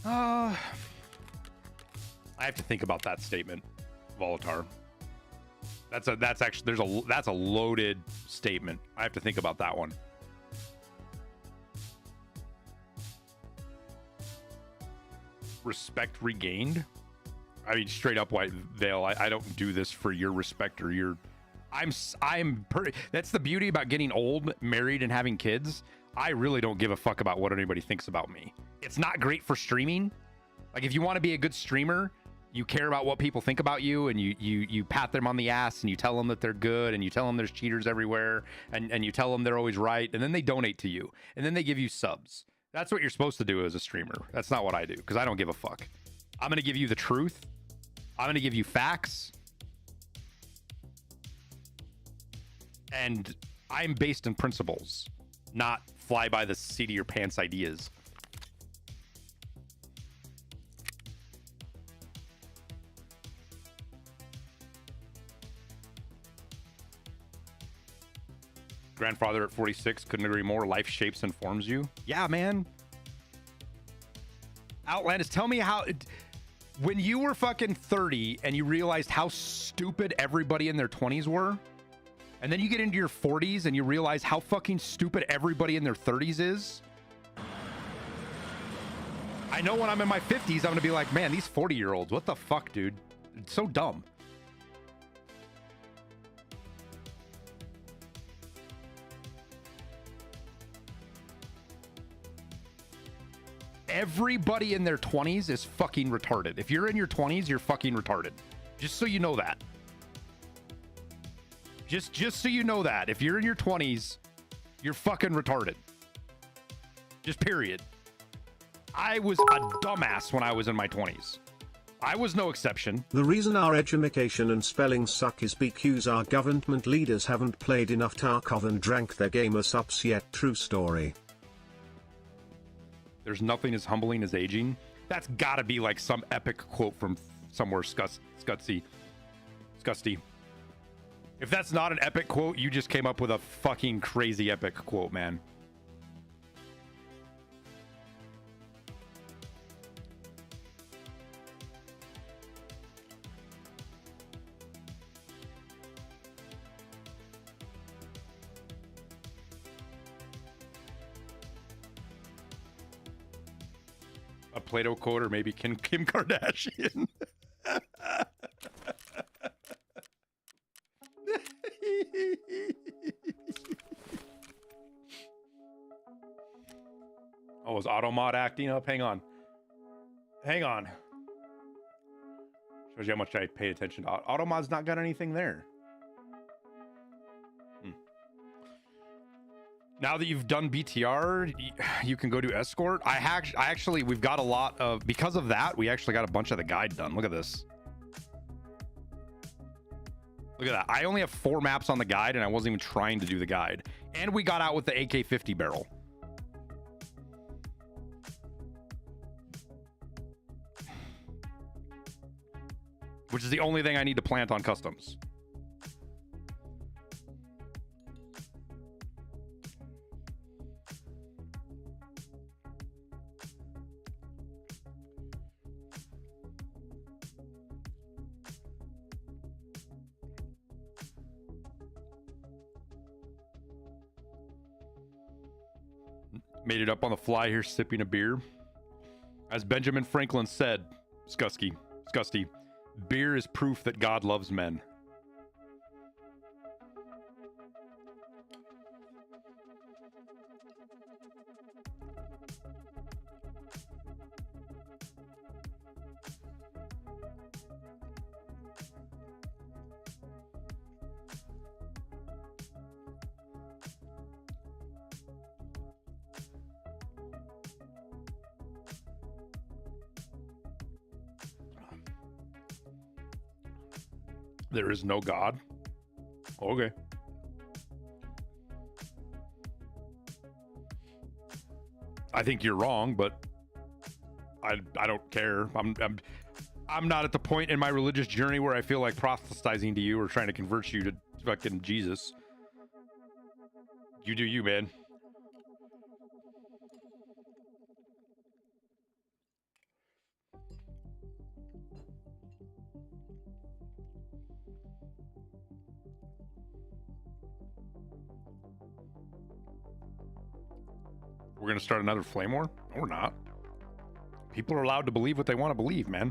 I have to think about that statement, Volatar. That's a loaded statement. I have to think about that one. Respect regained? I mean, straight up, White Veil. I don't do this for your respect or your. That's the beauty about getting old, married, and having kids. I really don't give a fuck about what anybody thinks about me. It's not great for streaming. Like, if you want to be a good streamer, you care about what people think about you, and you pat them on the ass, and you tell them that they're good, and you tell them there's cheaters everywhere, and you tell them they're always right, and then they donate to you, and then they give you subs. That's what you're supposed to do as a streamer. That's not what I do, because I don't give a fuck. I'm going to give you the truth. I'm going to give you facts. And I'm based in principles, not fly by the seat of your pants ideas. Grandfather at 46, couldn't agree more. Life shapes and forms you. Yeah, man. Outlandis, tell me how... When you were fucking 30 and you realized how stupid everybody in their 20s were, and then you get into your 40s and you realize how fucking stupid everybody in their 30s is. I know when I'm in my 50s, I'm going to be like, man, these 40-year-olds, what the fuck, dude? It's so dumb. Everybody in their 20s is fucking retarded. If you're in your 20s, you're fucking retarded. Just so you know that. Just so you know that. If you're in your 20s, you're fucking retarded. Just period. I was a dumbass when I was in my 20s. I was no exception. The reason our education and spelling suck is because our government leaders haven't played enough Tarkov and drank their gamers ups yet. True story. There's nothing as humbling as aging. That's gotta be like some epic quote from somewhere Scusty. If that's not an epic quote, you just came up with a fucking crazy epic quote, man. A Plato quote, or maybe Kim Kardashian. Oh, is Automod acting up? Hang on. Shows you how much I pay attention to Automod's not got anything there. Now that you've done BTR, you can go do escort. I actually, we've got a lot of, because of that, we actually got a bunch of the guide done. Look at this. Look at that. I only have 4 maps on the guide, and I wasn't even trying to do the guide. And we got out with the AK-50 barrel. Which is the only thing I need to plant on customs. Made it up on the fly here, sipping a beer. As Benjamin Franklin said, Scusty, beer is proof that God loves men. There is no God. Okay. I think you're wrong, but I don't care. I'm not at the point in my religious journey where I feel like proselytizing to you or trying to convert you to fucking Jesus. You do you, man. We're going to start another flame war? No, we're not. People are allowed to believe what they want to believe, man.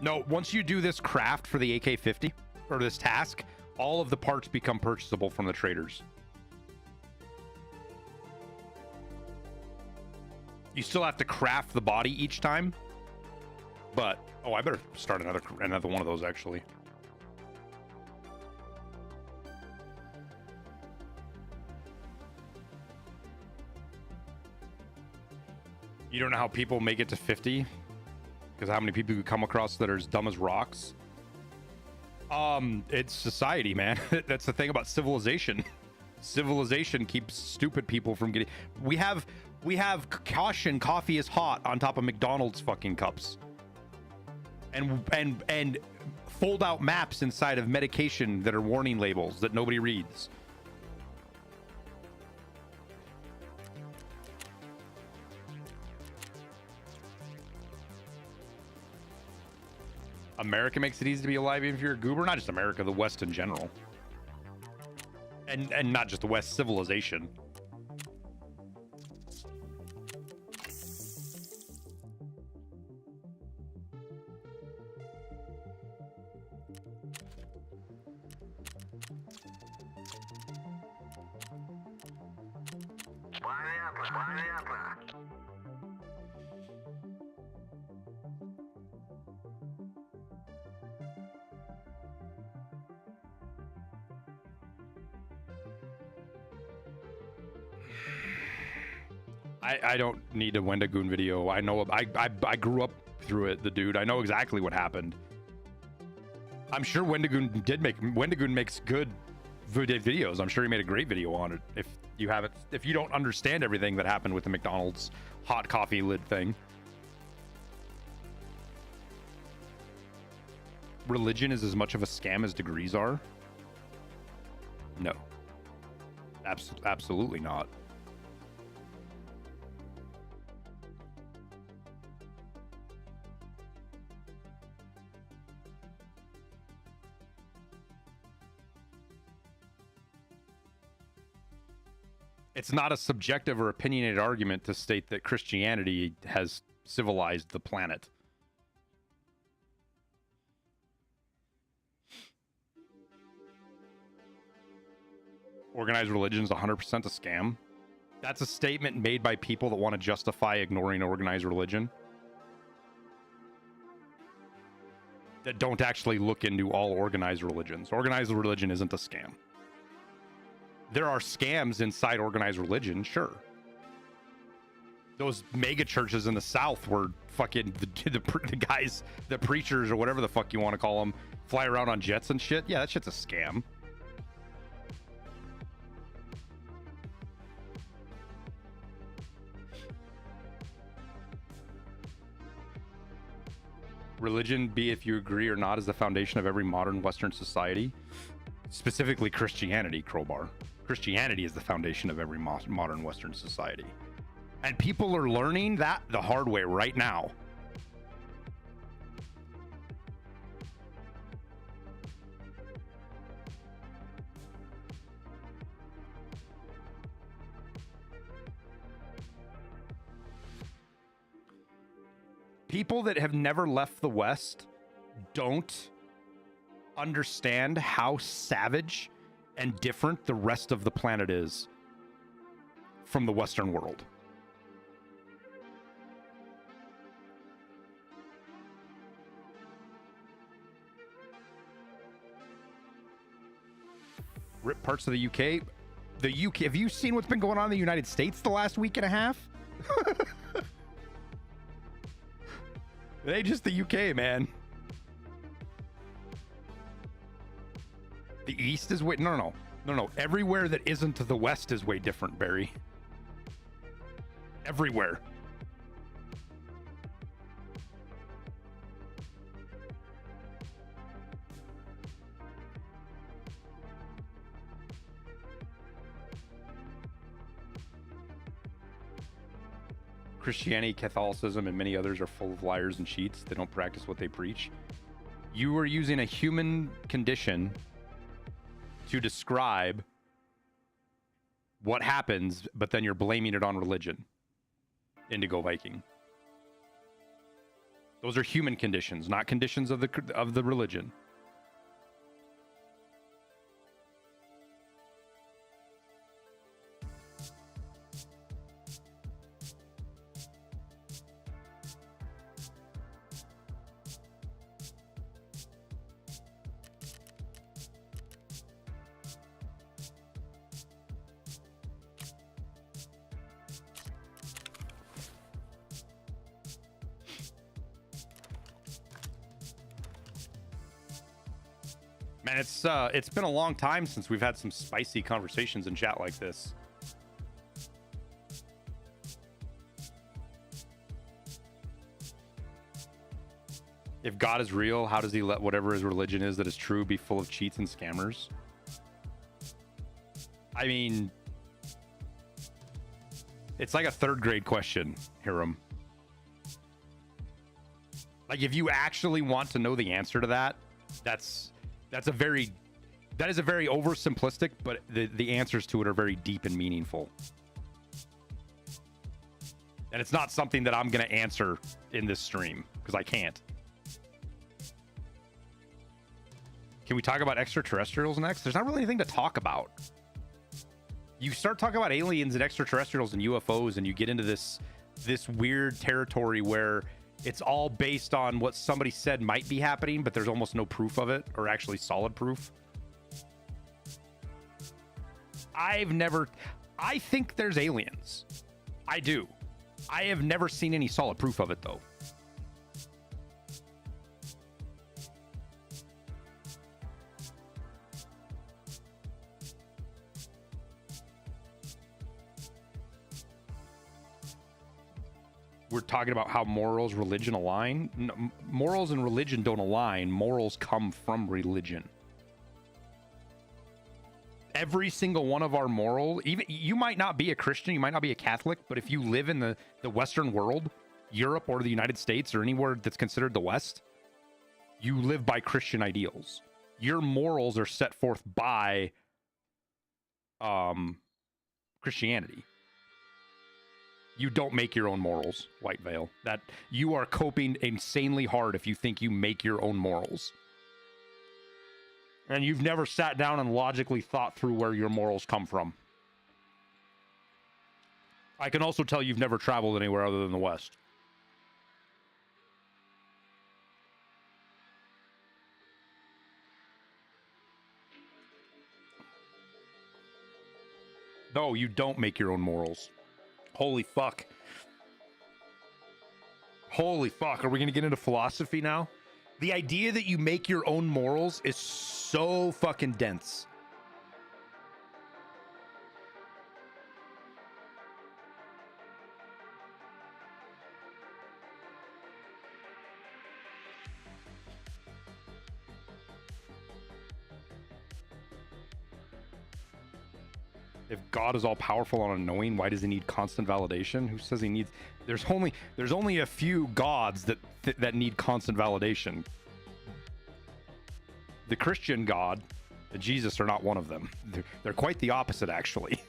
No, once you do this craft for the AK-50, or this task, all of the parts become purchasable from the traders. You still have to craft the body each time, but oh, I better start another one of those actually. You don't know how people make it to 50? Because how many people you come across that are as dumb as rocks? It's society, man. That's the thing about civilization. Civilization keeps stupid people from getting. We have caution, coffee is hot on top of McDonald's fucking cups. And fold out maps inside of medication that are warning labels that nobody reads. America makes it easy to be alive if you're a goober. Not just America, the West in general. And not just the West, civilization. I don't need a Wendigoon video. I know I grew up through it, the dude. I know exactly what happened. I'm sure Wendigoon makes good videos. I'm sure he made a great video on it. If you don't understand everything that happened with the McDonald's hot coffee lid thing. Religion is as much of a scam as degrees are? No. Absolutely not. It's not a subjective or opinionated argument to state that Christianity has civilized the planet. Organized religion is 100% a scam. That's a statement made by people that want to justify ignoring organized religion. that don't actually look into all organized religions. Organized religion isn't a scam. There are scams inside organized religion, sure. Those mega churches in the South where fucking the guys, the preachers or whatever the fuck you want to call them, fly around on jets and shit. Yeah, that shit's a scam. Religion, be if you agree or not, is the foundation of every modern Western society. Specifically Christianity, Crowbar. Christianity is the foundation of every modern Western society. And people are learning that the hard way right now. People that have never left the West don't understand how savage and different the rest of the planet is from the Western world. Rip parts of the UK. The UK. Have you seen what's been going on in the United States the last week and a half? It ain't just the UK, man. The East is way... No. Everywhere that isn't the West is way different, Barry. Everywhere. Christianity, Catholicism, and many others are full of liars and cheats. They don't practice what they preach. You are using a human condition to describe what happens, but then you're blaming it on religion. Indigo Viking. Those are human conditions, not conditions of the religion. Man, it's been a long time since we've had some spicy conversations in chat like this. If God is real, how does he let whatever his religion is that is true be full of cheats and scammers? I mean, it's like a third grade question, Hiram. Like, if you actually want to know the answer to that, that is a very oversimplistic, but the answers to it are very deep and meaningful. And it's not something that I'm going to answer in this stream because I can't. Can we talk about extraterrestrials next? There's not really anything to talk about. You start talking about aliens and extraterrestrials and UFOs, and you get into this weird territory where it's all based on what somebody said might be happening, but there's almost no proof of it, or actually solid proof. I think there's aliens. I do. I have never seen any solid proof of it, though. We're talking about how morals, religion align. No, morals and religion don't align. Morals come from religion. Every single one of our moral, even you might not be a Christian, you might not be a Catholic, but if you live in the Western world, Europe or the United States or anywhere that's considered the West, you live by Christian ideals. Your morals are set forth by Christianity. You don't make your own morals, White Veil. That you are coping insanely hard if you think you make your own morals. And you've never sat down and logically thought through where your morals come from. I can also tell you've never traveled anywhere other than the West. No, you don't make your own morals. Holy fuck. Holy fuck. Are we going to get into philosophy now? The idea that you make your own morals is so fucking dense. If God is all powerful and unknowing, why does he need constant validation? Who says he needs? There's only a few gods that need constant validation. The Christian God and Jesus are not one of them. They're quite the opposite, actually.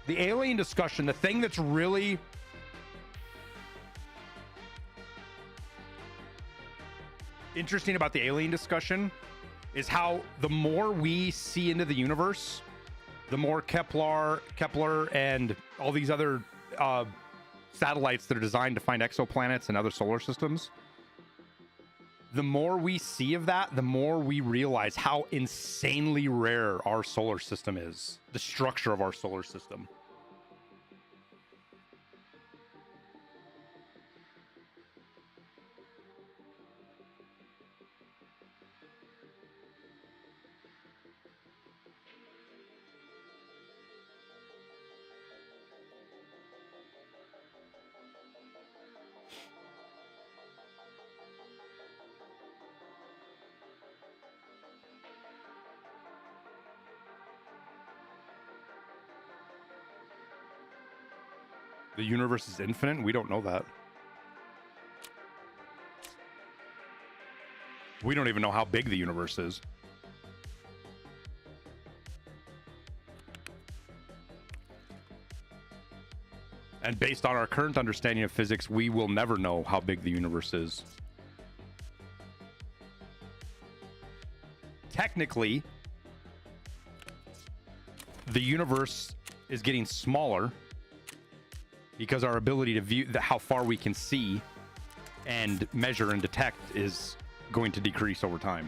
The alien discussion, the thing that's really interesting about the alien discussion is how the more we see into the universe, the more Kepler and all these other satellites that are designed to find exoplanets and other solar systems, the more we see of that, the more we realize how insanely rare our solar system is, the structure of our solar system. The universe is infinite? We don't know that. We don't even know how big the universe is. And based on our current understanding of physics, we will never know how big the universe is. Technically, the universe is getting smaller because our ability to view how far we can see and measure and detect is going to decrease over time.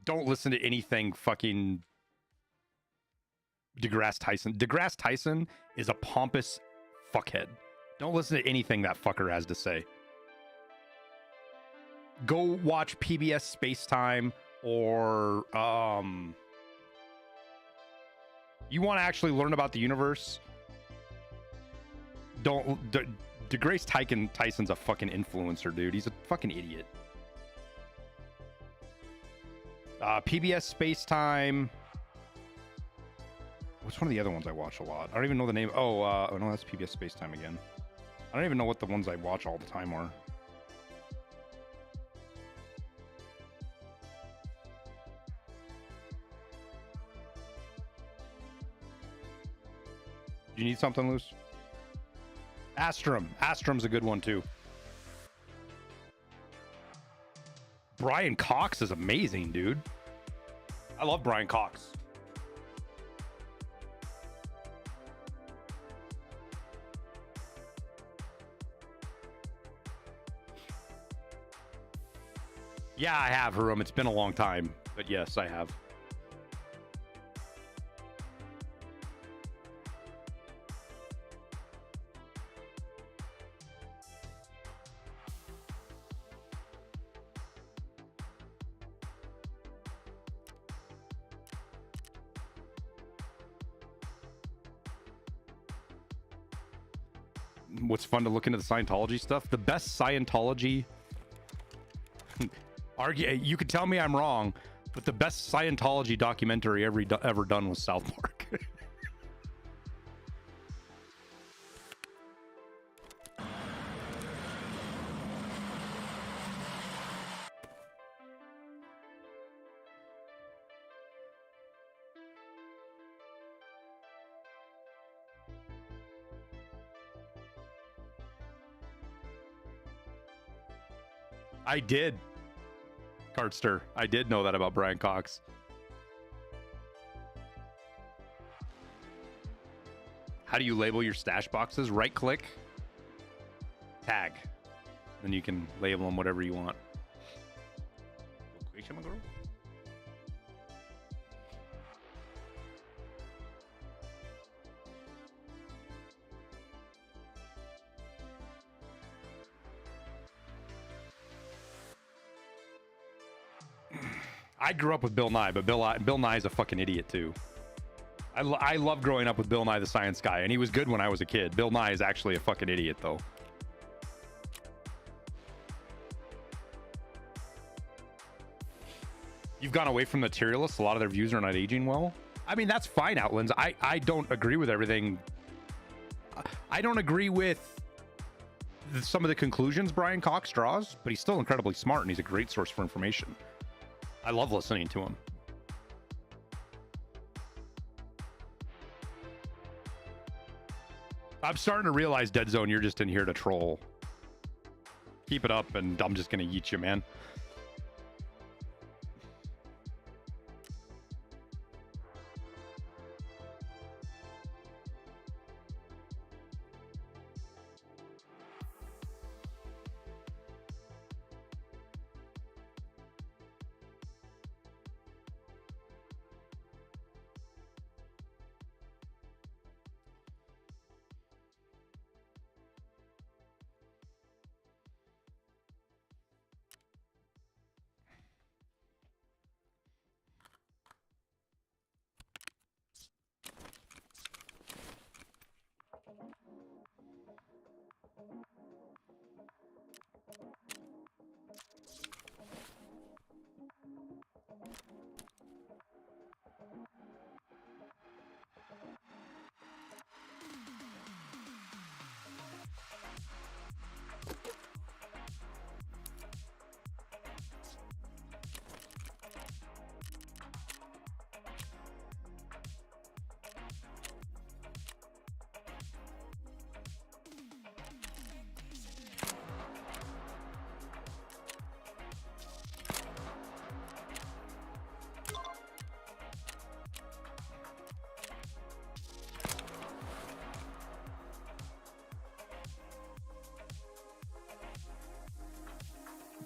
Don't listen to anything fucking DeGrasse Tyson. DeGrasse Tyson is a pompous fuckhead. Don't listen to anything that fucker has to say. Go watch PBS Spacetime or you want to actually learn about the universe? DeGrasse Tyson's a fucking influencer, dude. He's a fucking idiot. PBS Spacetime. What's one of the other ones I watch a lot? I don't even know the name. Oh no, that's PBS Spacetime again. I don't even know what the ones I watch all the time are. You need something, Luce? Astrum. Astrum's a good one, too. Brian Cox is amazing, dude. I love Brian Cox. Yeah, I have, Harum. It's been a long time, but yes, I have. What's fun to look into the Scientology stuff? The best Scientology... you could tell me I'm wrong, but the best Scientology documentary ever done was South Park. I did. Cartster. I did know that about Brian Cox. How do you label your stash boxes? Right click, tag. Then you can label them whatever you want. I grew up with Bill Nye, but Bill Nye is a fucking idiot too. I love growing up with Bill Nye the Science Guy, and he was good when I was a kid. Bill Nye is actually a fucking idiot though. You've gone away from materialists. A lot of their views are not aging well. I mean, that's fine, Outlands. I don't agree with everything. I don't agree with some of the conclusions Brian Cox draws, but he's still incredibly smart, and he's a great source for information. I love listening to him. I'm starting to realize, Dead Zone, you're just in here to troll. Keep it up, and I'm just going to yeet you, man.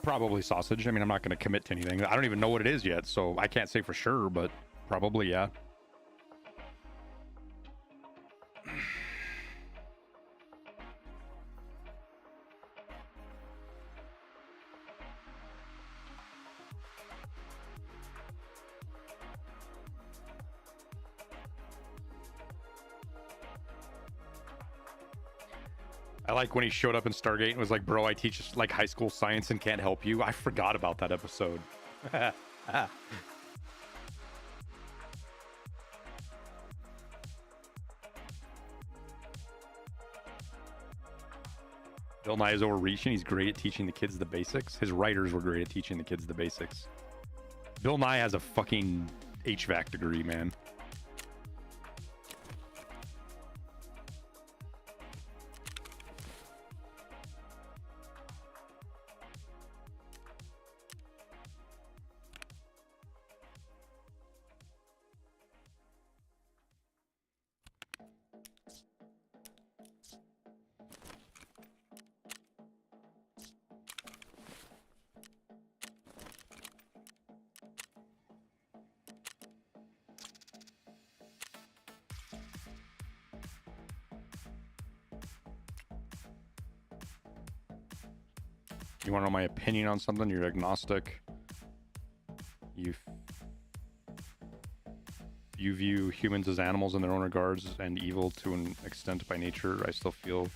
Probably sausage. I mean, I'm not going to commit to anything. I don't even know what it is yet, so I can't say for sure, but probably, yeah. I like when he showed up in Stargate and was like, bro, I teach like high school science and can't help you. I forgot about that episode. Bill Nye is overreaching. He's great at teaching the kids the basics. His writers were great at teaching the kids the basics. Bill Nye has a fucking HVAC degree, man. You want to know my opinion on something? You're agnostic. You view humans as animals in their own regards and evil to an extent by nature. I still feel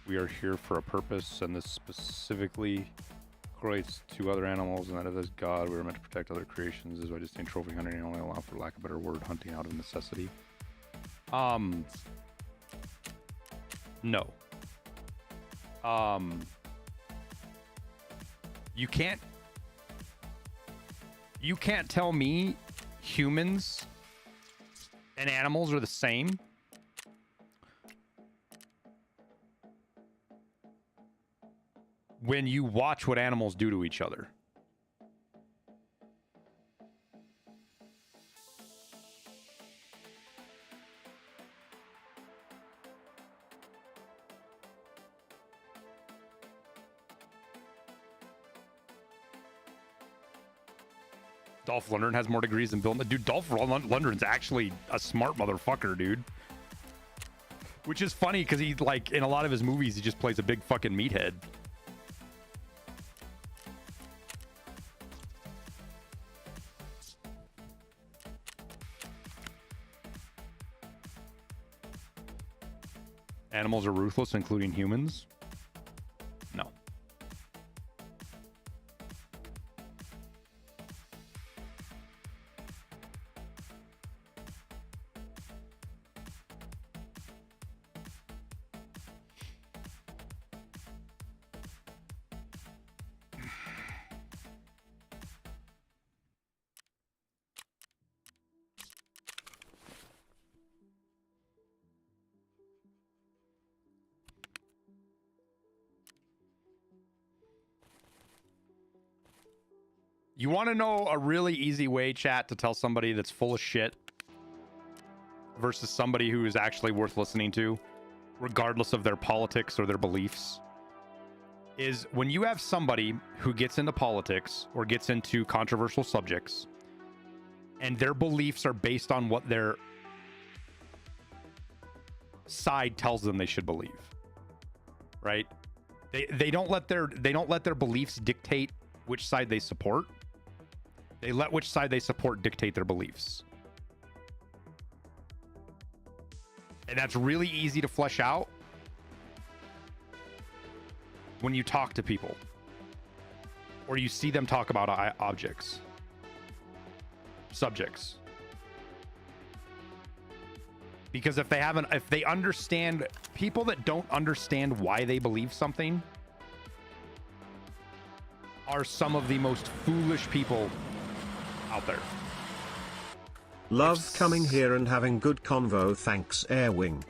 we are here for a purpose, and this specifically correlates to other animals, and that if as God, we are meant to protect other creations. This is why I just think trophy hunting and only allow, for lack of a better word, hunting out of necessity. No. You can't tell me humans and animals are the same. when you watch what animals do to each other. Dolph Lundgren has more degrees than Bill. Dude, Dolph Lundgren's actually a smart motherfucker, dude. Which is funny because he, like, in a lot of his movies, he just plays a big fucking meathead. Animals are ruthless, including humans. No. You want to know a really easy way, chat, to tell somebody that's full of shit versus somebody who is actually worth listening to, regardless of their politics or their beliefs, is when you have somebody who gets into politics or gets into controversial subjects and their beliefs are based on what their side tells them they should believe, right? They don't let their beliefs dictate which side they support. They let which side they support dictate their beliefs. And that's really easy to flesh out when you talk to people or you see them talk about subjects. Because if they understand, people that don't understand why they believe something are some of the most foolish people out there. Love coming here and having good convo. Thanks, Airwing.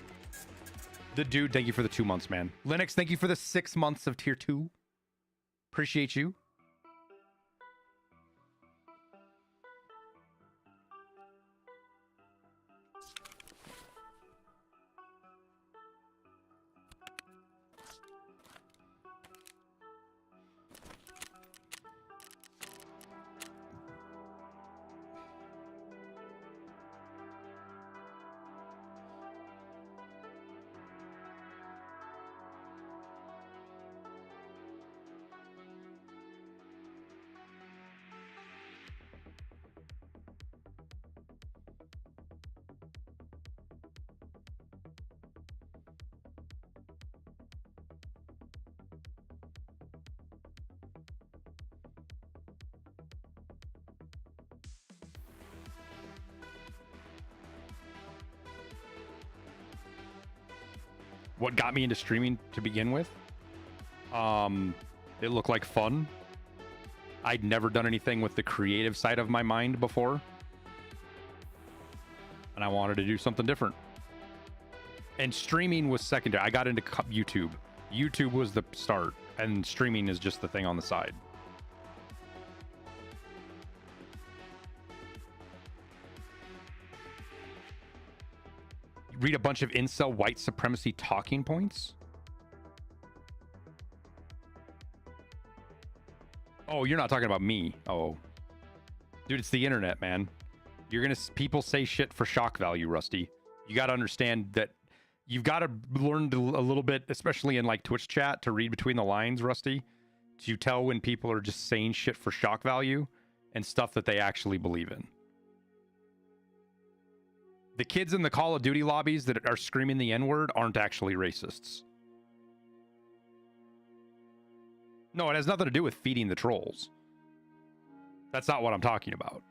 The dude, thank you for the 2 months, man. Linux, thank you for the 6 months of tier 2. Appreciate you. What got me into streaming to begin with? It looked like fun. I'd never done anything with the creative side of my mind before. And I wanted to do something different. And streaming was secondary. I got into YouTube. YouTube was the start, and streaming is just the thing on the side. Read a bunch of incel white supremacy talking points. Oh, you're not talking about me. Oh, dude, it's the internet, man. People say shit for shock value, Rusty. You got to understand that you've got to learn a little bit, especially in like Twitch chat, to read between the lines, Rusty, to tell when people are just saying shit for shock value and stuff that they actually believe in. The kids in the Call of Duty lobbies that are screaming the N-word aren't actually racists. No, it has nothing to do with feeding the trolls. That's not what I'm talking about.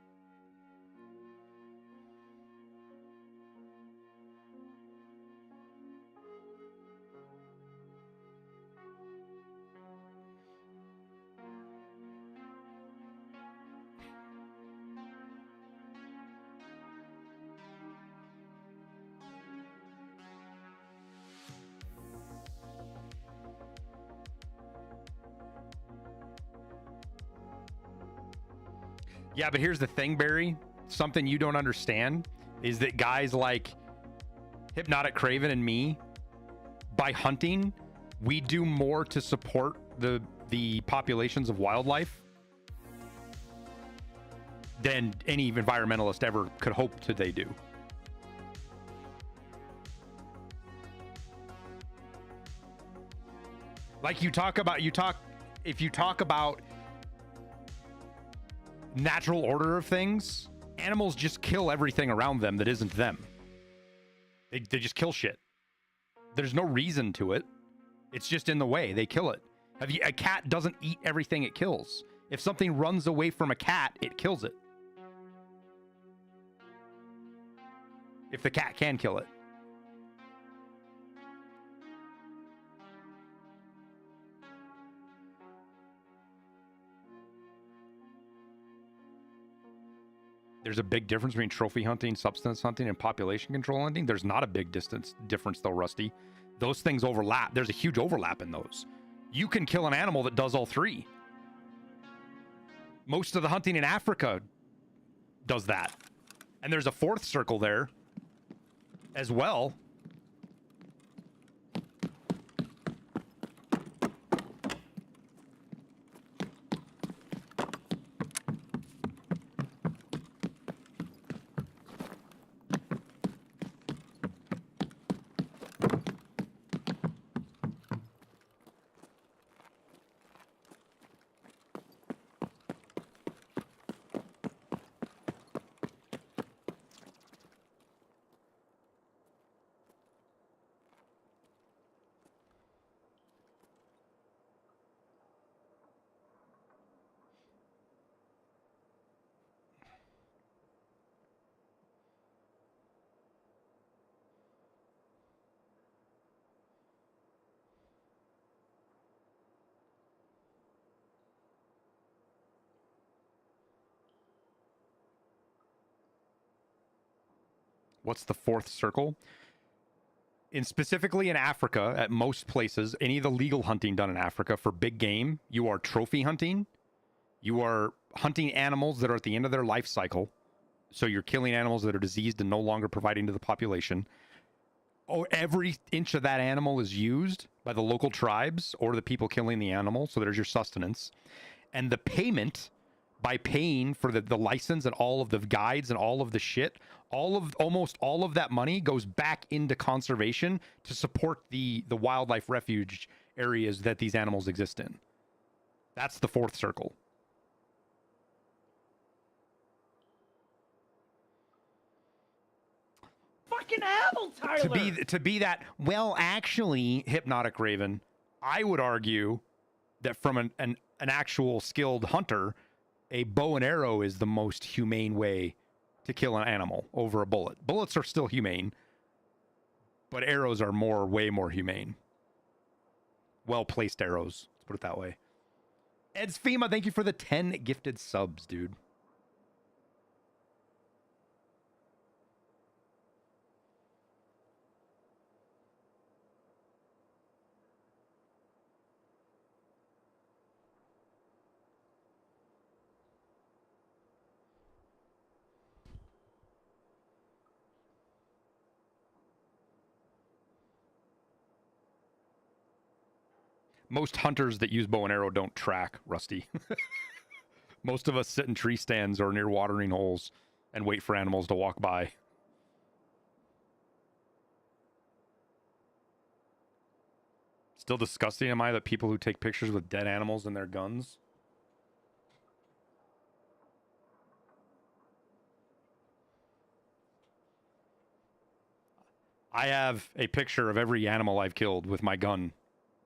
Yeah, but here's the thing, Barry. Something you don't understand is that guys like Hypnotic Craven and me, by hunting, we do more to support the populations of wildlife than any environmentalist ever could hope to they do. Like if you talk about natural order of things, animals just kill everything around them that isn't them. They just kill shit. There's no reason to it. It's just in the way. They kill it. A cat doesn't eat everything it kills. If something runs away from a cat, it kills it. If the cat can kill it. There's a big difference between trophy hunting, subsistence hunting, and population control hunting. There's not a big difference though, Rusty. Those things overlap. There's a huge overlap in those. You can kill an animal that does all three. Most of the hunting in Africa does that. And there's a fourth circle there as well. What's the fourth circle? Specifically in Africa, at most places, any of the legal hunting done in Africa for big game, you are trophy hunting. You are hunting animals that are at the end of their life cycle. So you're killing animals that are diseased and no longer providing to the population. Oh, every inch of that animal is used by the local tribes or the people killing the animal. So there's your sustenance. And the payment, by paying for the license and all of the guides and all of the shit, almost all of that money goes back into conservation to support the wildlife refuge areas that these animals exist in. That's the fourth circle. Fucking hell, Tyler! To be that, well, actually, Hypnotic Raven, I would argue that from an actual skilled hunter, a bow and arrow is the most humane way to kill an animal over a bullet. Bullets are still humane, but arrows are way more humane. Well-placed arrows, let's put it that way. Ed's FEMA, thank you for the 10 gifted subs, dude. Most hunters that use bow and arrow don't track, Rusty. Most of us sit in tree stands or near watering holes and wait for animals to walk by. Still disgusting, am I, that people who take pictures with dead animals in their guns? I have a picture of every animal I've killed with my gun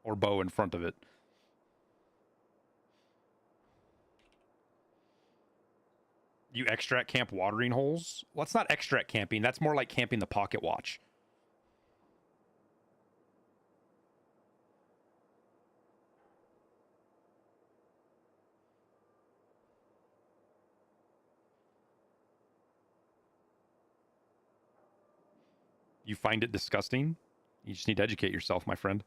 or bow in front of it. You extract camp watering holes? Well, that's not extract camping. That's more like camping the pocket watch. You find it disgusting? You just need to educate yourself, my friend.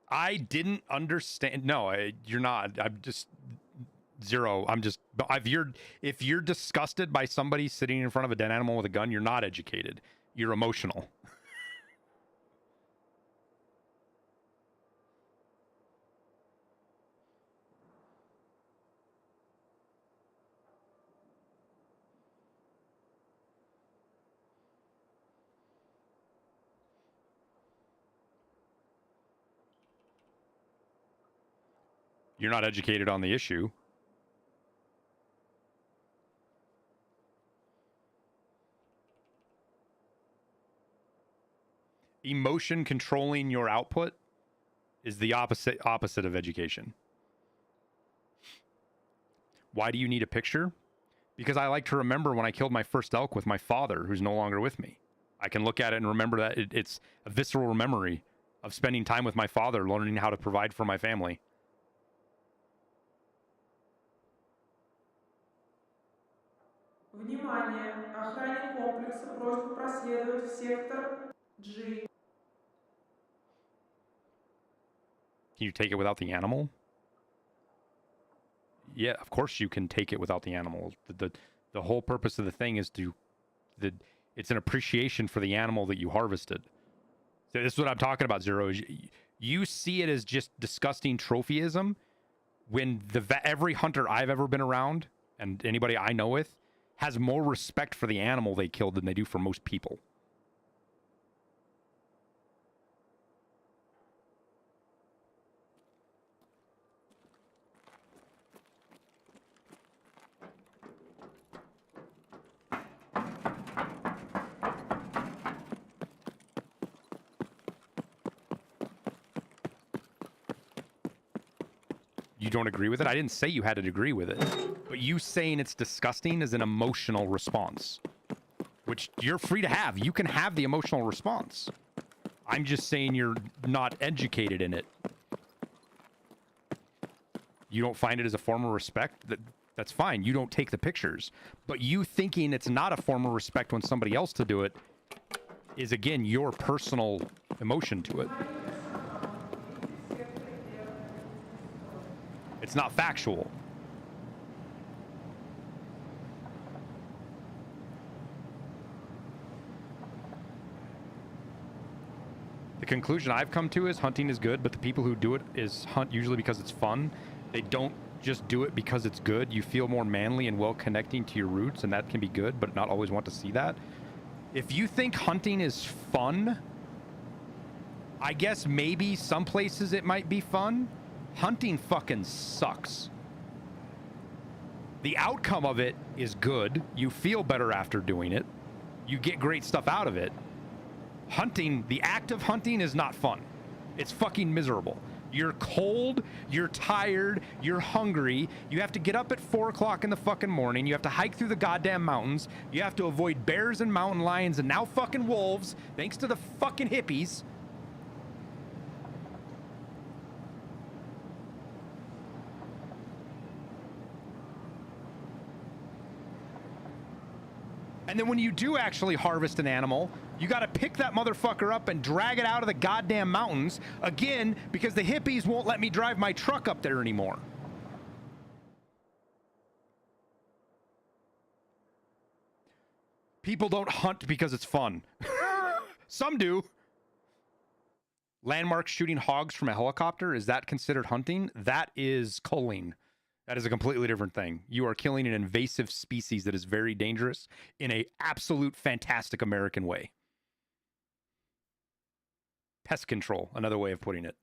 I didn't understand. No, you're not. I'm just zero. I'm just. If you're disgusted by somebody sitting in front of a dead animal with a gun, you're not educated. You're emotional. You're not educated on the issue. Emotion controlling your output is the opposite of education. Why do you need a picture? Because I like to remember when I killed my first elk with my father, who's no longer with me. I can look at it and remember that it's a visceral memory of spending time with my father, learning how to provide for my family. Внимание! Охране комплекса просьба проследовать в сектор G. Can you take it without the animal? Yeah, of course you can take it without the animal. The whole purpose of the thing is it's an appreciation for the animal that you harvested. So this is what I'm talking about, Zero. You see it as just disgusting trophyism when every hunter I've ever been around and anybody I know with has more respect for the animal they killed than they do for most people. You don't agree with it? I didn't say you had to agree with it. But you saying it's disgusting is an emotional response, which you're free to have. You can have the emotional response. I'm just saying you're not educated in it. You don't find it as a form of respect? That's fine. You don't take the pictures. But you thinking it's not a form of respect when somebody else to do it is, again, your personal emotion to it. It's not factual. The conclusion I've come to is hunting is good, but the people who do it hunt usually because it's fun. They don't just do it because it's good. You feel more manly and well connecting to your roots, and that can be good, but not always want to see that. If you think hunting is fun, I guess maybe some places it might be fun. Hunting fucking sucks. The outcome of it is good. You feel better after doing it. You get great stuff out of it. Hunting, the act of hunting is not fun. It's fucking miserable. You're cold, you're tired, you're hungry. You have to get up at 4 o'clock in the fucking morning. You have to hike through the goddamn mountains. You have to avoid bears and mountain lions and now fucking wolves, thanks to the fucking hippies. And then when you do actually harvest an animal, you got to pick that motherfucker up and drag it out of the goddamn mountains, again, because the hippies won't let me drive my truck up there anymore. People don't hunt because it's fun. Some do. Landmark shooting hogs from a helicopter, is that considered hunting? That is culling. That is a completely different thing. You are killing an invasive species that is very dangerous in an absolute fantastic American way. Pest control, another way of putting it.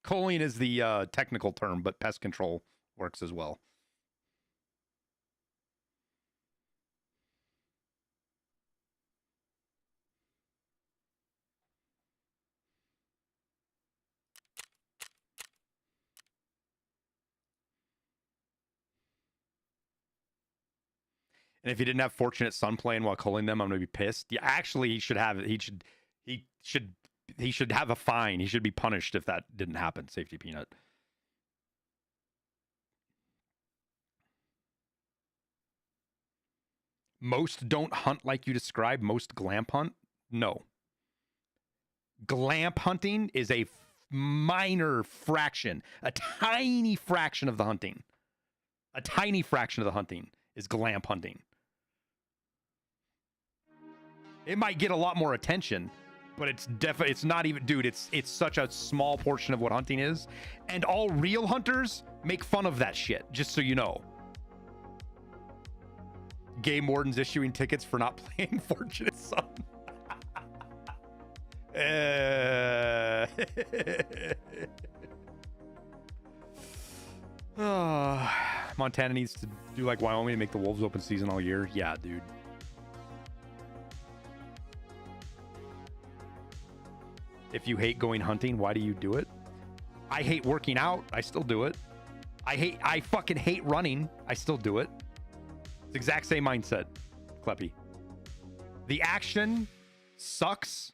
Culling is the technical term, but pest control works as well. And if he didn't have Fortunate Son playing while culling them, I'm gonna be pissed. Yeah, actually, he should have a fine. He should be punished if that didn't happen. Safety Peanut. Most don't hunt like you described. Most glamp hunt. No. Glamp hunting is a minor fraction, a tiny fraction of the hunting. A tiny fraction of the hunting is glamp hunting. It might get a lot more attention, but it's definitely, it's not even, dude, it's such a small portion of what hunting is. And all real hunters make fun of that shit, just so you know. Game wardens issuing tickets for not playing Fortunate Son. Montana needs to do like Wyoming and make the wolves open season all year. Yeah, dude. If you hate going hunting, why do you do it? I hate working out. I still do it. I fucking hate running. I still do it. It's the exact same mindset, Kleppy. The action sucks.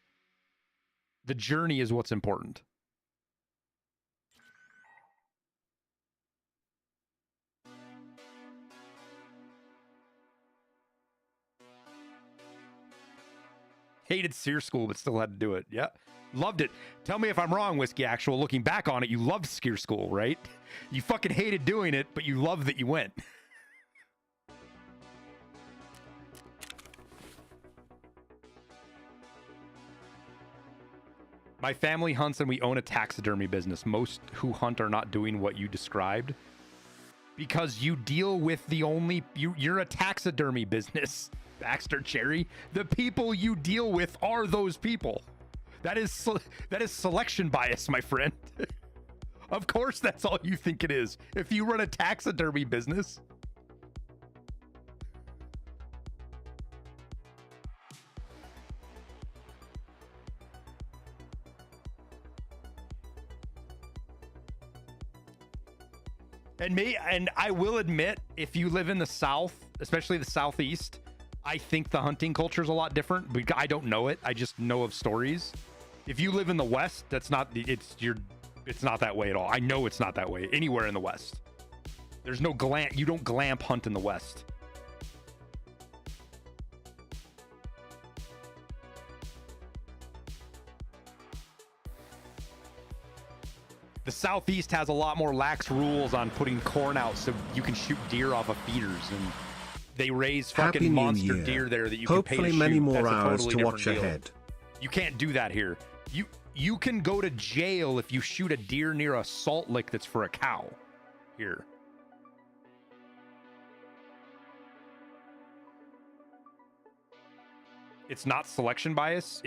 The journey is what's important. Hated SEER school, but still had to do it. Yeah. Loved it. Tell me if I'm wrong, Whiskey Actual. Looking back on it, you loved SEER school, right? You fucking hated doing it, but you loved that you went. My family hunts and we own a taxidermy business. Most who hunt are not doing what you described because you deal with the only... You're a taxidermy business, Baxter Cherry. The people you deal with are those people. That is selection bias, my friend. Of course, that's all you think it is. If you run a taxidermy business... And I will admit, if you live in the South, especially the Southeast, I think the hunting culture is a lot different. But I don't know it. I just know of stories. If you live in the West, it's not that way at all. I know it's not that way anywhere in the West. There's no glamp. You don't glamp hunt in the West. The Southeast has a lot more lax rules on putting corn out so you can shoot deer off of feeders, and they raise fucking monster deer there that you can pay to shoot. Hopefully many more That's hours totally to watch deal. ahead. You can't do that here. You can go to jail if you shoot a deer near a salt lick that's for a cow here. It's not selection bias.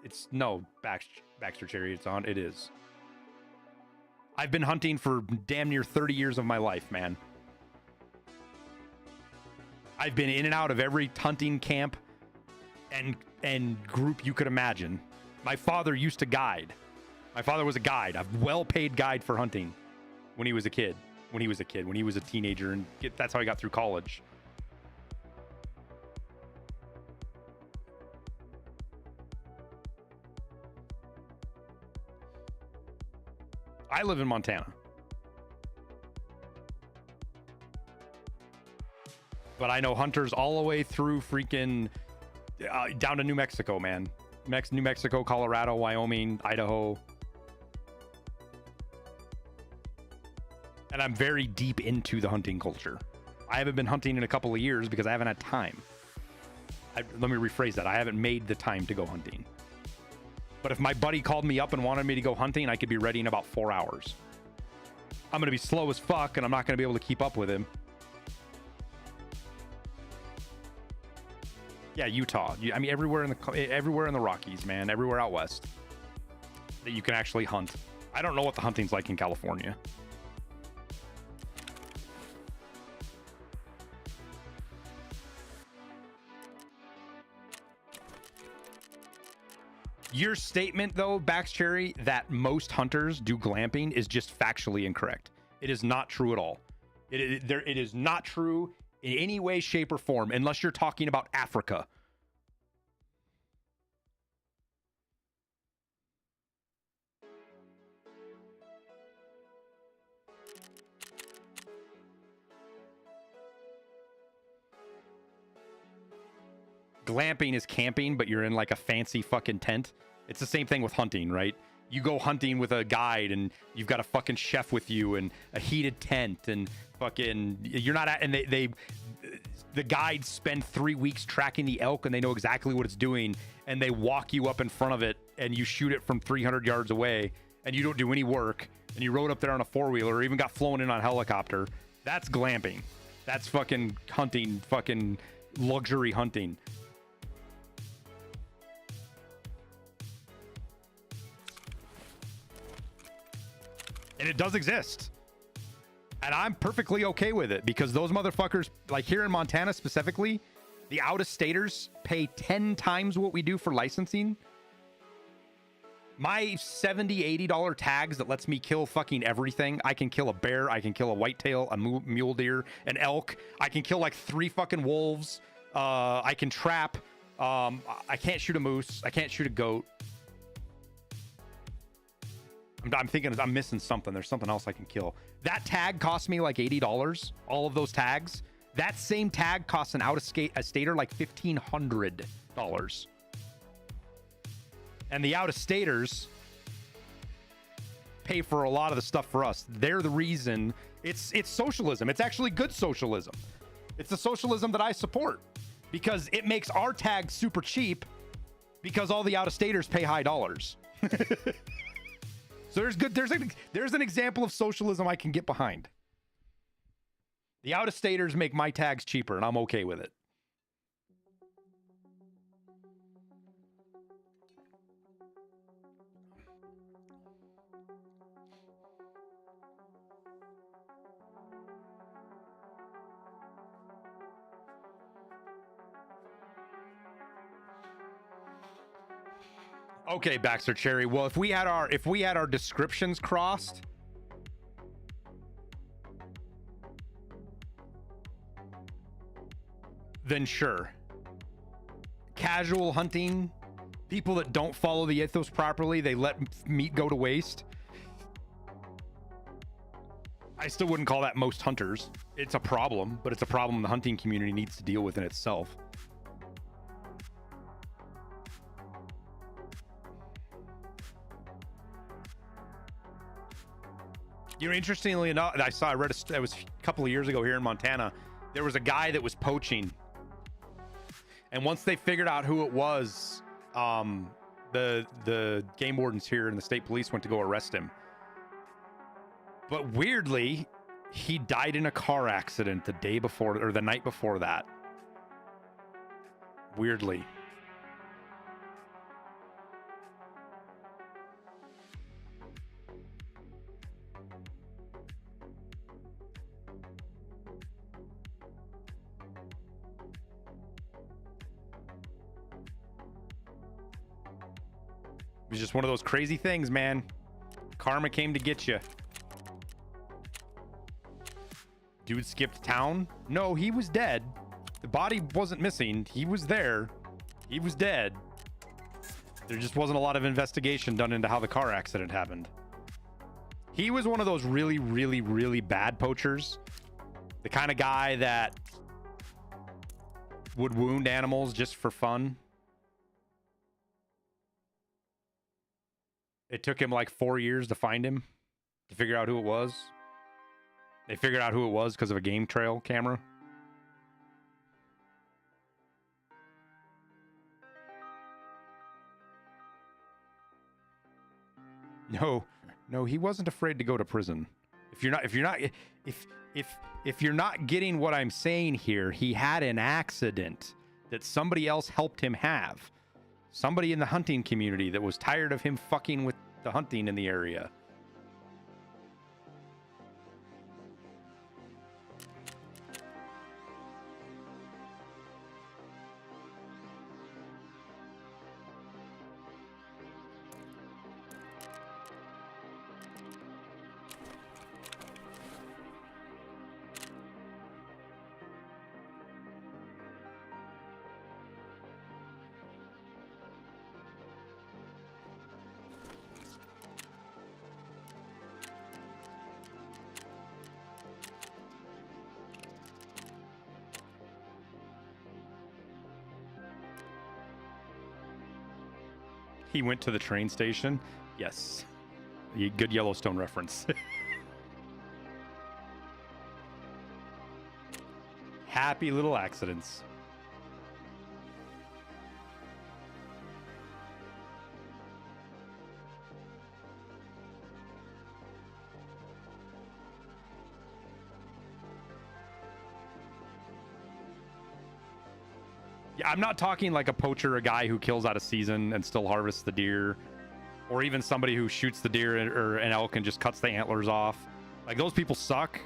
It's no, Baxter Cherry. It is. I've been hunting for damn near 30 years of my life, man. I've been in and out of every hunting camp and group you could imagine. My father used to guide. My father was a guide, a well-paid guide for hunting when he was a kid. When he was a teenager, and that's how he got through college. I live in Montana. But I know hunters all the way through freaking down to New Mexico, man. New Mexico, Colorado, Wyoming, Idaho. And I'm very deep into the hunting culture. I haven't been hunting in a couple of years because I haven't had time. Let me rephrase that. I haven't made the time to go hunting. But if my buddy called me up and wanted me to go hunting, I could be ready in about 4 hours. I'm going to be slow as fuck, and I'm not going to be able to keep up with him. Yeah, Utah. I mean, everywhere in the Rockies, man. Everywhere out west that you can actually hunt. I don't know what the hunting's like in California. Your statement, though, Baxcherry, that most hunters do glamping is just factually incorrect. It is not true at all. It is not true in any way, shape, or form, unless you're talking about Africa. glamping is camping, but you're in like a fancy fucking tent. It's the same thing with hunting, right? You go hunting with a guide and you've got a fucking chef with you and a heated tent and fucking you're not at, and the guides spend 3 weeks tracking the elk and they know exactly what it's doing and they walk you up in front of it and you shoot it from 300 yards away and you don't do any work and you rode up there on a four-wheeler or even got flown in on a helicopter. That's glamping. That's fucking hunting, fucking luxury hunting. And it does exist. And I'm perfectly okay with it because those motherfuckers, like here in Montana specifically, the out-of-staters pay 10 times what we do for licensing. My $70, $80 tags that lets me kill fucking everything. I can kill a bear. I can kill a whitetail, a mule deer, an elk. I can kill like 3 fucking wolves. I can trap. I can't shoot a moose. I can't shoot a goat. I'm thinking I'm missing something. There's something else I can kill. That tag cost me like $80. All of those tags. That same tag costs an out-of-stater like $1,500. And the out-of-staters pay for a lot of the stuff for us. They're the reason. It's socialism. It's actually good socialism. It's the socialism that I support because it makes our tag super cheap because all the out-of-staters pay high dollars. So there's an example of socialism I can get behind. The out-of-staters make my tags cheaper, and I'm okay with it. Okay, Baxter Cherry. Well, if we had our descriptions crossed, then sure. Casual hunting, people that don't follow the ethos properly, they let meat go to waste. I still wouldn't call that most hunters. It's a problem, but it's a problem the hunting community needs to deal with in itself. You know, interestingly enough, I read it was a couple of years ago here in Montana. There was a guy that was poaching, and once they figured out who it was, the game wardens here and the state police went to go arrest him. But weirdly, he died in a car accident the day before or the night before that. Weirdly. It was just one of those crazy things, man. Karma came to get you. Dude skipped town? No, he was dead. The body wasn't missing. He was there. He was dead. There just wasn't a lot of investigation done into how the car accident happened. He was one of those really, really, really bad poachers. The kind of guy that would wound animals just for fun. It took him like 4 years to find him, to figure out who it was. They figured out who it was because of a game trail camera. No, he wasn't afraid to go to prison. If you're not getting what I'm saying here, he had an accident that somebody else helped him have. Somebody in the hunting community that was tired of him fucking with the hunting in the area. He went to the train station. Yes. Good Yellowstone reference. Happy little accidents. Yeah, I'm not talking like a poacher, a guy who kills out of season and still harvests the deer, or even somebody who shoots the deer or an elk and just cuts the antlers off. Like, those people suck,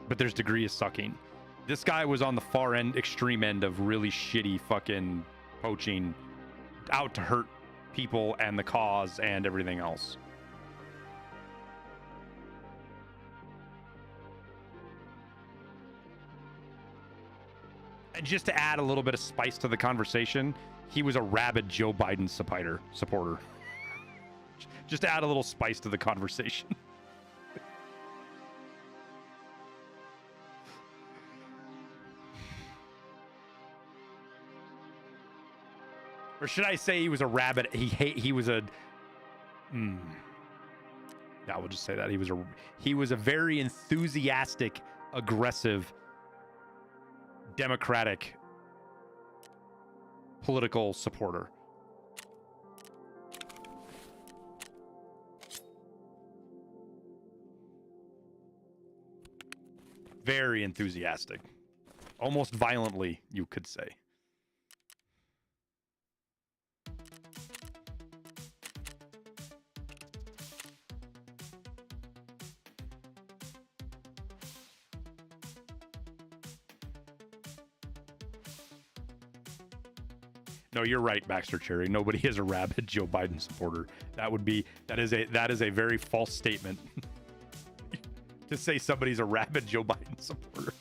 but there's degree of sucking. This guy was on the far end, extreme end of really shitty fucking poaching, out to hurt people and the cause and everything else. And just to add a little bit of spice to the conversation, he was a rabid Joe Biden supporter. Just to add a little spice to the conversation. Or should I say he was a rabid? He was a. Yeah, we'll just say that he was a very enthusiastic, aggressive, Democratic political supporter. Very enthusiastic. Almost violently, you could say. No, you're right, Baxter Cherry. Nobody is a rabid Joe Biden supporter. That is a very false statement. To say somebody's a rabid Joe Biden supporter.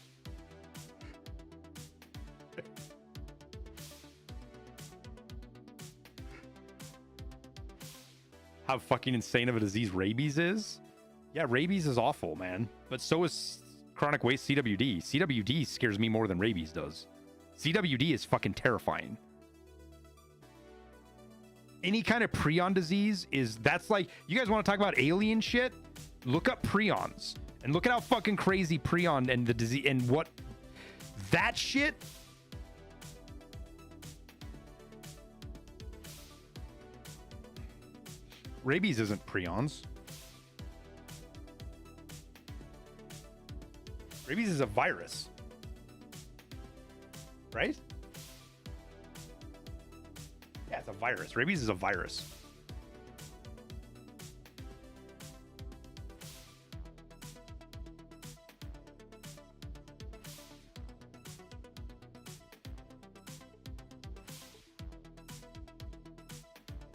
How fucking insane of a disease rabies is? Yeah, rabies is awful, man. But so is chronic waste CWD. CWD scares me more than rabies does. CWD is fucking terrifying. Any kind of prion disease that's like, you guys want to talk about alien shit? Look up prions and look at how fucking crazy prion and the disease and what that shit. Rabies isn't prions. Rabies is a virus, right? Yeah, it's a virus. Rabies is a virus.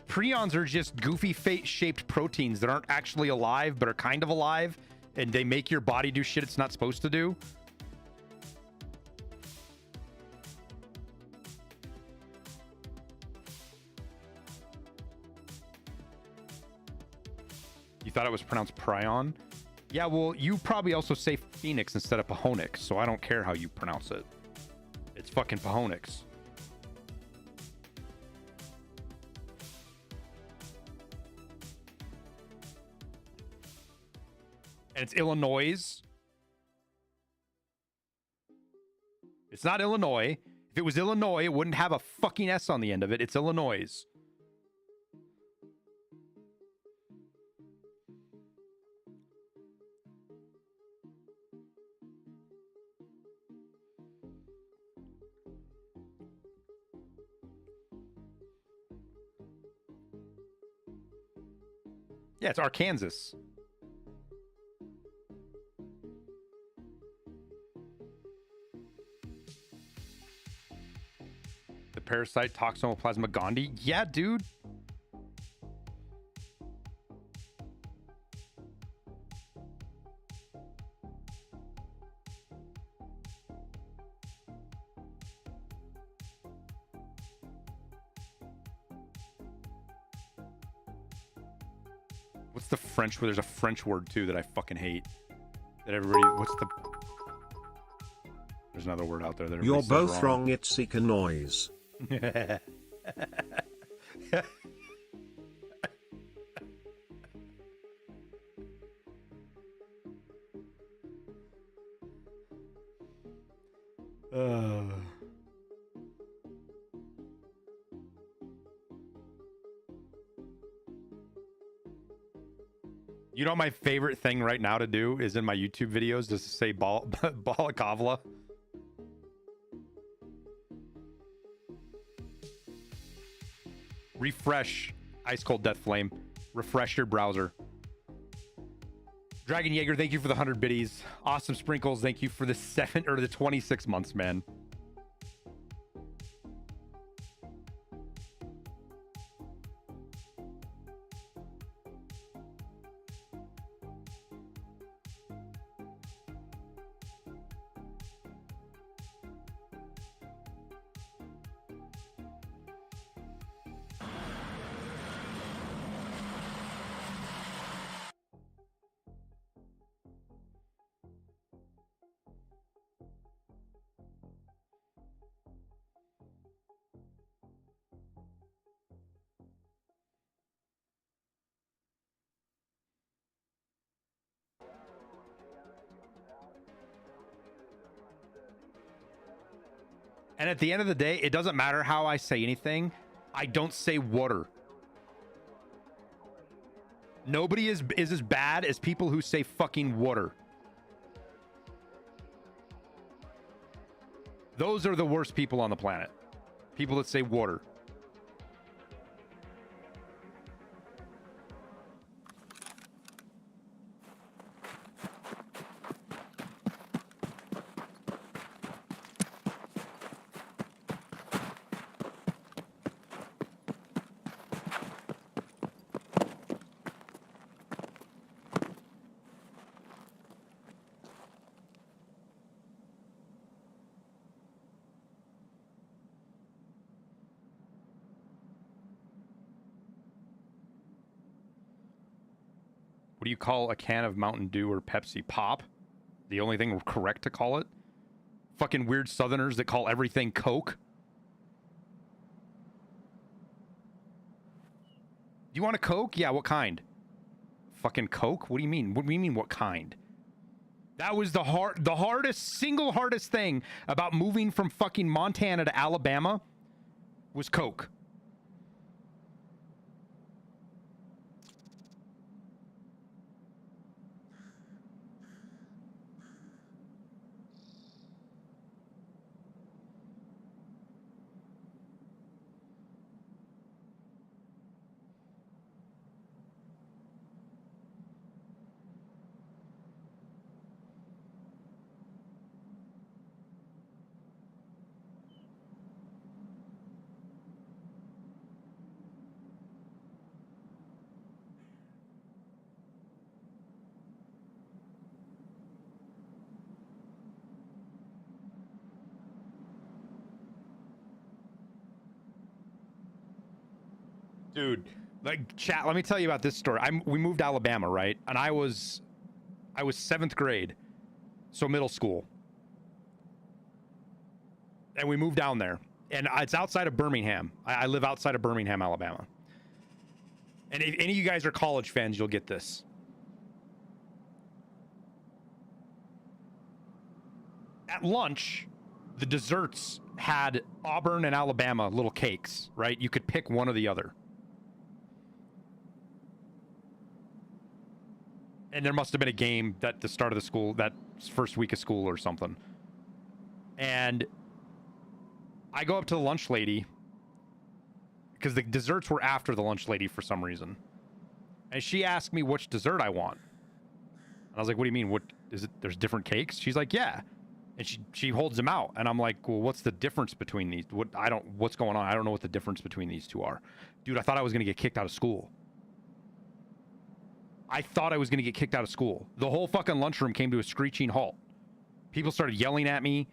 Prions are just goofy shaped proteins that aren't actually alive but are kind of alive, and they make your body do shit it's not supposed to do. You thought it was pronounced prion? Yeah, well, you probably also say phoenix instead of pahonix, so I don't care how you pronounce it. It's fucking pahonix. And it's Illinois. It's not Illinois. If it was Illinois, it wouldn't have a fucking S on the end of it. It's Illinois. Yeah, it's Arkansas. The parasite Toxoplasma gondii. Yeah, dude. What's the French word? There's a French word too that I fucking hate. That everybody. What's the? There's another word out there that you're both wrong. It's seeker noise. You know, my favorite thing right now to do is in my YouTube videos just to say balakavla. Refresh Ice Cold Death Flame. Refresh your browser. Dragon Jaeger, thank you for the 100 biddies. Awesome Sprinkles, thank you for the 26 months, man. And at the end of the day, it doesn't matter how I say anything. I don't say water. Nobody is as bad as people who say fucking water. Those are the worst people on the planet. People that say water. What do you call a can of Mountain Dew or Pepsi? Pop? The only thing correct to call it? Fucking weird Southerners that call everything Coke? Do you want a Coke? Yeah, what kind? Fucking Coke? What do you mean? What do you mean, what kind? That was the single hardest thing about moving from fucking Montana to Alabama was Coke. Dude, like, chat, let me tell you about this story. We moved to Alabama, right? And I was 7th grade, so middle school. And we moved down there. And it's outside of Birmingham. I live outside of Birmingham, Alabama. And if any of you guys are college fans, you'll get this. At lunch, the desserts had Auburn and Alabama little cakes, right? You could pick one or the other. And there must have been a game at the start of the school, that first week of school or something. And I go up to the lunch lady because the desserts were after the lunch lady for some reason. And she asked me which dessert I want. And I was like, what do you mean? What is it? There's different cakes? She's like, yeah. And she holds them out. And I'm like, well, what's the difference between these? What's going on? I don't know what the difference between these two are. Dude, I thought I was going to get kicked out of school. I thought I was going to get kicked out of school. The whole fucking lunchroom came to a screeching halt. People started yelling at me.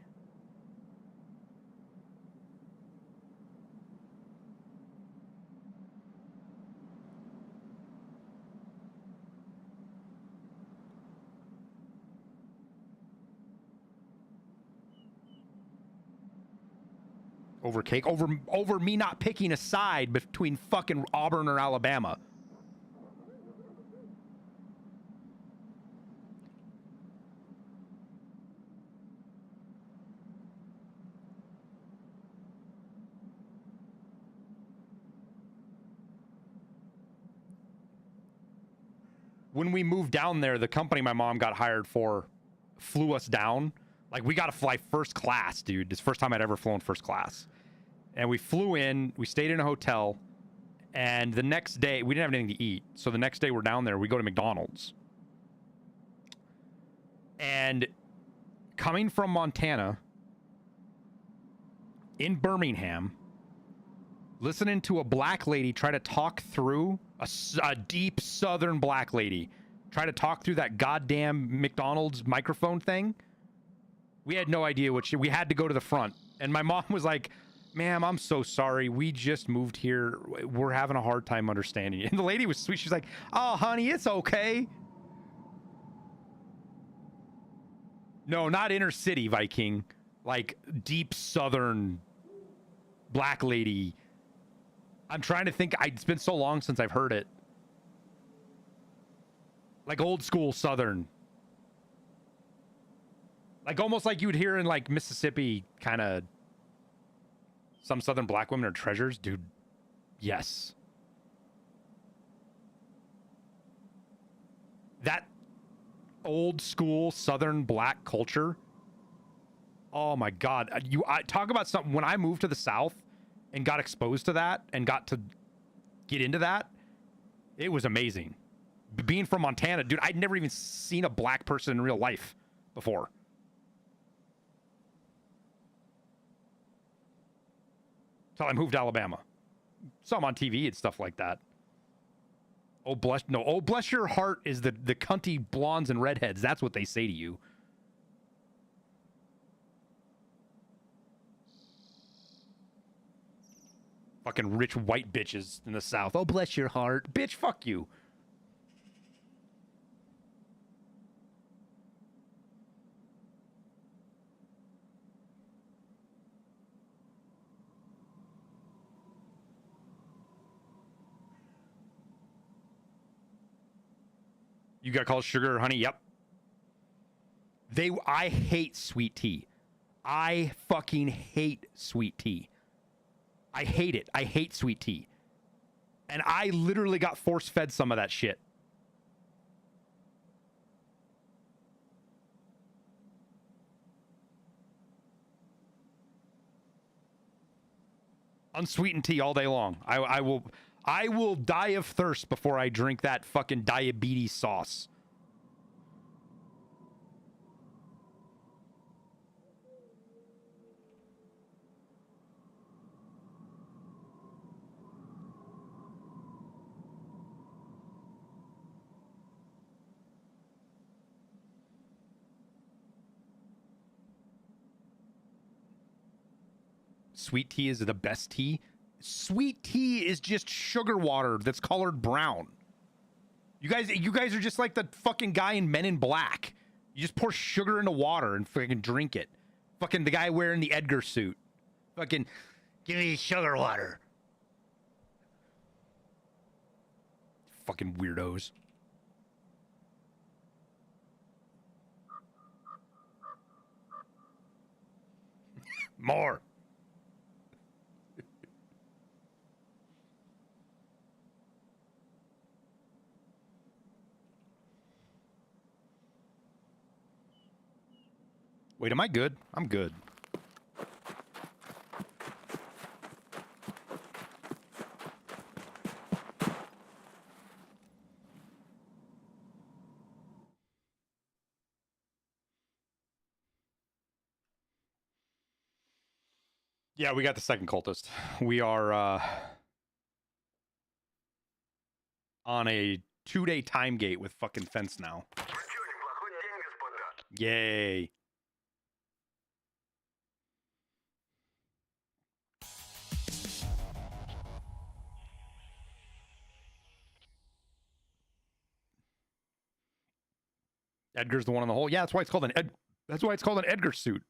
Over cake, over me not picking a side between fucking Auburn or Alabama. when we moved down there, the company my mom got hired for flew us down. Like, we got to fly first class, dude. It's the first time I'd ever flown first class. And we flew in, we stayed in a hotel, and the next day, we didn't have anything to eat. So the next day we're down there, we go to McDonald's. And coming from Montana, in Birmingham, listening to a black lady try to talk through, a deep southern black lady, try to talk through that goddamn McDonald's microphone thing. We had no idea we had to go to the front. And my mom was like, ma'am, I'm so sorry. We just moved here. We're having a hard time understanding you. And the lady was sweet. She's like, oh, honey, it's okay. No, not inner city Viking. Like deep southern black lady. I'm trying to think. It's been so long since I've heard it. Like old school southern. Like almost like you would hear in like Mississippi, kind of. Some southern black women are treasures. Dude, yes. That old school southern black culture. Oh my God. I talk about something. When I moved to the South and got exposed to that and got to get into that, it was amazing. Being from Montana, dude, I'd never even seen a black person in real life before. Till I moved to Alabama. Saw them on TV and stuff like that. Oh, bless your heart is the cunty blondes and redheads. That's what they say to you. Fucking rich white bitches in the South. Oh, bless your heart. Bitch, fuck you. You got called sugar or honey? Yep. I hate sweet tea. I fucking hate sweet tea. I hate it. I hate sweet tea. And I literally got force-fed some of that shit. Unsweetened tea all day long. I will die of thirst before I drink that fucking diabetes sauce. Sweet tea is the best tea. Sweet tea is just sugar water that's colored brown. You guys are just like the fucking guy in Men in Black. You just pour sugar into water and fucking drink it. Fucking the guy wearing the Edgar suit. Fucking, give me sugar water. Fucking weirdos. More. Wait, am I good? I'm good. Yeah, we got the second cultist. We are on a 2-day time gate with fucking fence now. Yay. Edgar's the one in the hole. Yeah, that's why it's called that's why it's called an Edgar suit.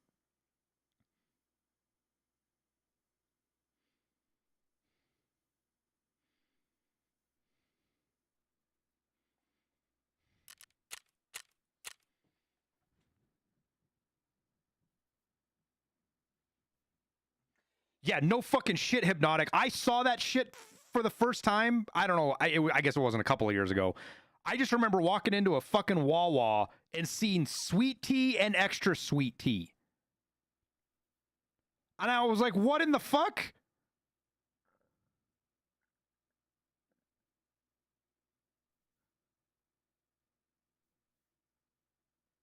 Yeah, no fucking shit, Hypnotic. I saw that shit for the first time. I don't know. I guess it wasn't a couple of years ago. I just remember walking into a fucking Wawa and seeing sweet tea and extra sweet tea. And I was like, what in the fuck?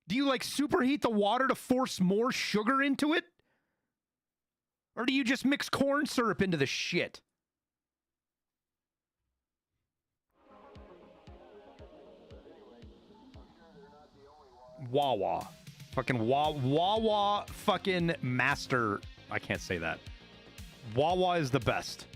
Do you like superheat the water to force more sugar into it? Or do you just mix corn syrup into the shit? Wawa. Fucking Wawa fucking master. I can't say that. Wawa is the best.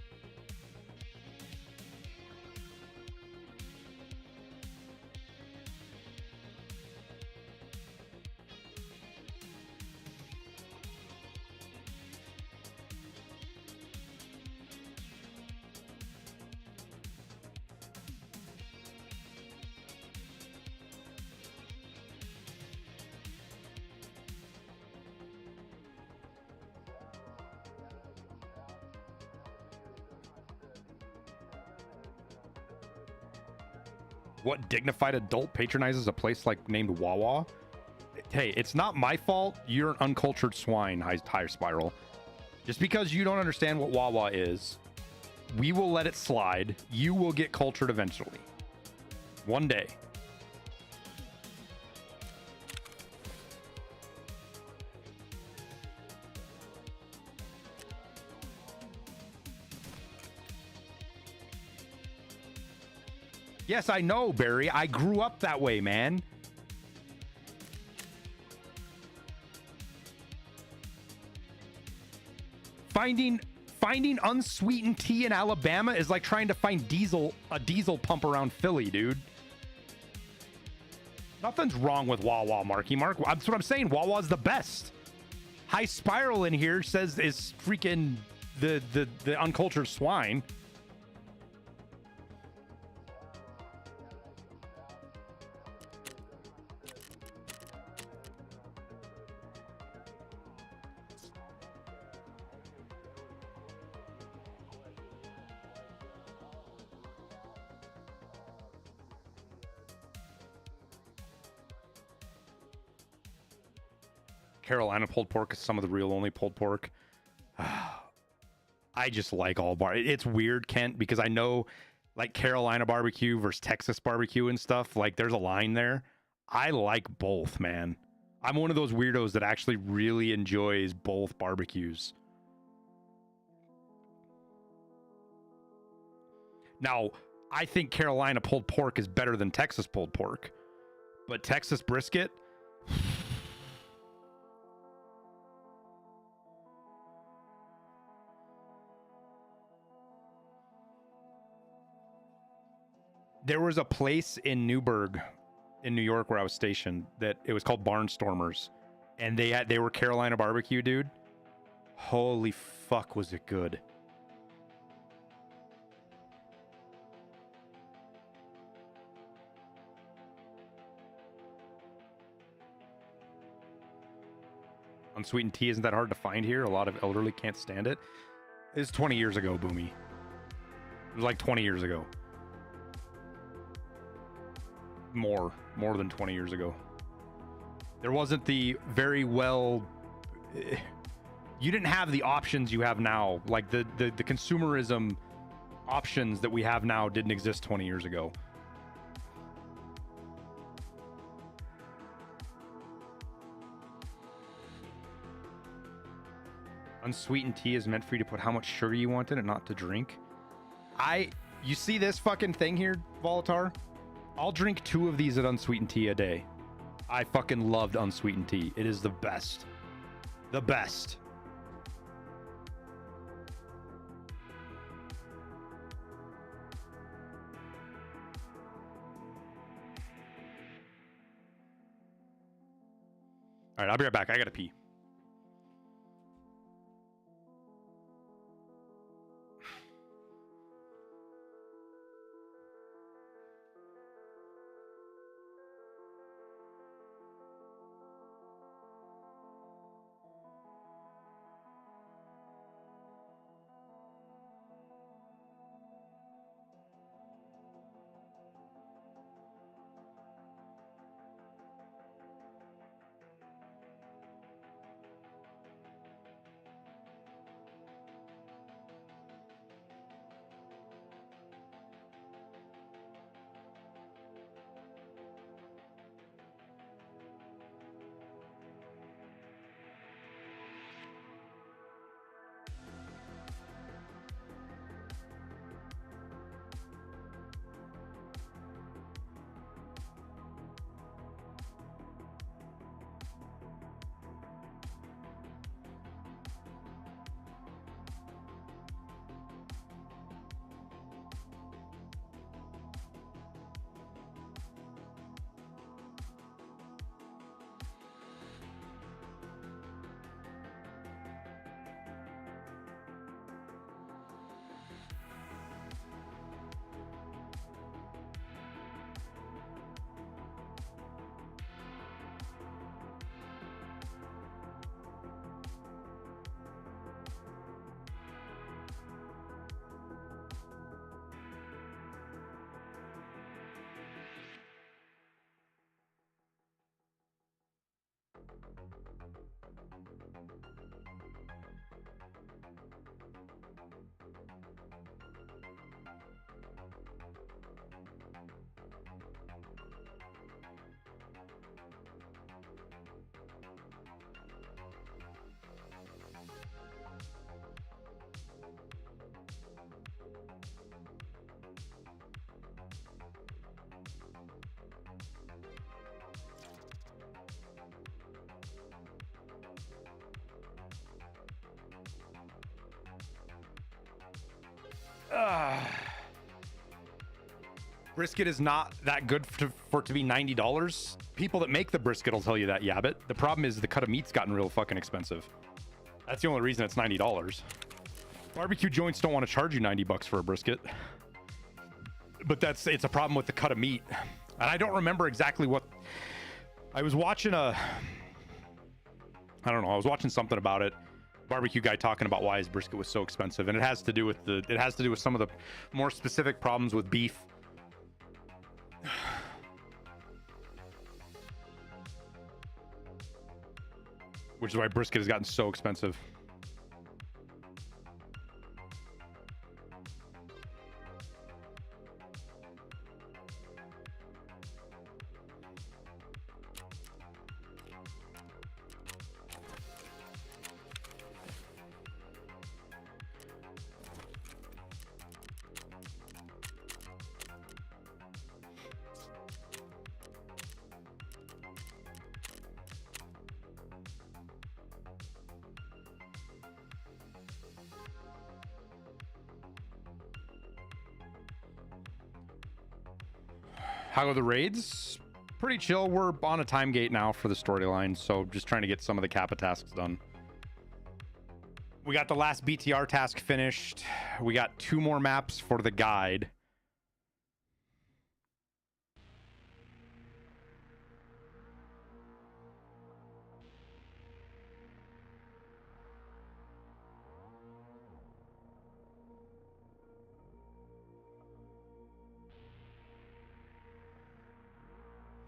What dignified adult patronizes a place like named Wawa? Hey, it's not my fault. You're an uncultured swine, high spiral. Just because you don't understand what Wawa is, we will let it slide. You will get cultured eventually. One day. Yes, I know, Barry. I grew up that way, man. Finding unsweetened tea in Alabama is like trying to find a diesel pump around Philly, dude. Nothing's wrong with Wawa, Marky Mark. That's what I'm saying. Wawa's the best. High Spiral in here says is freaking the uncultured swine. Carolina pulled pork is some of the real only pulled pork. I just like all it's weird, Kent, because I know like Carolina barbecue versus Texas barbecue and stuff, like there's a line there. I like both, man. I'm one of those weirdos that actually really enjoys both barbecues. Now, I think Carolina pulled pork is better than Texas pulled pork, but Texas brisket, there was a place in Newburgh, in New York, where I was stationed, that it was called Barnstormers, and they were Carolina barbecue, dude. Holy fuck, was it good? Unsweetened tea isn't that hard to find here. A lot of elderly can't stand it. It's 20 years ago, Boomy. It was like 20 years ago. More than 20 years ago. There wasn't the very well, you didn't have the options you have now. Like the consumerism options that we have now didn't exist 20 years ago. Unsweetened tea is meant for you to put how much sugar you want in it, not to drink. You see this fucking thing here, Volatar? I'll drink 2 of these at unsweetened tea a day. I fucking loved unsweetened tea. It is the best. The best. All right, I'll be right back. I gotta pee. Brisket is not that good for it to be $90. People that make the brisket will tell you that, yeah, but the problem is the cut of meat's gotten real fucking expensive. That's the only reason it's $90. Barbecue joints don't want to charge you $90 for a brisket. But it's a problem with the cut of meat. And I don't remember exactly what I was watching I don't know, I was watching something about it. Barbecue guy talking about why his brisket was so expensive, and it has to do with some of the more specific problems with beef. Which is why brisket has gotten so expensive. How go the raids? Pretty chill. We're on a time gate now for the storyline, so just trying to get some of the Kappa tasks done. We got the last BTR task finished. We got 2 more maps for the guide.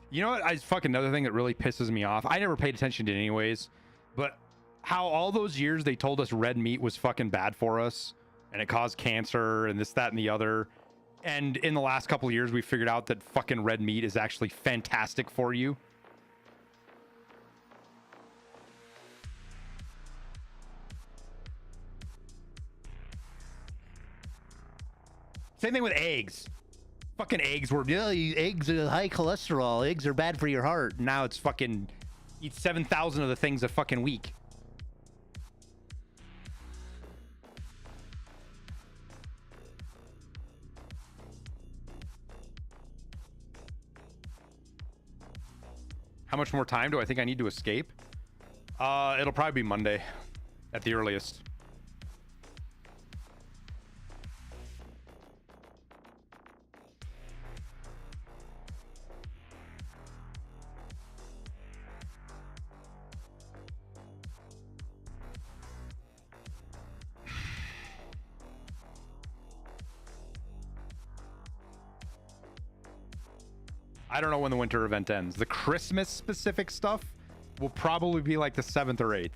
You know what? Fucking another thing that really pisses me off. I never paid attention to it anyways, but how all those years they told us red meat was fucking bad for us and it caused cancer and this, that, and the other. And in the last couple of years, we figured out that fucking red meat is actually fantastic for you. Same thing with eggs. Fucking eggs were, yeah, eggs are high cholesterol. Eggs are bad for your heart. Now it's fucking, eat 7,000 of the things a fucking week. How much more time do I think I need to escape? It'll probably be Monday at the earliest. I don't know when the winter event ends. The Christmas specific stuff will probably be like the 7th or 8th.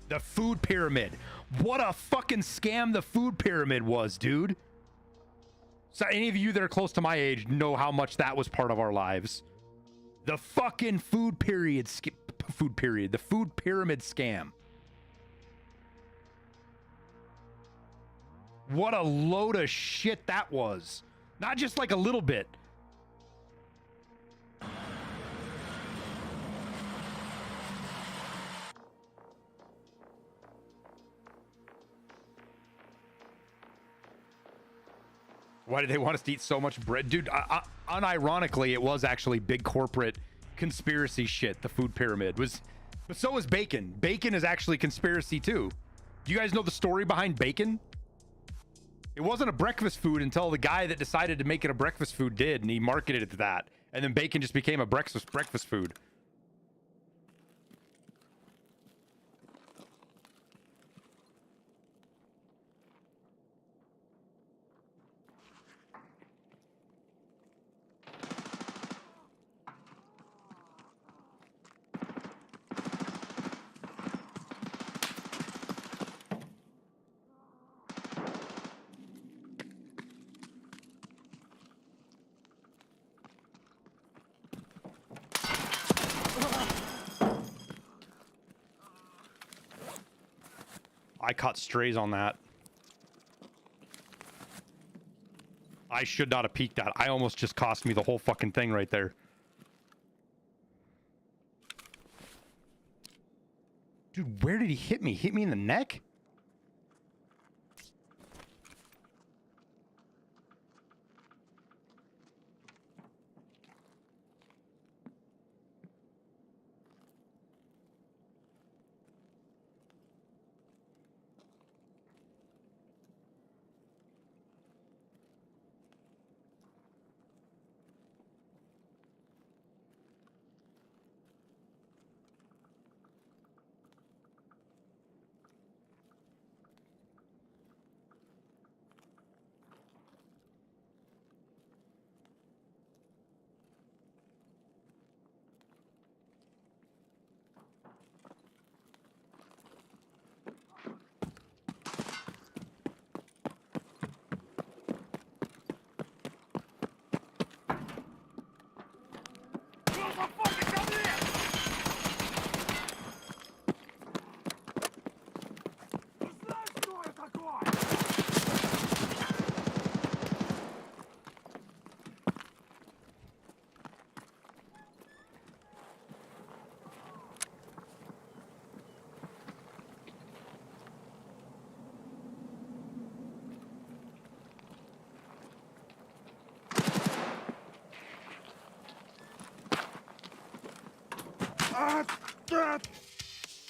The food pyramid. What a fucking scam the food pyramid was, dude. So any of you that are close to my age know how much that was part of our lives. The fucking the food pyramid scam. What a load of shit that was. Not just like a little bit. Why did they want us to eat so much bread? Dude, unironically, it was actually big corporate conspiracy shit, the food pyramid. But so is bacon. Bacon is actually conspiracy too. Do you guys know the story behind bacon? It wasn't a breakfast food until the guy that decided to make it a breakfast food did, and he marketed it to that. And then bacon just became a breakfast food. I caught strays on that. I should not have peeked that. I almost just cost me the whole fucking thing right there. Dude, where did he hit me? Hit me in the neck?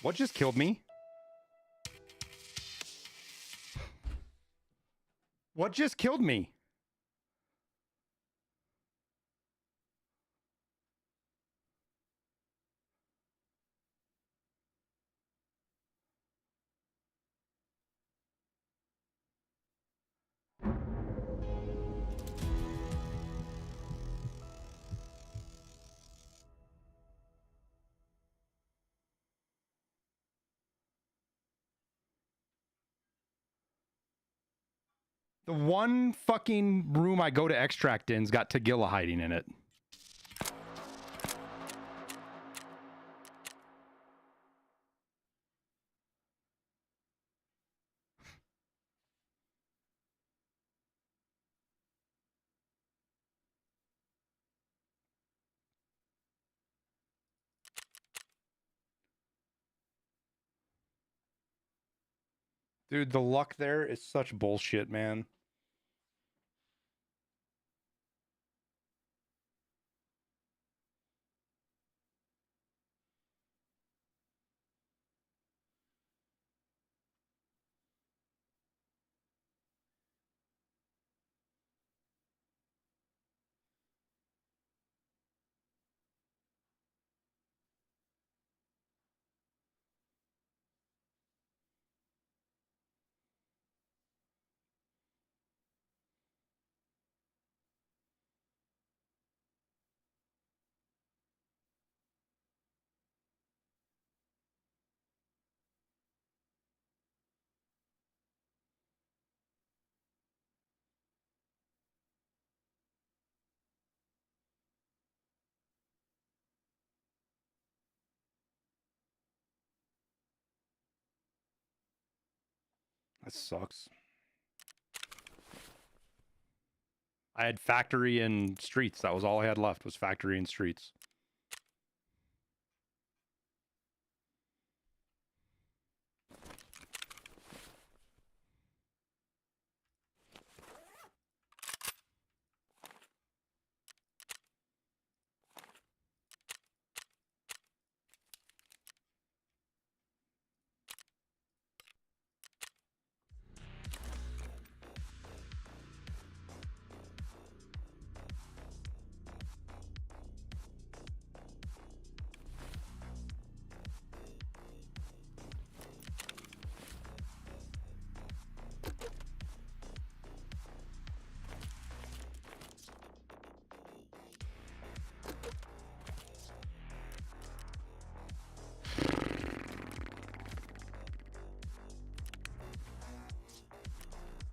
What just killed me? What just killed me? The one fucking room I go to extract in's got Tagilla hiding in it. Dude, the luck there is such bullshit, man. That sucks. I had factory and streets. That was all I had left was factory and streets.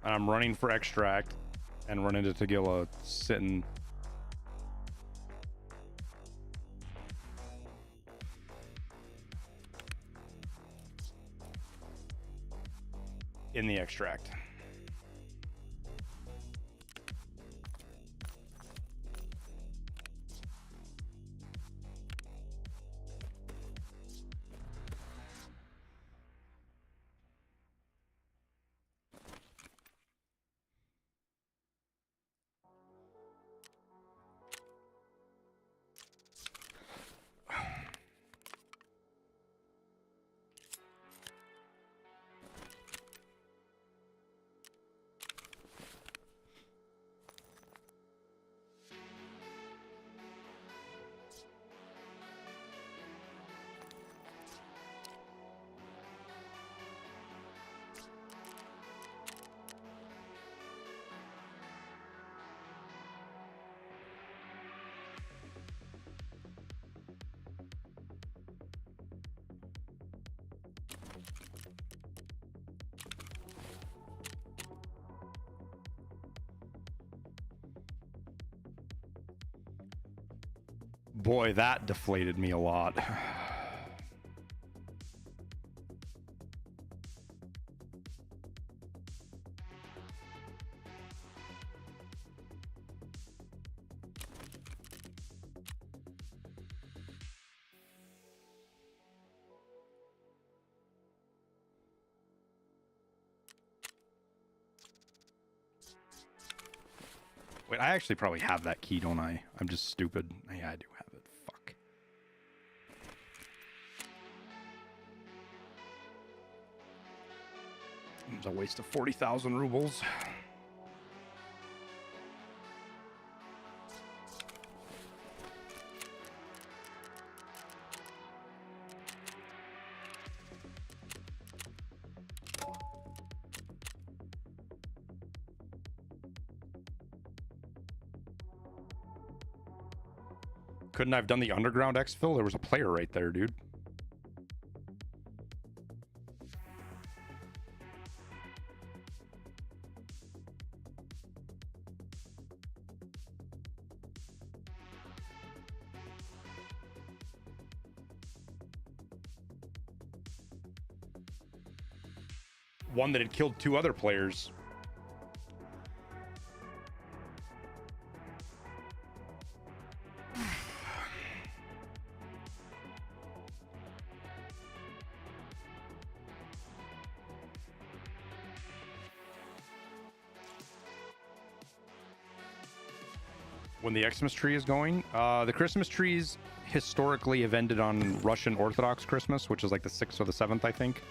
And I'm running for extract and run into Tagilla sitting. In the extract. Boy, that deflated me a lot. Wait, I actually probably have that key, don't I? I'm just stupid. Yeah, I do have it. Fuck. It was a waste of 40,000 rubles. Couldn't I have done the underground exfil? There was a player right there, dude. One that had killed 2 other players. When the Xmas tree is going, the Christmas trees historically have ended on Russian Orthodox Christmas, which is like the 6th or the 7th, I think.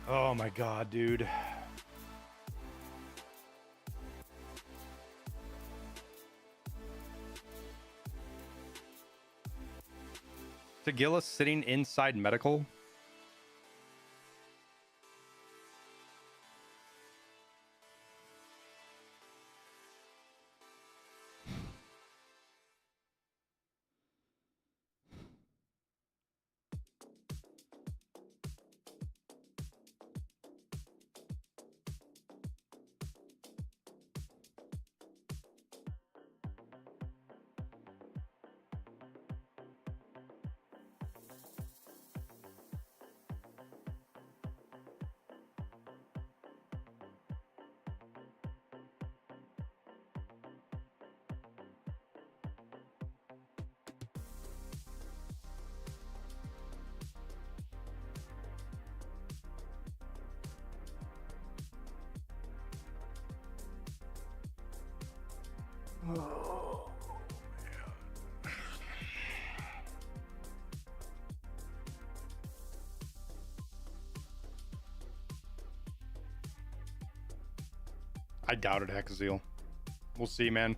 Oh my god, dude. Tagilla sitting inside medical. I doubted Hexazeel. We'll see, man.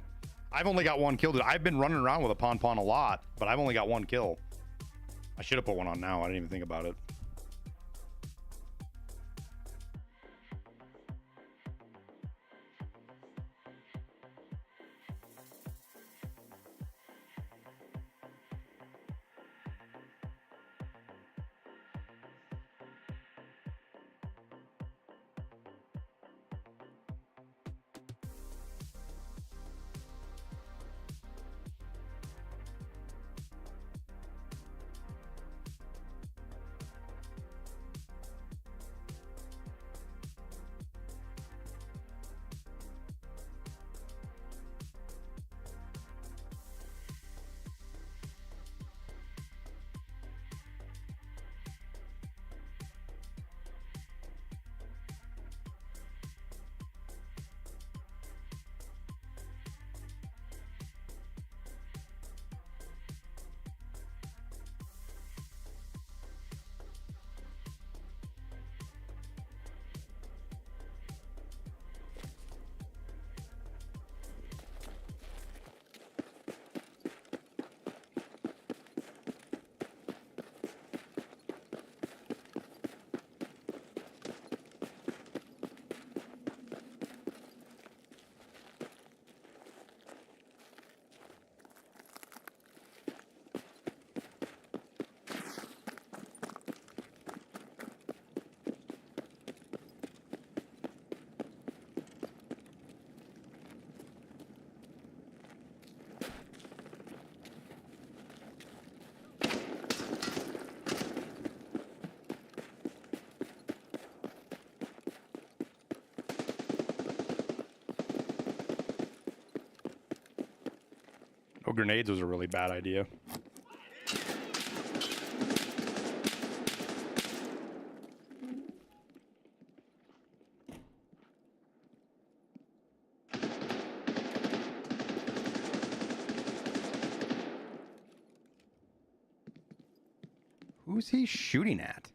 I've only got one kill. I've been running around with a Pon Pon a lot, but I've only got one kill. I should have put one on now. I didn't even think about it. Oh, grenades was a really bad idea. Who's he shooting at?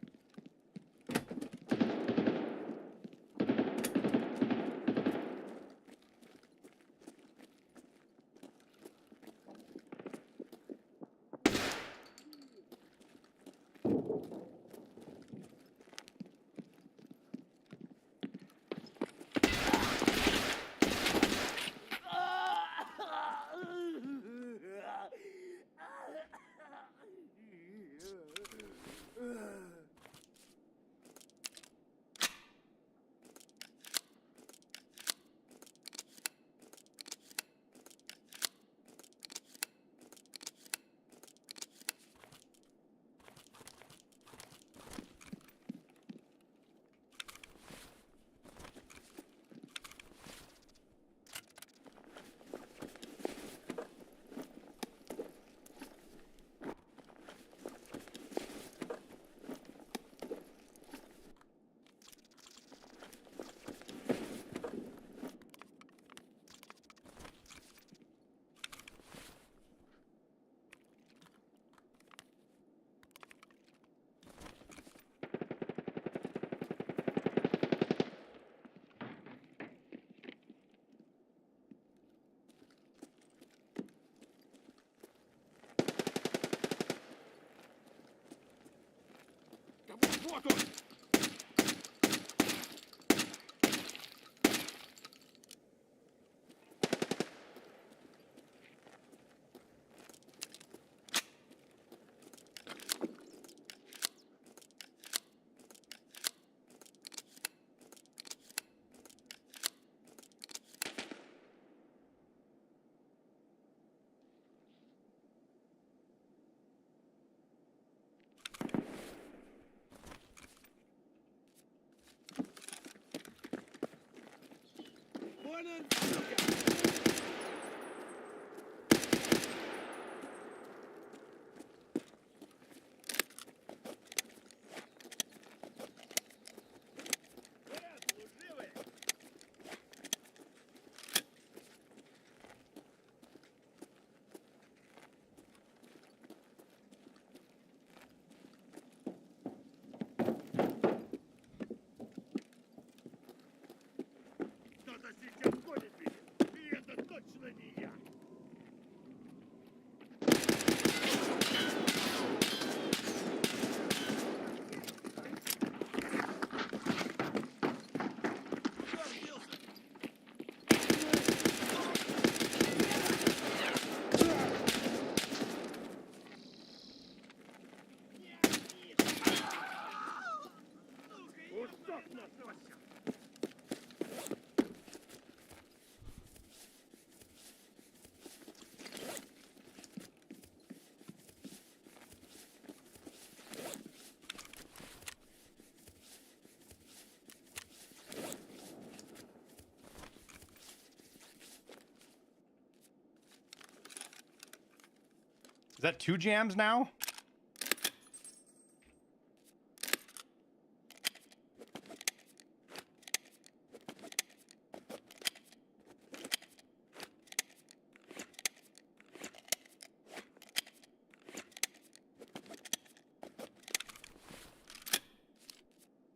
Is that 2 jams now?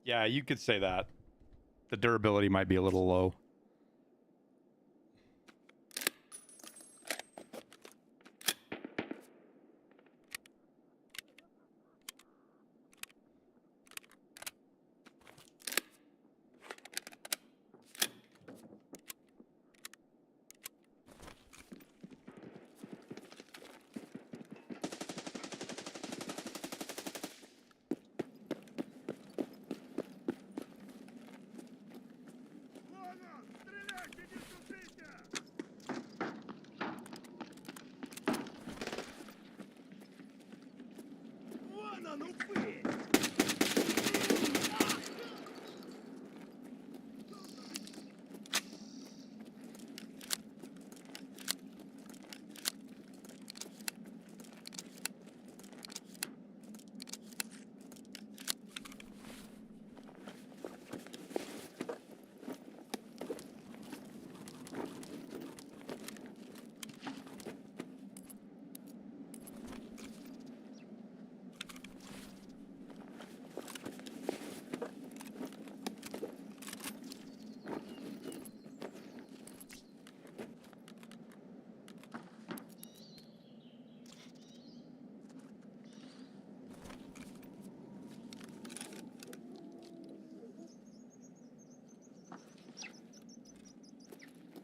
Yeah, you could say that. The durability might be a little low.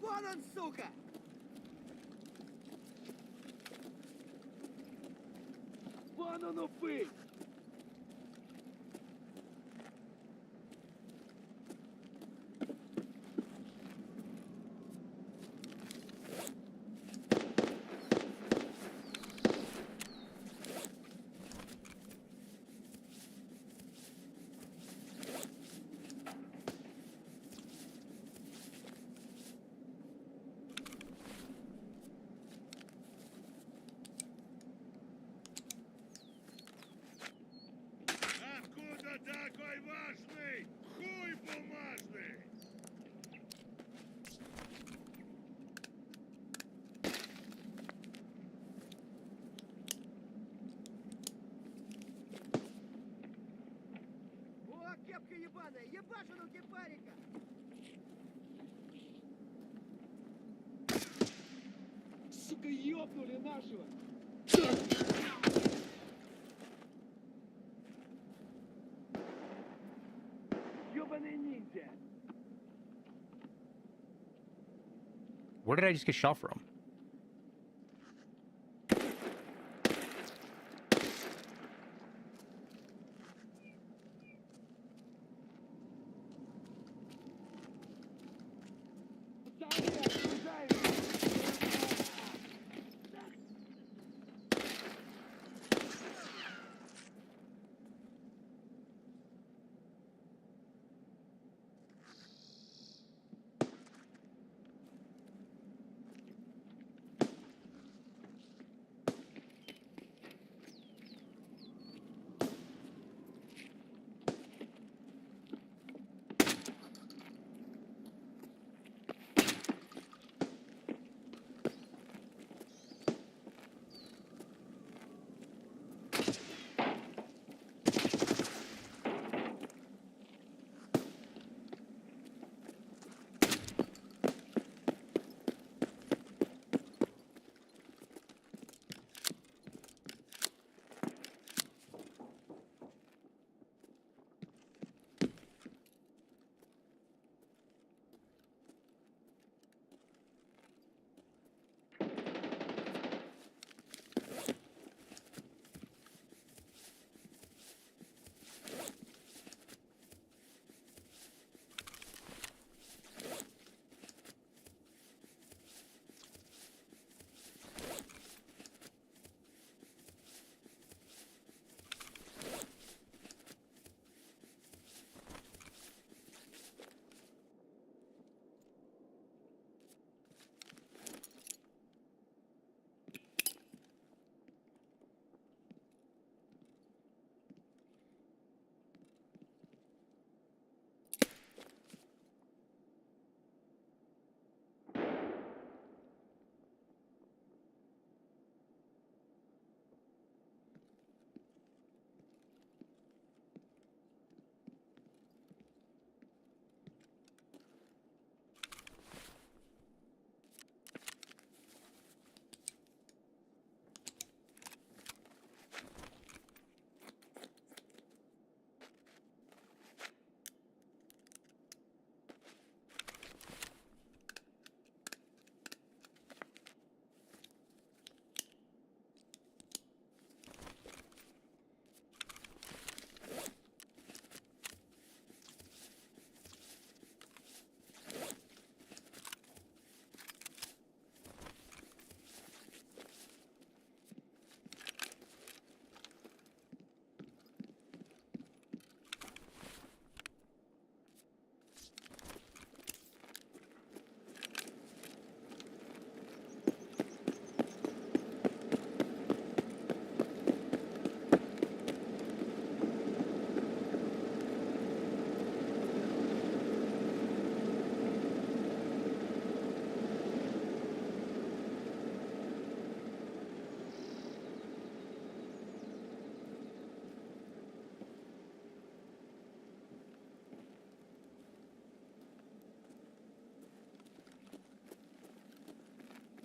Вон он, сука! Вон он, упырь! Такой важный! Хуй бумажный! О, кепка ебаная! Ебашу ну кипарика! Сука, ёбнули нашего! Ёбаный ниндзя! Where did I just get shot from?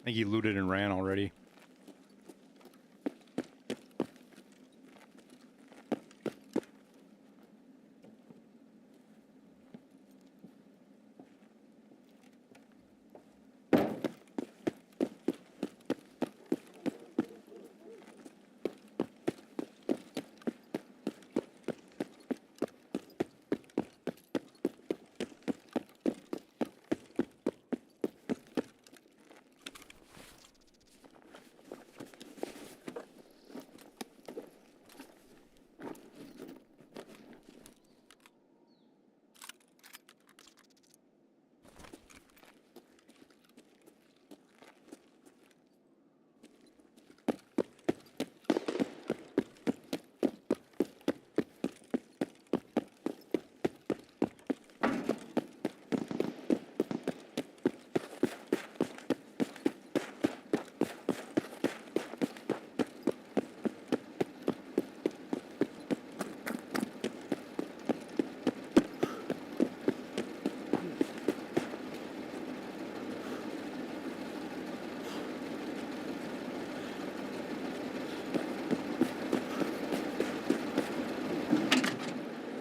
think he looted and ran already.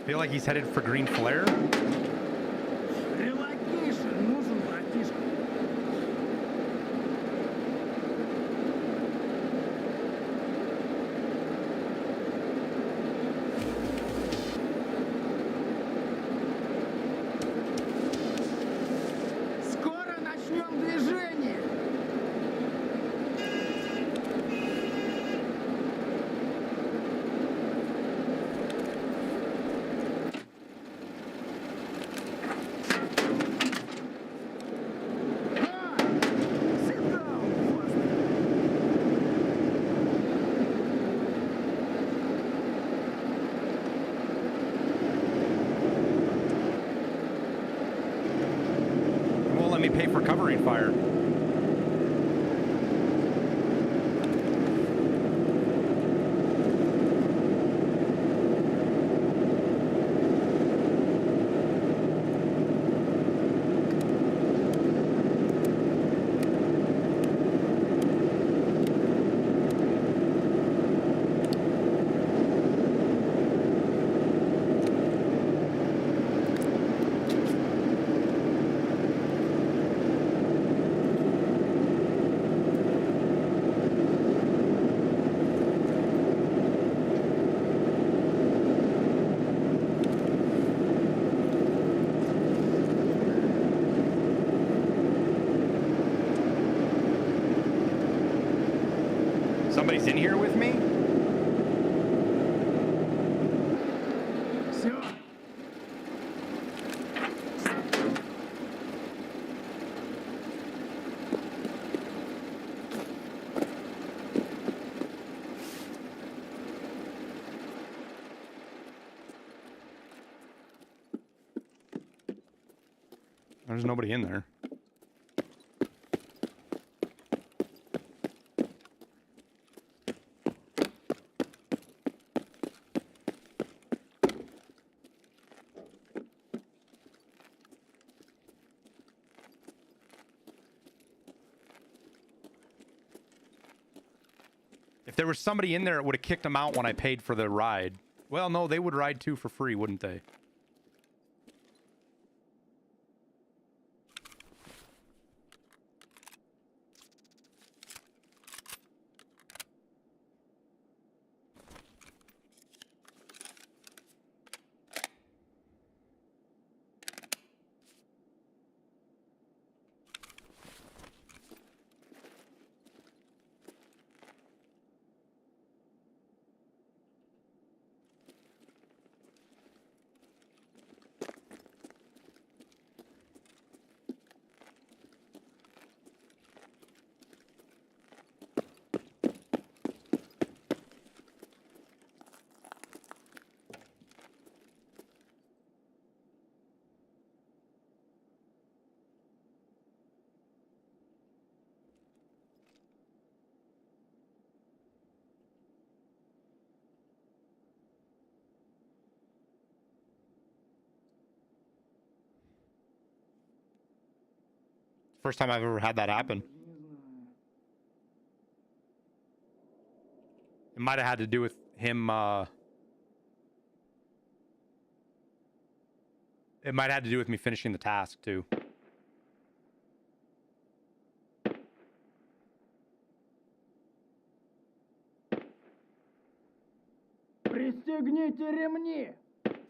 Feel like he's headed for green flare. Relocation нужен, братишка. Скоро начнем движение. Sit down, Foster. He won't let me pay for covering fire. Somebody's in here with me? Все. There's nobody in there. If there was somebody in there, it would have kicked them out when I paid for the ride. Well, no, they would ride too for free, wouldn't they? First time I've ever had that happen. It might have had to do with him. It might have had to do with me finishing the task too. Пристегните ремни!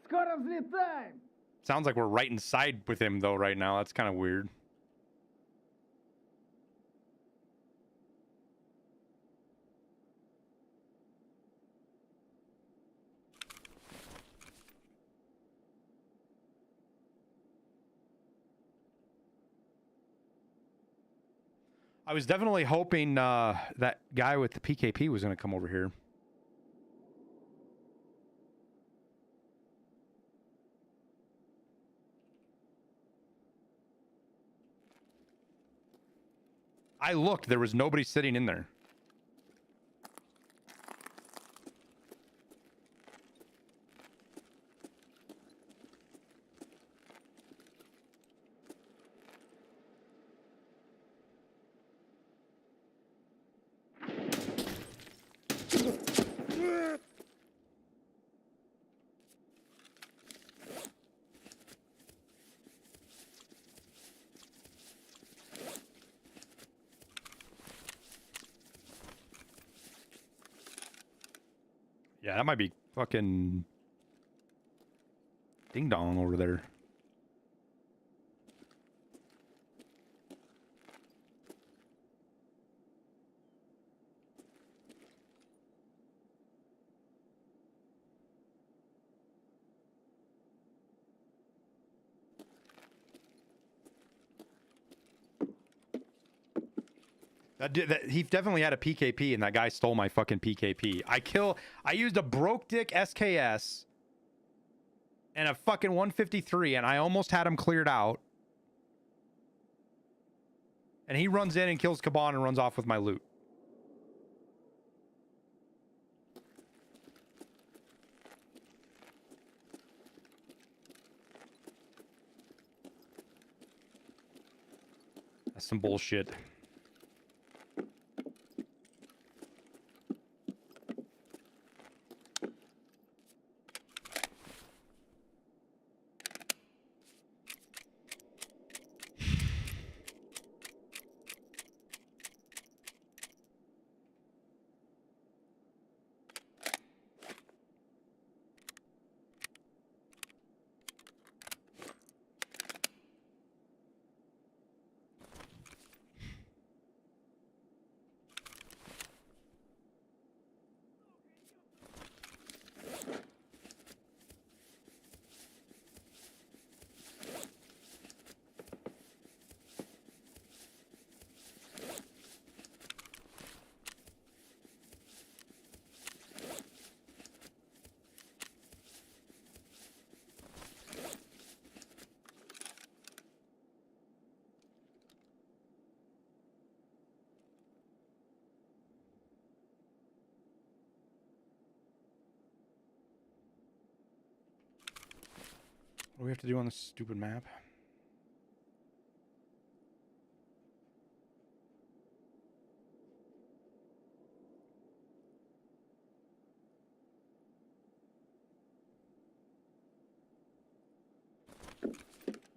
Скоро взлетаем! Sounds like we're right inside with him though right now. That's kind of weird. I was definitely hoping that guy with the PKP was going to come over here. I looked, there was nobody sitting in there. Yeah, that might be fucking Ding Dong over there. He definitely had a PKP, and that guy stole my fucking PKP. I used a broke dick SKS and a fucking 153, and I almost had him cleared out. And he runs in and kills Kaban and runs off with my loot. That's some bullshit. What do we have to do on this stupid map?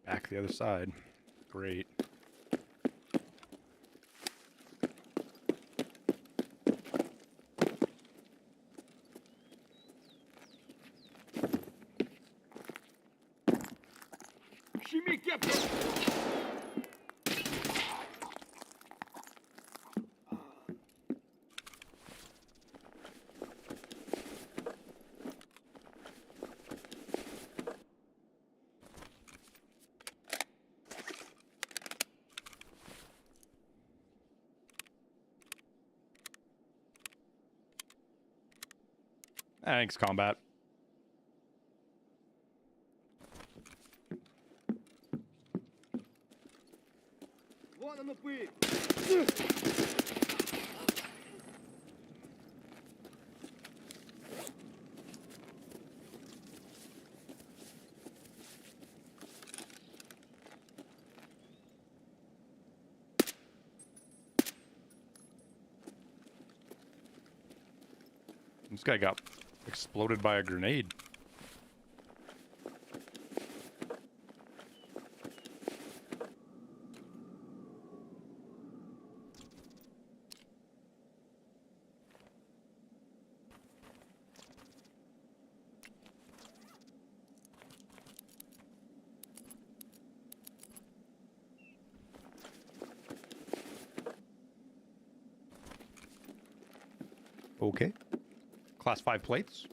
Back the other side. Great. Thanks, combat. This guy got exploded by a grenade. Okay. Class 5 plates.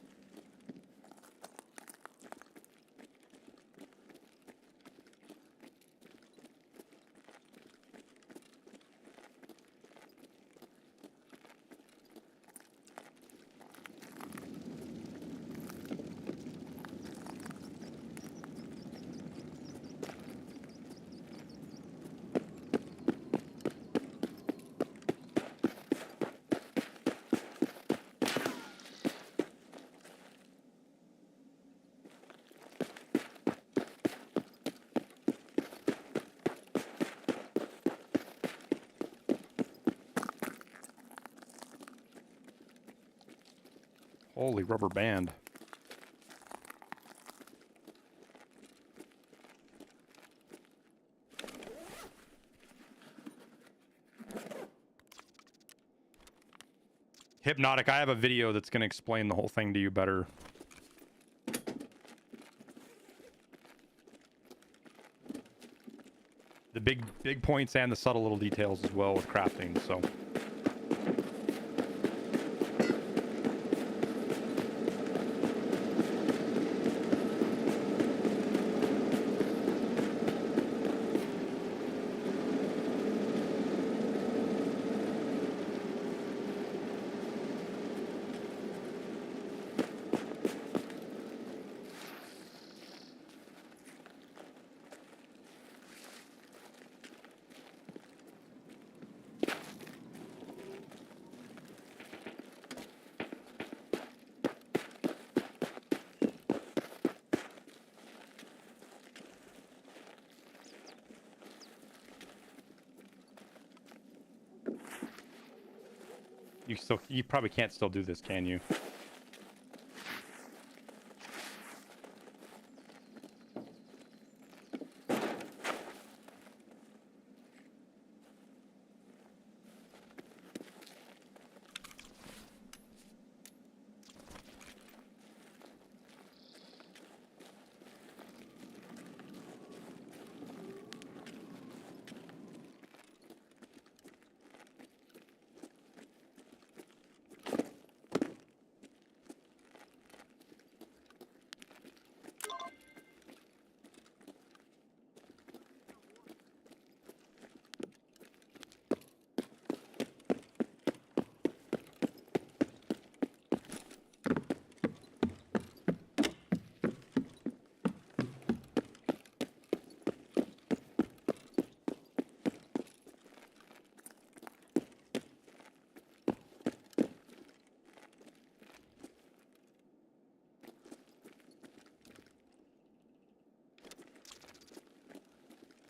Holy rubber band. Hypnotic, I have a video that's going to explain the whole thing to you better. The big points and the subtle little details as well with crafting, so... You probably can't still do this, can you?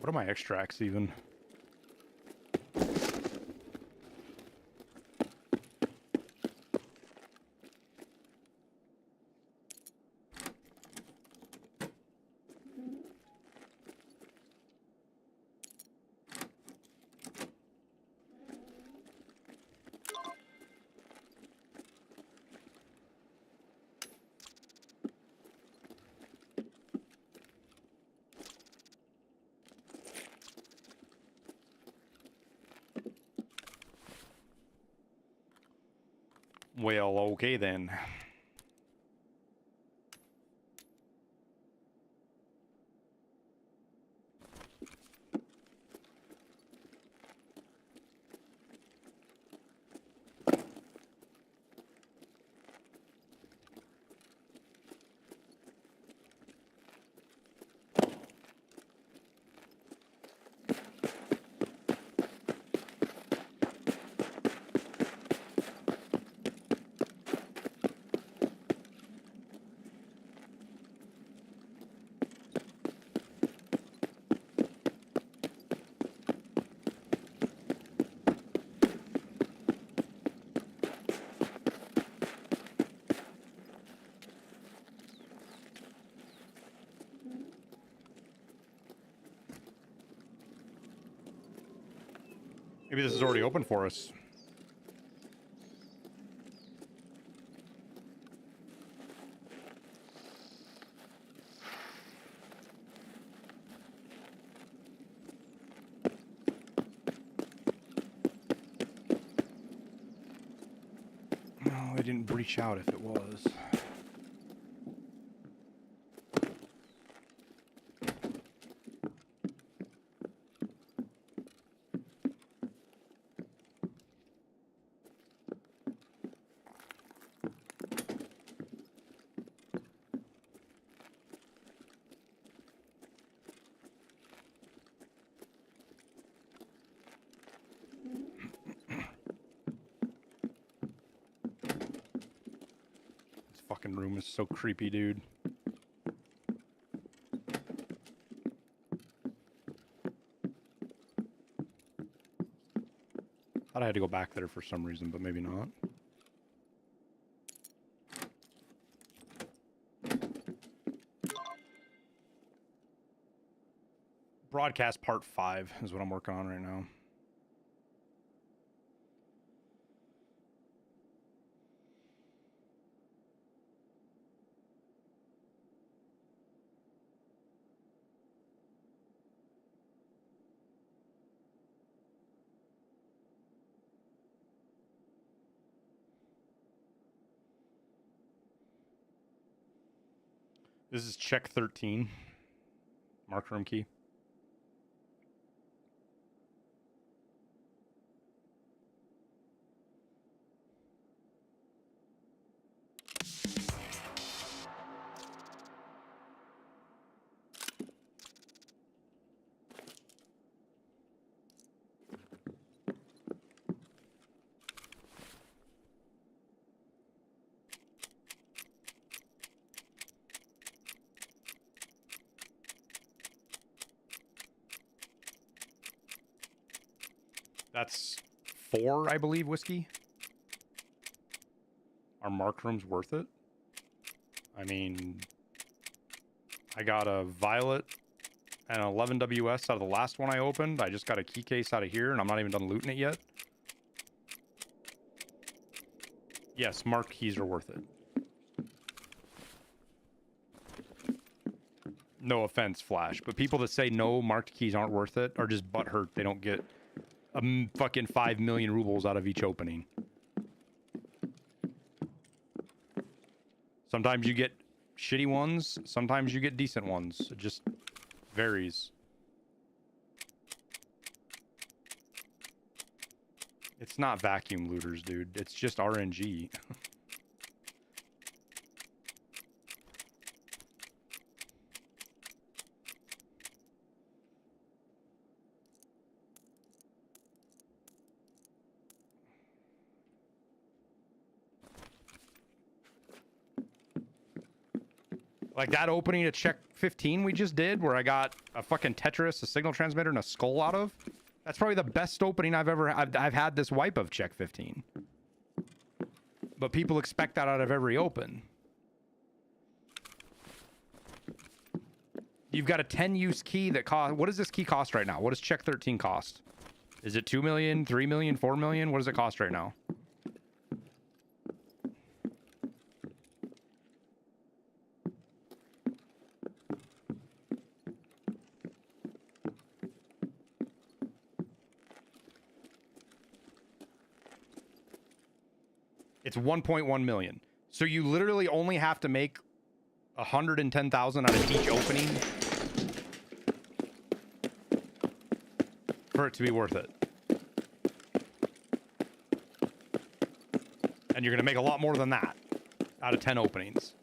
What are my extracts even? Well, okay then. Maybe this is already open for us. No, I didn't reach out if it was. Fucking room is so creepy, dude. Thought I had to go back there for some reason, but maybe not. Broadcast part 5 is what I'm working on right now. This is check 13. Mark room key. That's 4, I believe, whiskey. Are mark rooms worth it? I mean, I got a Violet and an 11 WS out of the last one I opened. I just got a key case out of here, and I'm not even done looting it yet. Yes, marked keys are worth it. No offense, Flash, but people that say no, marked keys aren't worth it are just butthurt. They don't get fucking 5 million rubles out of each opening. Sometimes you get shitty ones, sometimes you get decent ones. It just varies. It's not vacuum looters, dude. It's just RNG. Like that opening at check 15 we just did, where I got a fucking Tetris, a signal transmitter, and a skull out of. That's probably the best opening I've had this wipe of check 15. But people expect that out of every open. You've got a 10-use key that cost... What does this key cost right now? What does check 13 cost? Is it 2 million, 3 million, 4 million? What does it cost right now? It's 1.1 million. So you literally only have to make 110,000 out of each opening for it to be worth it. And you're going to make a lot more than that out of 10 openings.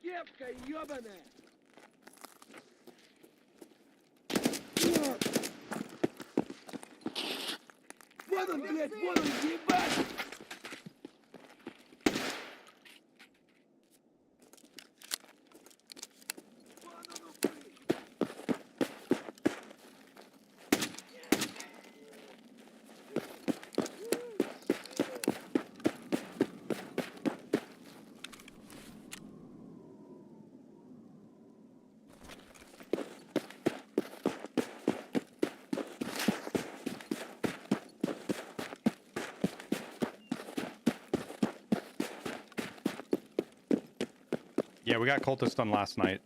Кепка ёбаная! Вот он, блядь, вот он, ебать! Yeah, we got cultists done last night.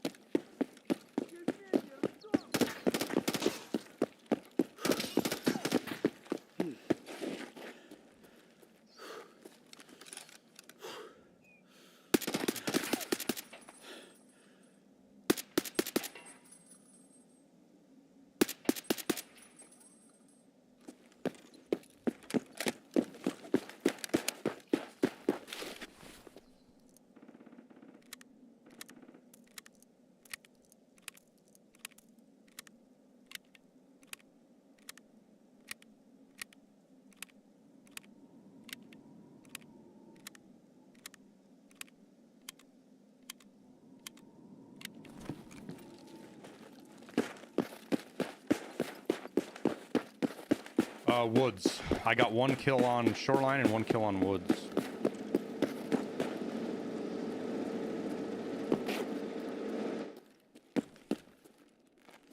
Woods. I got 1 kill on shoreline and 1 kill on woods.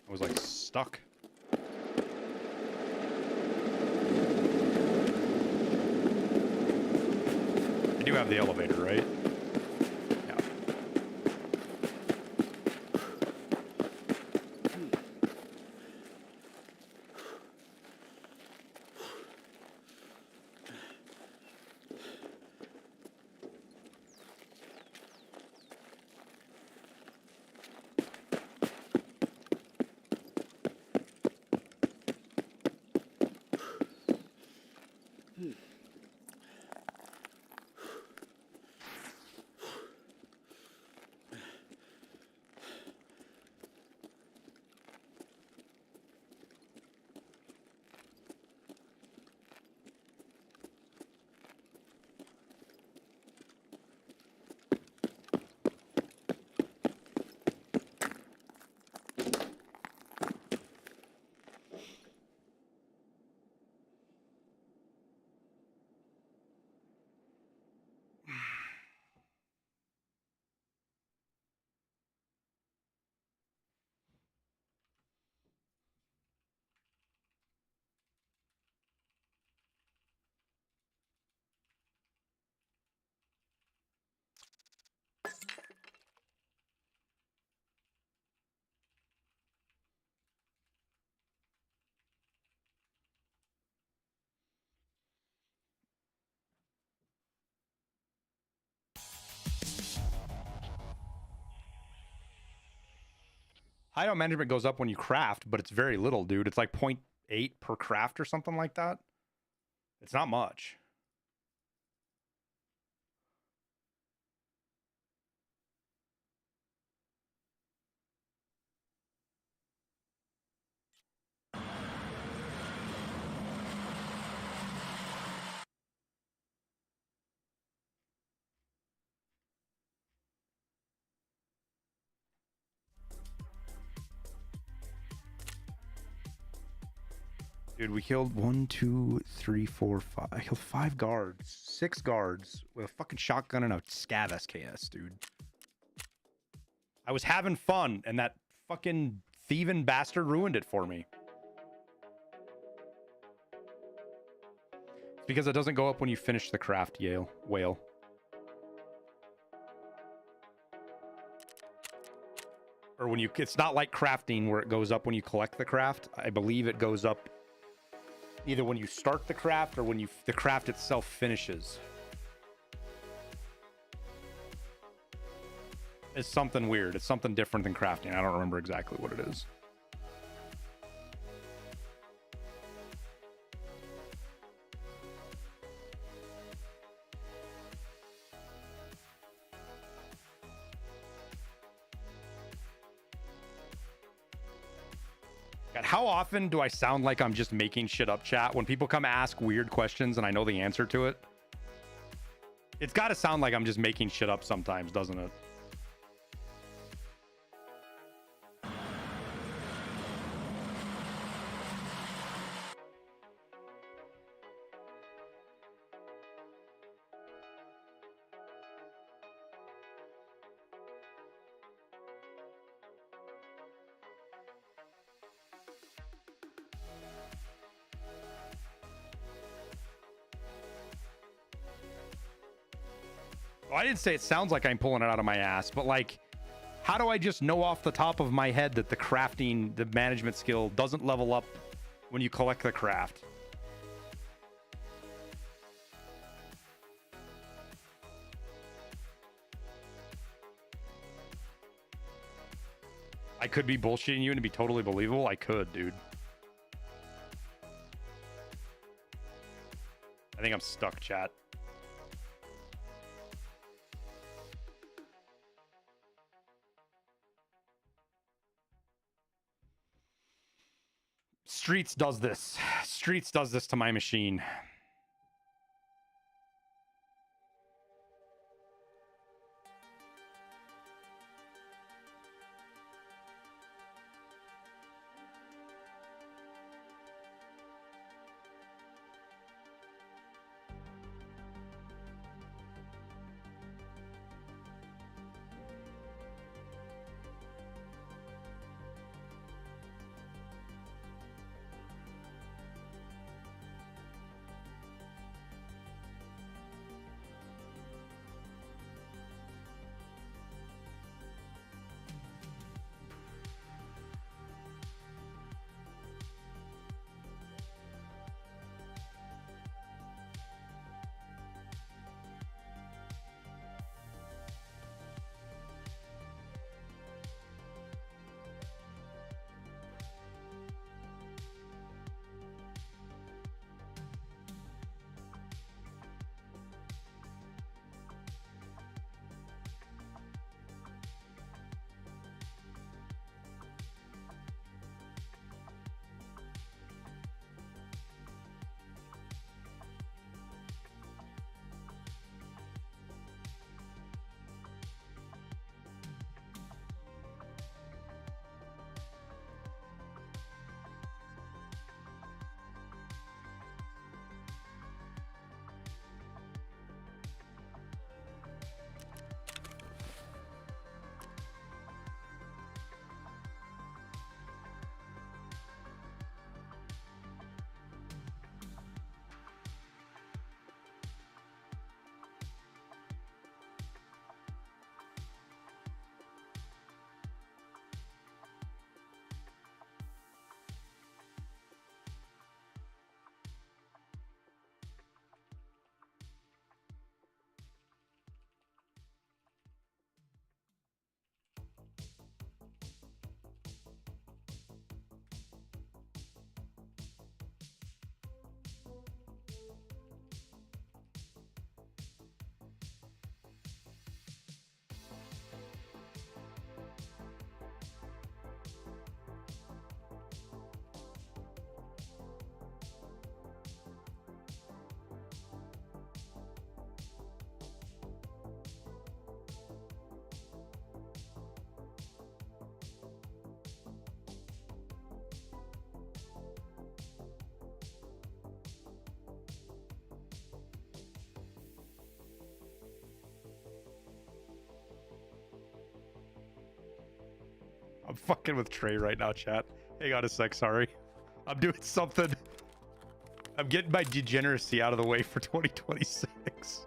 I was like stuck. I do have the elevator, right? Yeah. Hideout management goes up when you craft, but it's very little, dude. It's like 0.8 per craft or something like that. It's not much. Dude, we killed 1, 2, 3, 4, 5. I killed 5 guards, 6 guards with a fucking shotgun and a scav SKS, dude. I was having fun, and that fucking thieving bastard ruined it for me. It's because it doesn't go up when you finish the craft, whale. Or when you, it's not like crafting where it goes up when you collect the craft. I believe it goes up either when you start the craft or when the craft itself finishes. It's something weird. It's something different than crafting. I don't remember exactly what it is. God, how often do I sound like I'm just making shit up, chat? When people come ask weird questions and I know the answer to it? It's got to sound like I'm just making shit up sometimes, doesn't it? Well, I didn't say it sounds like I'm pulling it out of my ass, but like, how do I just know off the top of my head that the crafting, the management skill doesn't level up when you collect the craft? I could be bullshitting you and it'd be totally believable. I could, dude. I think I'm stuck, chat. Streets does this. Streets does this to my machine. I'm fucking with Trey right now, chat. Hang on a sec, sorry. I'm doing something. I'm getting my degeneracy out of the way for 2026.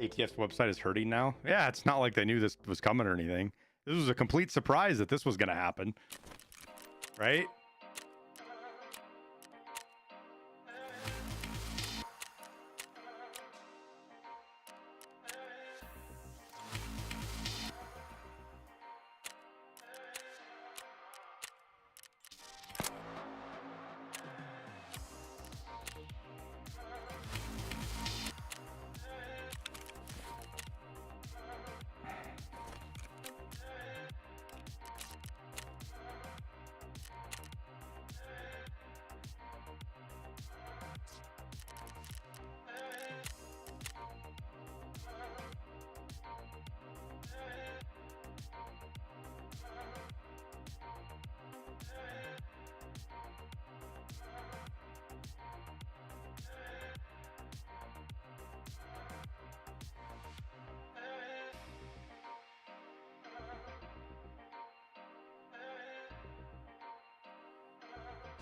ATF's website is hurting now. Yeah, it's not like they knew this was coming or anything. This was a complete surprise that this was going to happen. Right?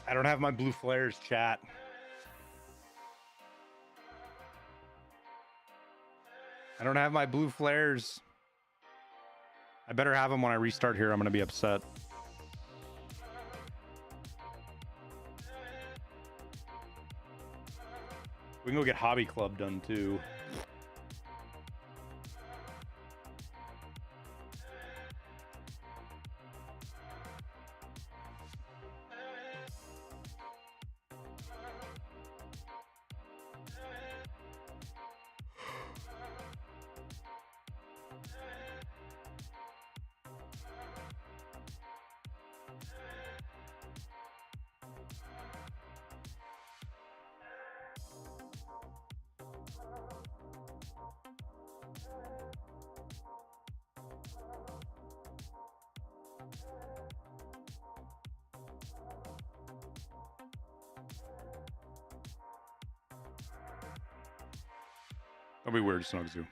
I don't have my blue flares, chat. I don't have my blue flares. I better have them when I restart here. I'm going to be upset. We can go get Hobby Club done too. That'll be weird, Snugzoo.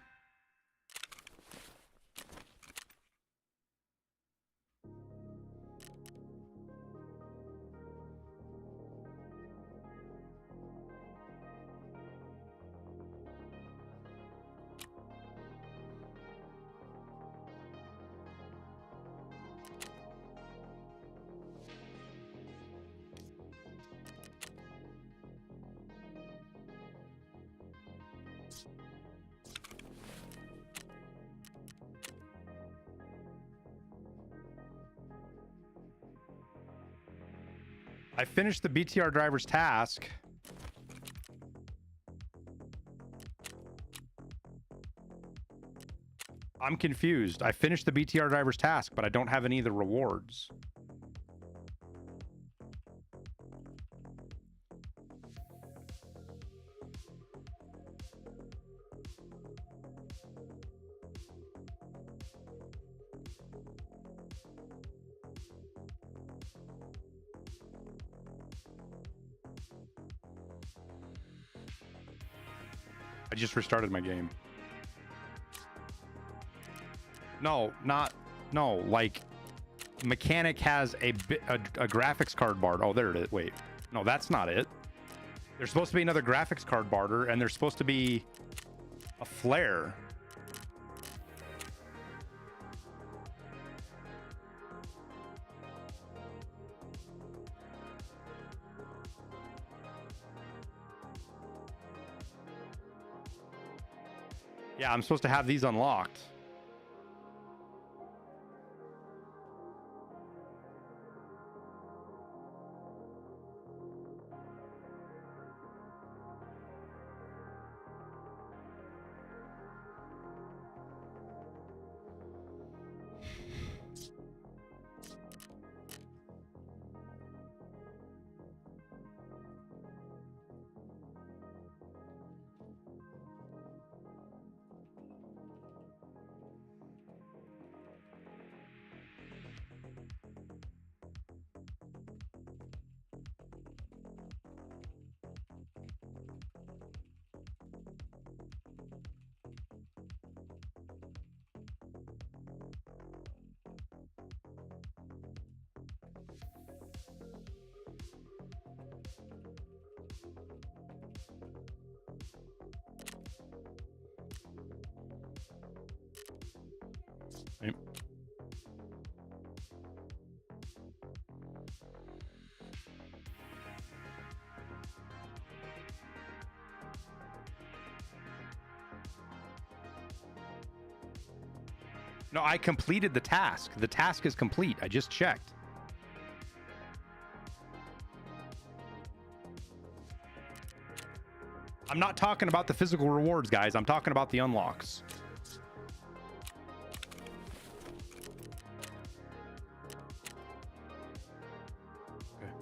I finished the BTR driver's task. I'm confused. I finished the BTR driver's task, but I don't have any of the rewards. I just restarted my game. No, like mechanic has a graphics card barter. Oh, there it is. Wait, no, that's not it. There's supposed to be another graphics card barter, and there's supposed to be a flare. Yeah, I'm supposed to have these unlocked. Right. No, I completed the task. The task is complete. I just checked. I'm not talking about the physical rewards, guys. I'm talking about the unlocks. Okay.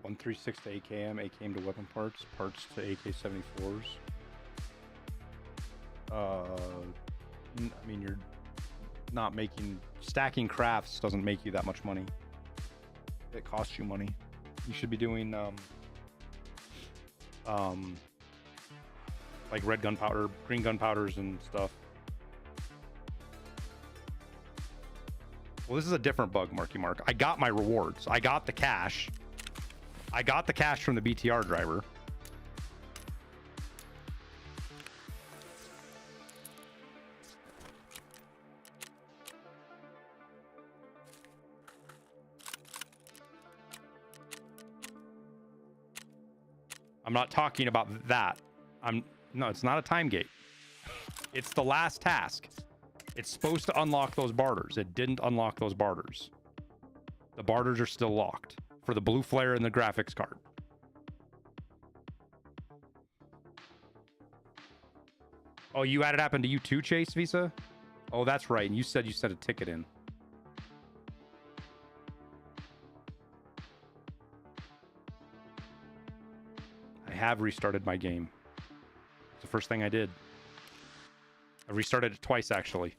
.136 to AKM, AKM to weapon parts, parts to AK-74s. I mean, you're not making... Stacking crafts doesn't make you that much money. It costs you money. You should be doing, like red gunpowder, green gunpowders and stuff. Well, this is a different bug, Marky Mark. I got my rewards. I got the cash. I got the cash from the BTR driver. I'm not talking about that. No, it's not a time gate. It's the last task. It's supposed to unlock those barters. It didn't unlock those barters. The barters are still locked for the blue flare and the graphics card. Oh, you had it happen to you too, Chase Visa? Oh, that's right. And you said you sent a ticket in. I have restarted my game. It's the first thing I did. I restarted it twice, actually.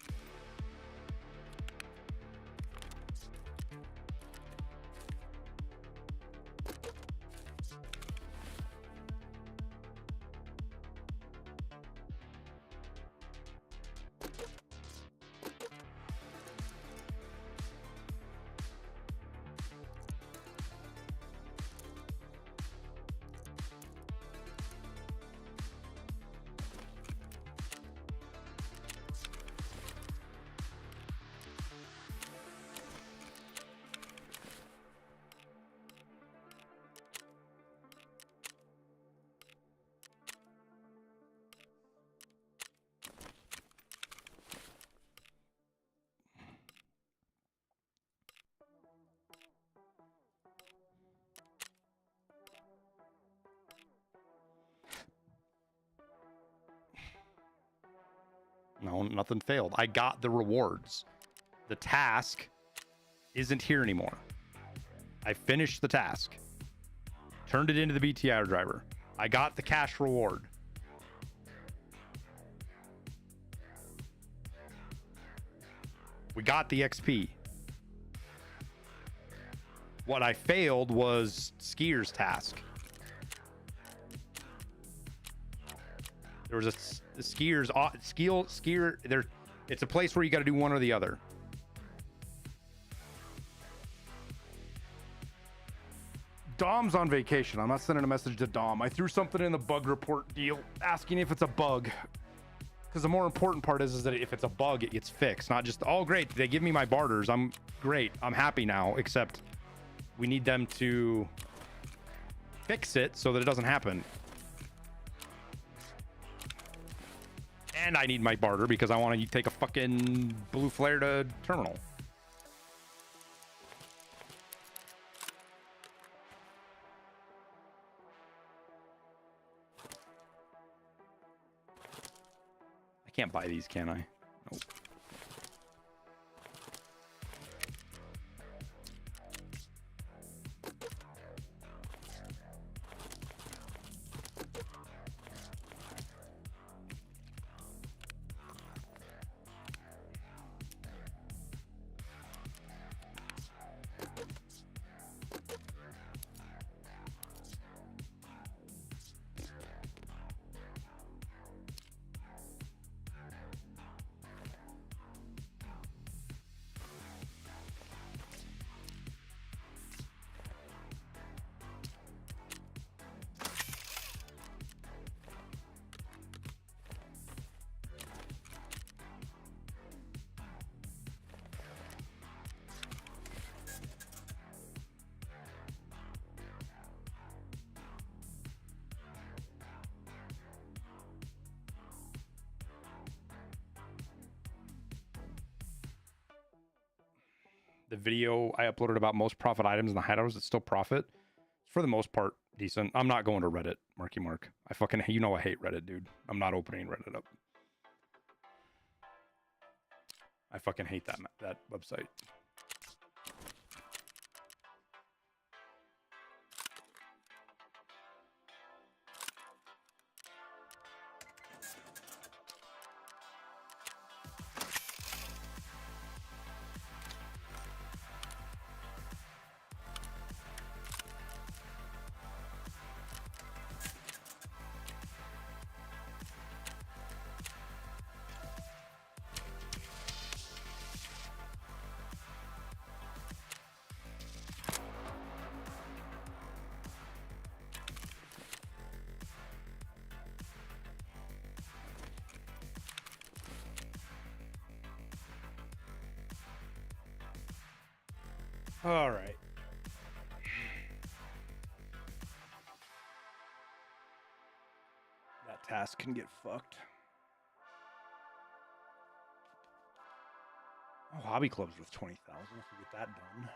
No, nothing failed. I got the rewards. The task isn't here anymore. I finished the task. Turned it into the BTR driver. I got the cash reward. We got the XP. What I failed was Skier's task. There was a skier there. It's a place where you got to do one or the other. Dom's on vacation. I'm not sending a message to Dom. I threw something in the bug report deal asking if it's a bug. Because the more important part is that if it's a bug, it gets fixed. Not just, oh, great, they give me my barters. I'm great. I'm happy now. Except we need them to fix it so that it doesn't happen. And I need my barter because I want to take a fucking blue flare to terminal. I can't buy these, can I? Nope. The video I uploaded about most profit items in the hideouts that still profit, for the most part, decent. I'm not going to Reddit, Marky Mark. I fucking, you know I hate Reddit, dude. I'm not opening Reddit up. I fucking hate that website. All right. That task can get fucked. Oh, Hobby Club's worth 20,000. If we get that done.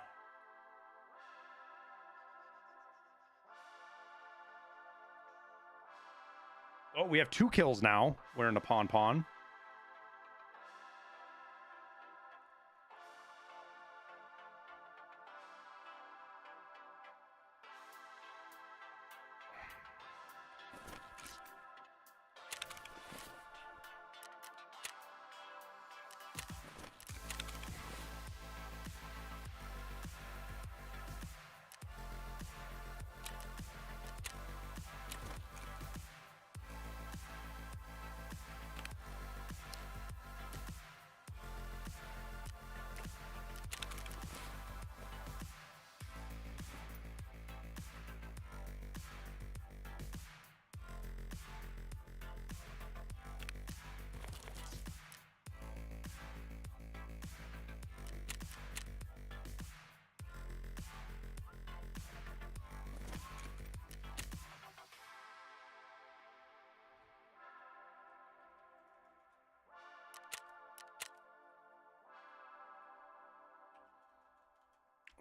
Oh, we have 2 kills now. We're in the pawn.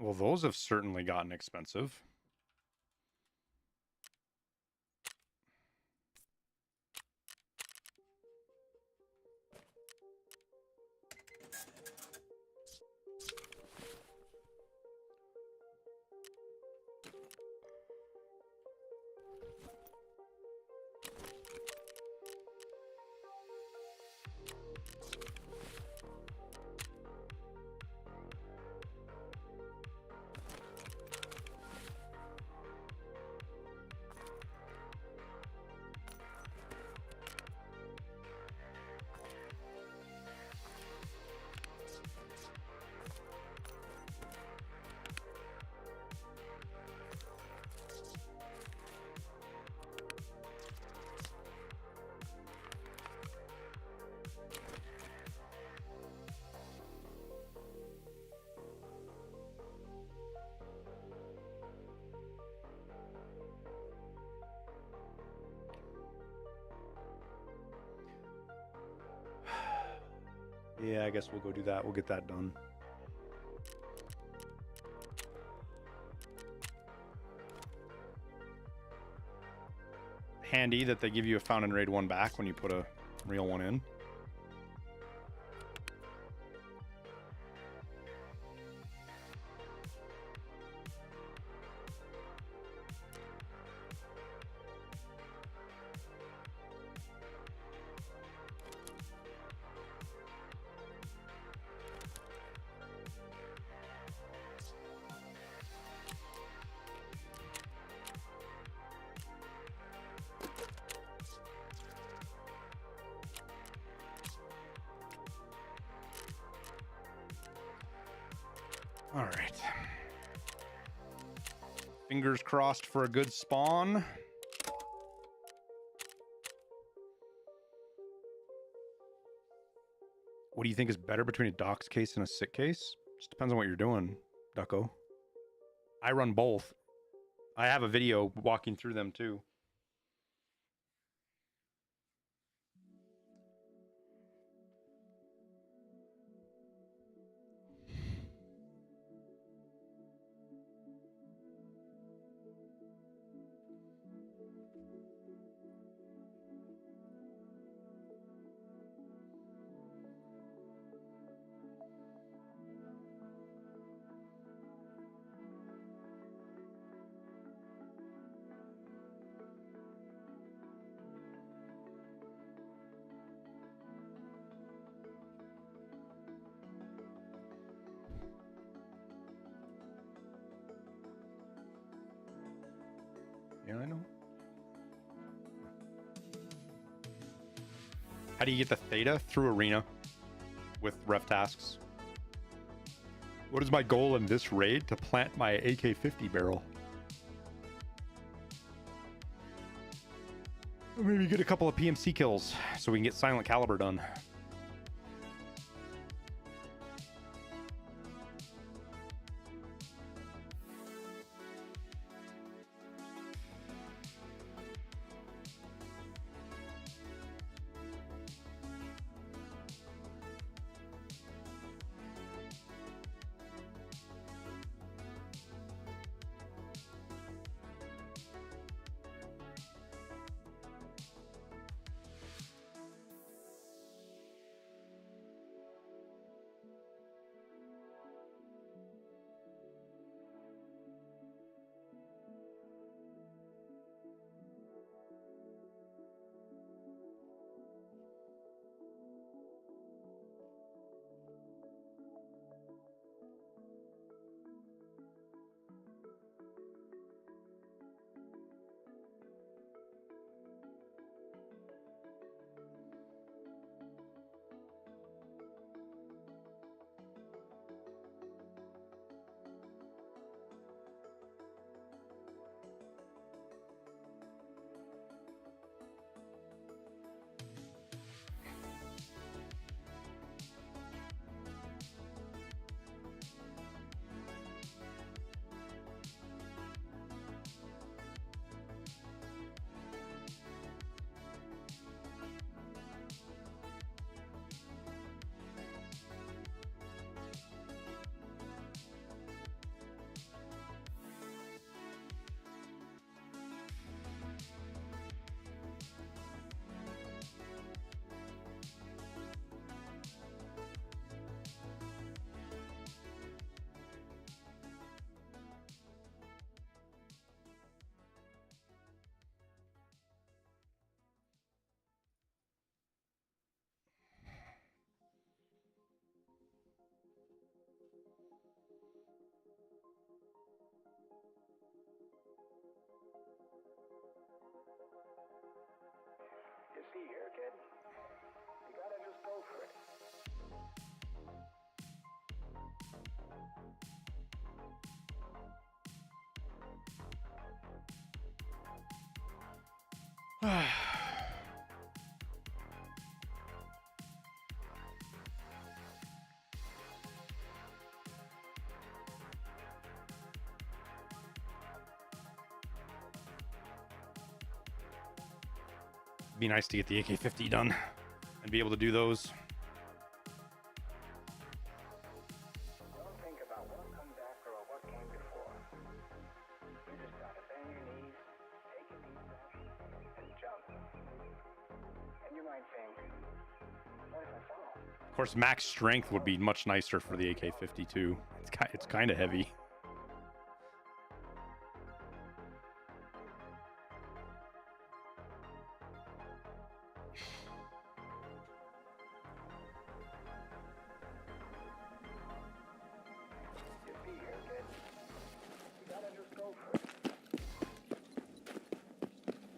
Well, those have certainly gotten expensive. Yeah, I guess we'll go do that. We'll get that done. Handy that they give you a Fountain Raid one back when you put a real one in. All right. Fingers crossed for a good spawn. What do you think is better between a docs case and a sit case? Just depends on what you're doing, Ducko. I run both. I have a video walking through them too. Yeah, I know. How do you get the theta? Through Arena with ref tasks. What is my goal in this raid? To plant my AK-50 barrel. Or maybe get a couple of PMC kills so we can get Silent Caliber done. You see here, kid? You gotta just go for it. Be nice to get the AK-50 done and be able to do those. Of course, max strength would be much nicer for the AK-52. It's kind of heavy.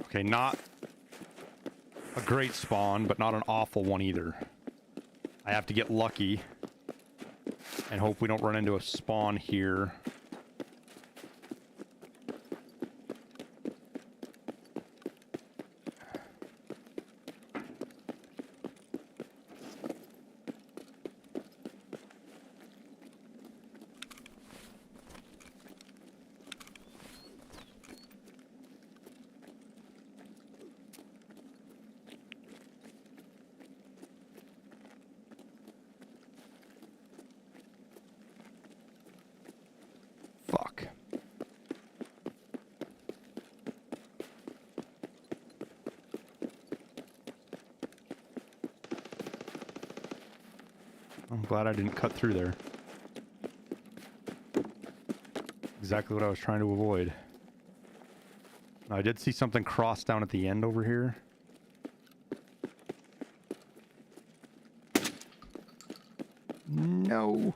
Okay, not a great spawn, but not an awful one either. I have to get lucky and hope we don't run into a spawn here. Fuck. I'm glad I didn't cut through there. Exactly what I was trying to avoid. Now, I did see something cross down at the end over here. No.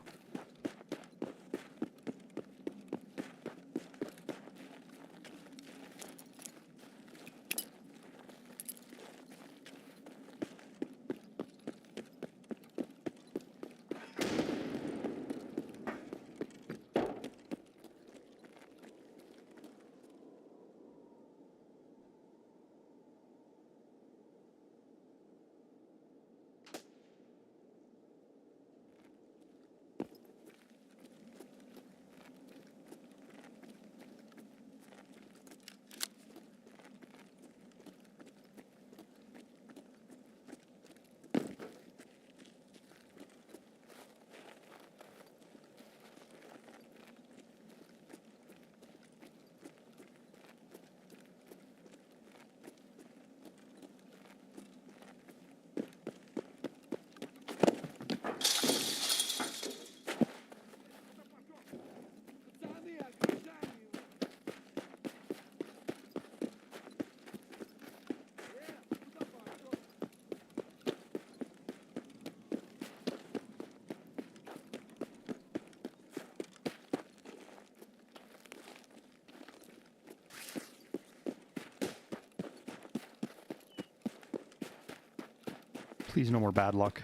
Please, no more bad luck.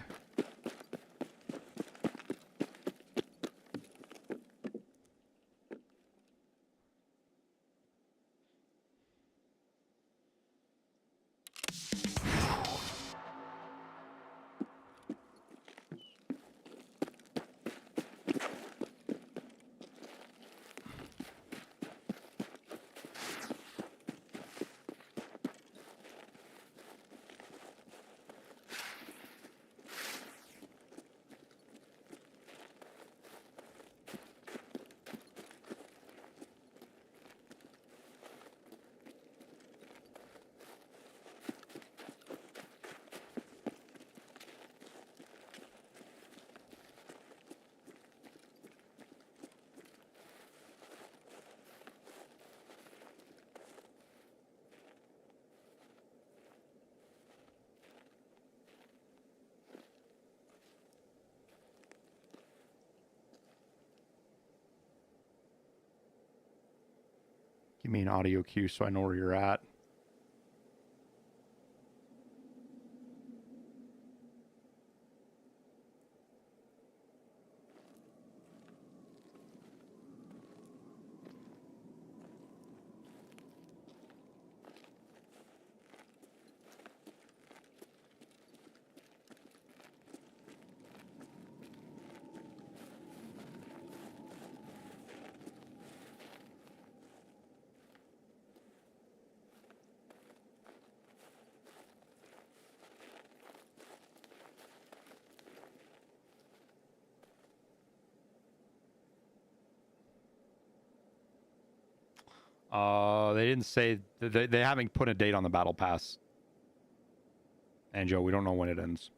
Give me an audio cue so I know where you're at. They didn't say they haven't put a date on the battle pass. And Joe, we don't know when it ends.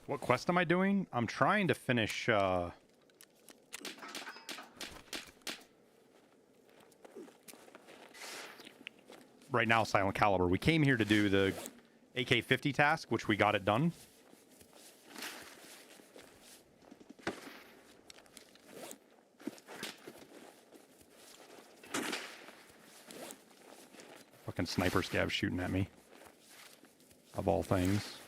What quest am I doing? I'm trying to finish, right now, Silent Caliber. We came here to do the AK-50 task, which we got it done. Fucking sniper scab shooting at me. Of all things.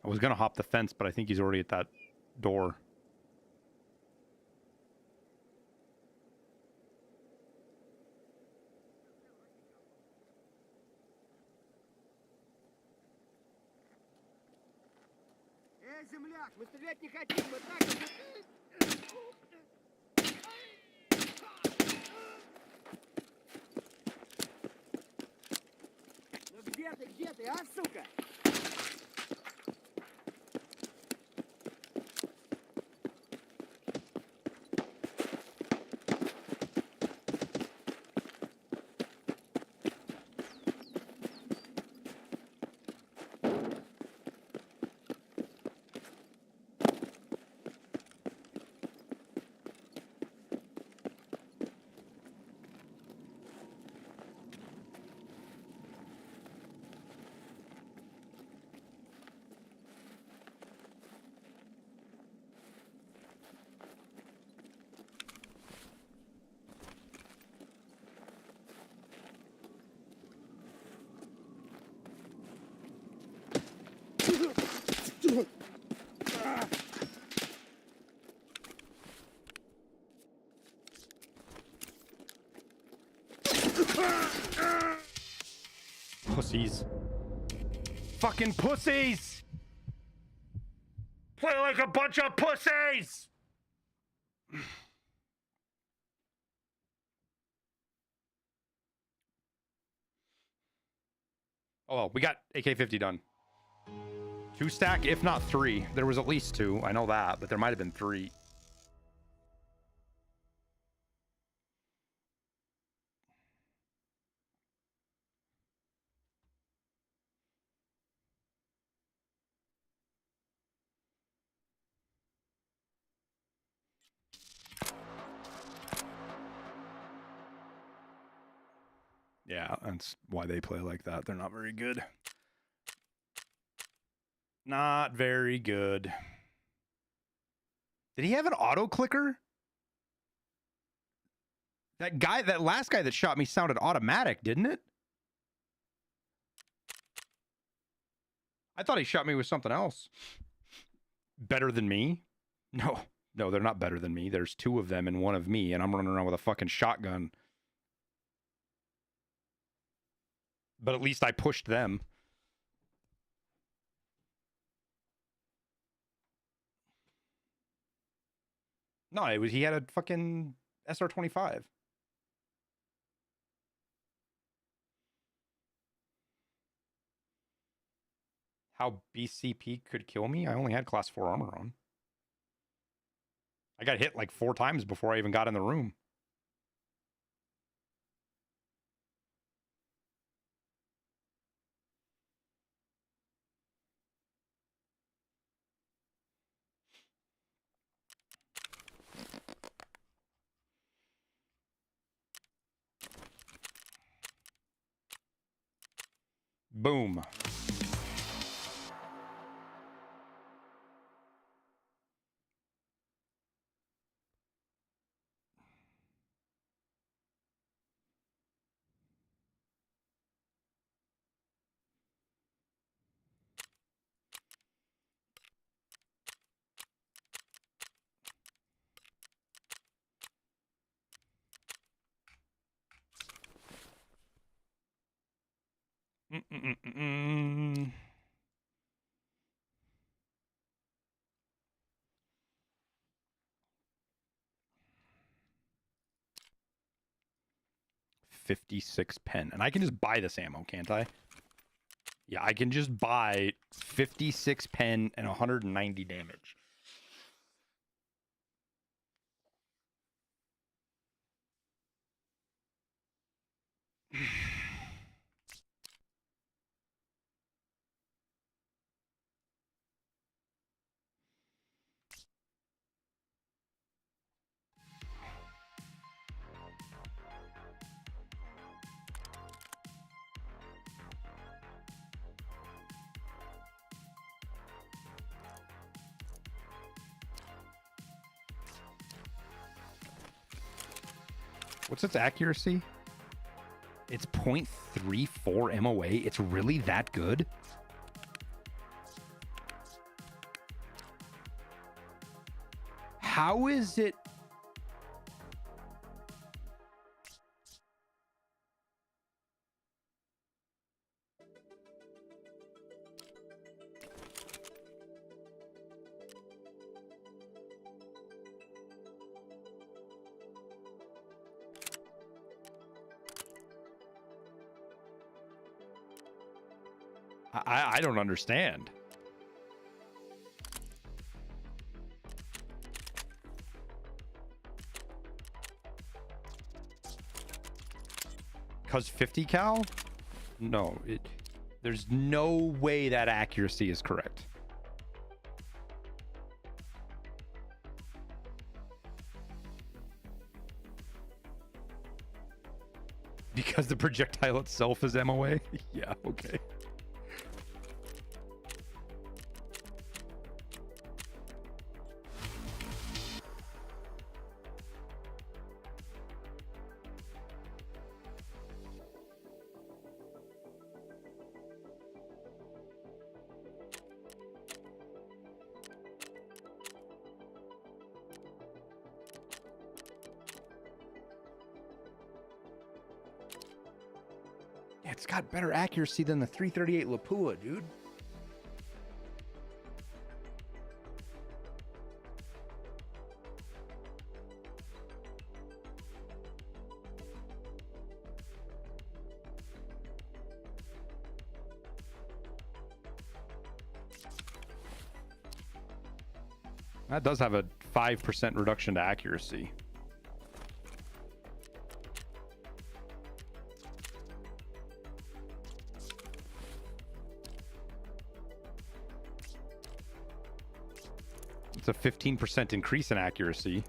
I was gonna hop the fence, but I think he's already at that door. Земляк, мы стрелять не хотим, мы так... Ну где ты, а, сука? Pussies. Fucking pussies! Play like a bunch of pussies! Oh, well, we got AK-50 done. 2 stack, if not 3. There was at least 2. I know that, but there might have been 3. Yeah, that's why they play like that. They're not very good. Not very good. Did he have an auto clicker? That last guy that shot me sounded automatic, didn't it? I thought he shot me with something else. Better than me? No, they're not better than me. There's 2 of them and 1 of me, and I'm running around with a fucking shotgun. But at least I pushed them. No, he had a fucking SR-25. How BCP could kill me? I only had class 4 armor on. I got hit like 4 times before I even got in the room. Boom. Mm-mm-mm-mm. $56 pen. And I can just buy this ammo, can't I? Yeah, I can just buy 56 pen and 190 damage. What's its accuracy? It's 0.34 MOA. It's really that good? How is it? I don't understand. Because 50 cal? No, there's no way that accuracy is correct. Because the projectile itself is MOA? Yeah, okay. it's got better accuracy than the 338 Lapua, dude. That does have a 5% reduction to accuracy. It's a 15% increase in accuracy.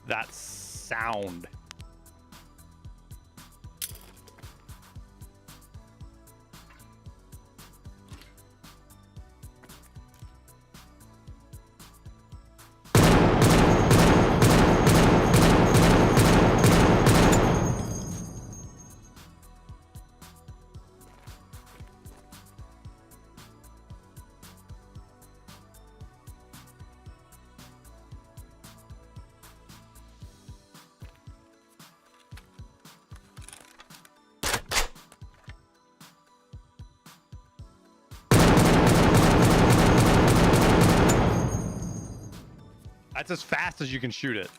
That sound. That's as fast as you can shoot it.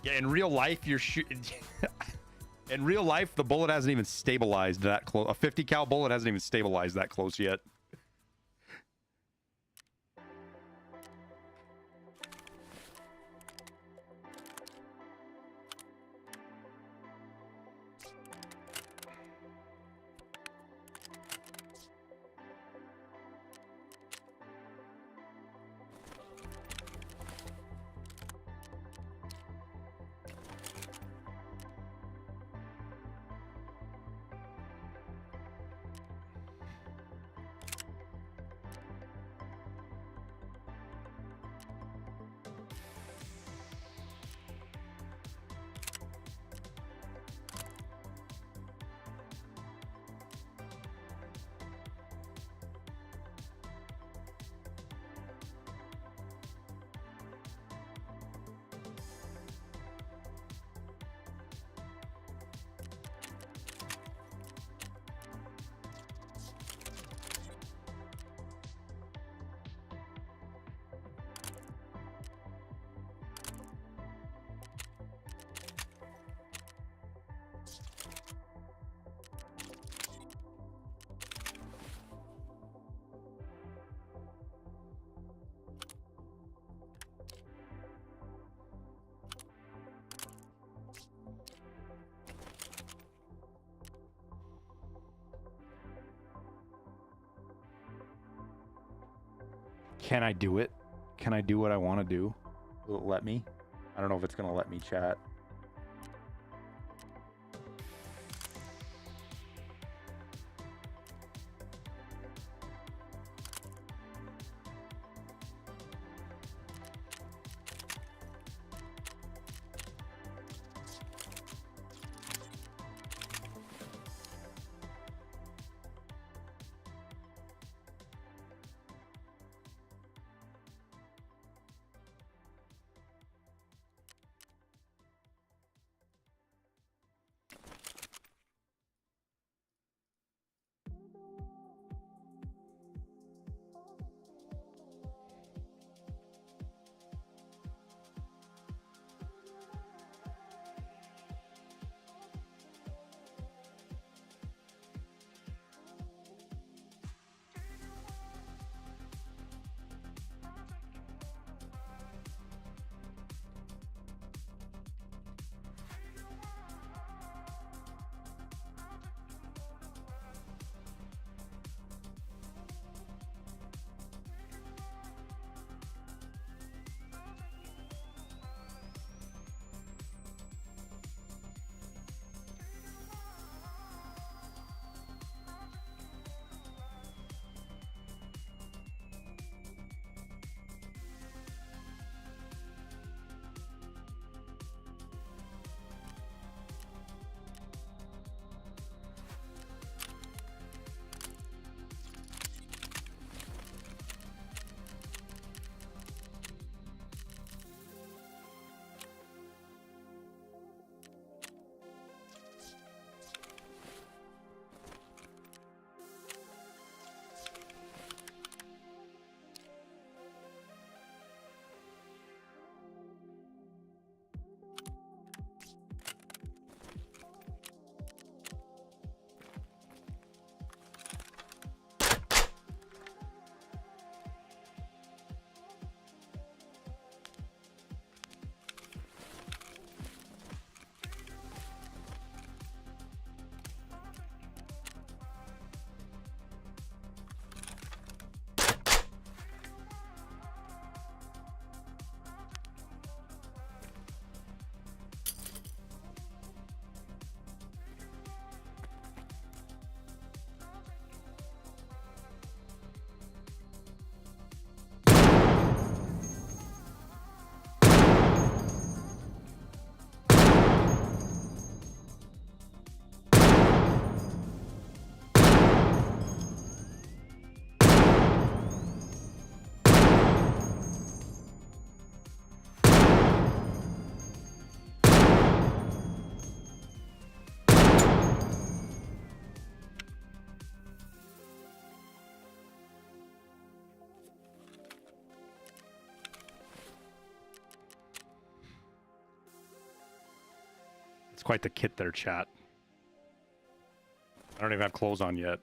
Yeah, in real life, you're shooting. In real life, the bullet hasn't even stabilized that close. A 50 cal bullet hasn't even stabilized that close yet. Can I do it? Can I do what I want to do? Will it let me? I don't know if it's going to let me chat. quite the kit there, chat. I don't even have clothes on yet.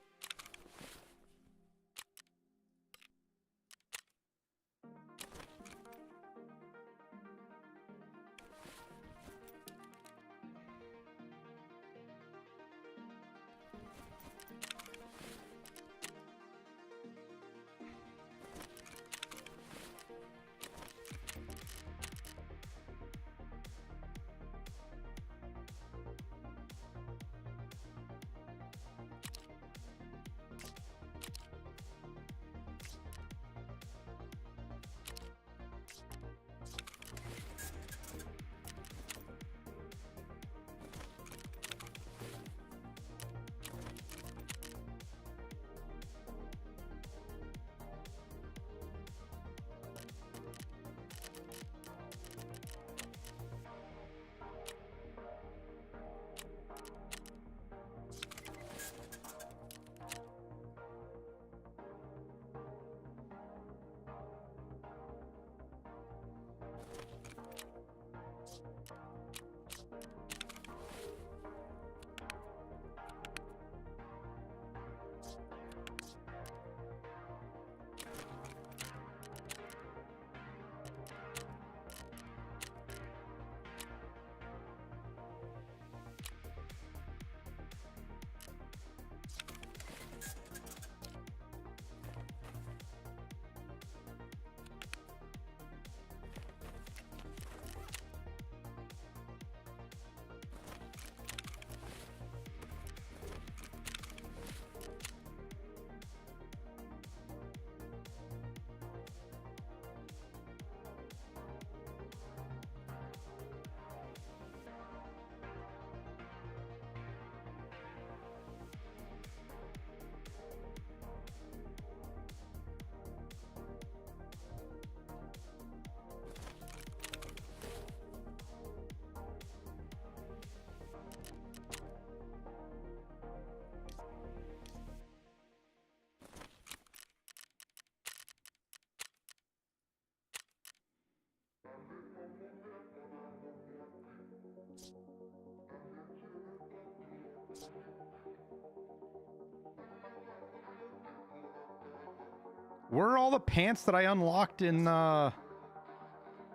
Where are all the pants that I unlocked in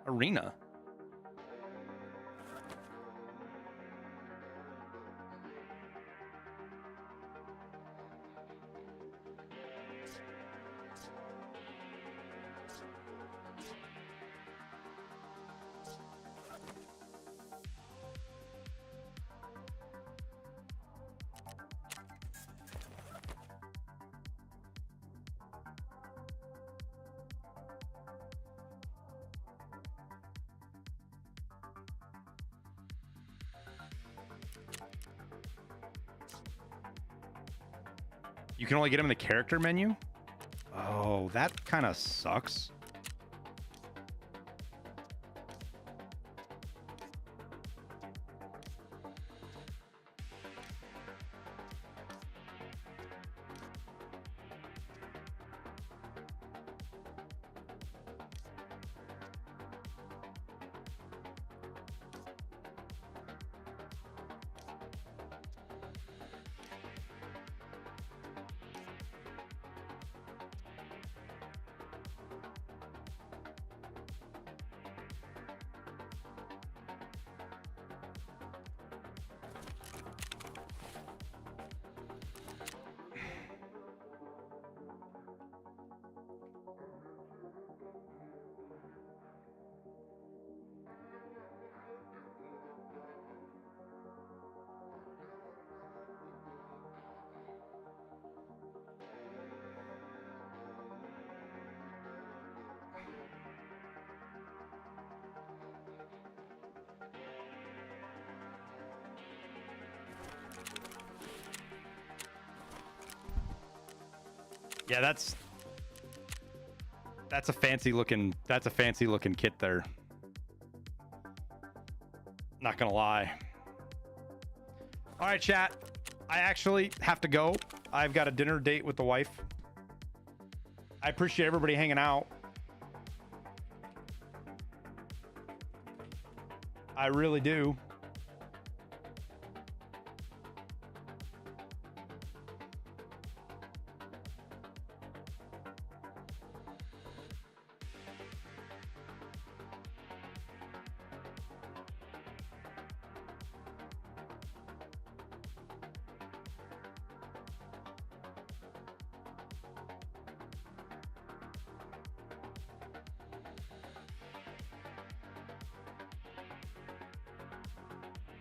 Arena? You can only get them in the character menu? Oh, that kind of sucks. Yeah, that's a fancy looking kit there. Not gonna lie. All right, chat. I actually have to go. I've got a dinner date with the wife. I appreciate everybody hanging out. I really do.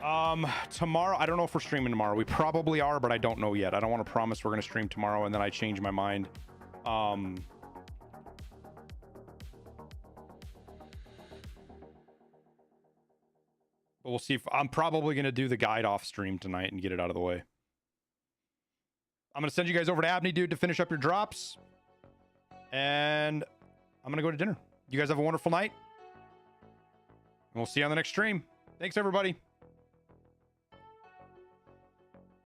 Tomorrow, I don't know if we're streaming tomorrow. We probably are, but I don't know yet. I don't want to promise we're going to stream tomorrow and then I change my mind. But we'll see. If I'm probably going to do the guide off stream tonight and get it out of the way. I'm going to send you guys over to Abney, dude, to finish up your drops. And I'm going to go to dinner. You guys have a wonderful night. And we'll see you on the next stream. Thanks, everybody.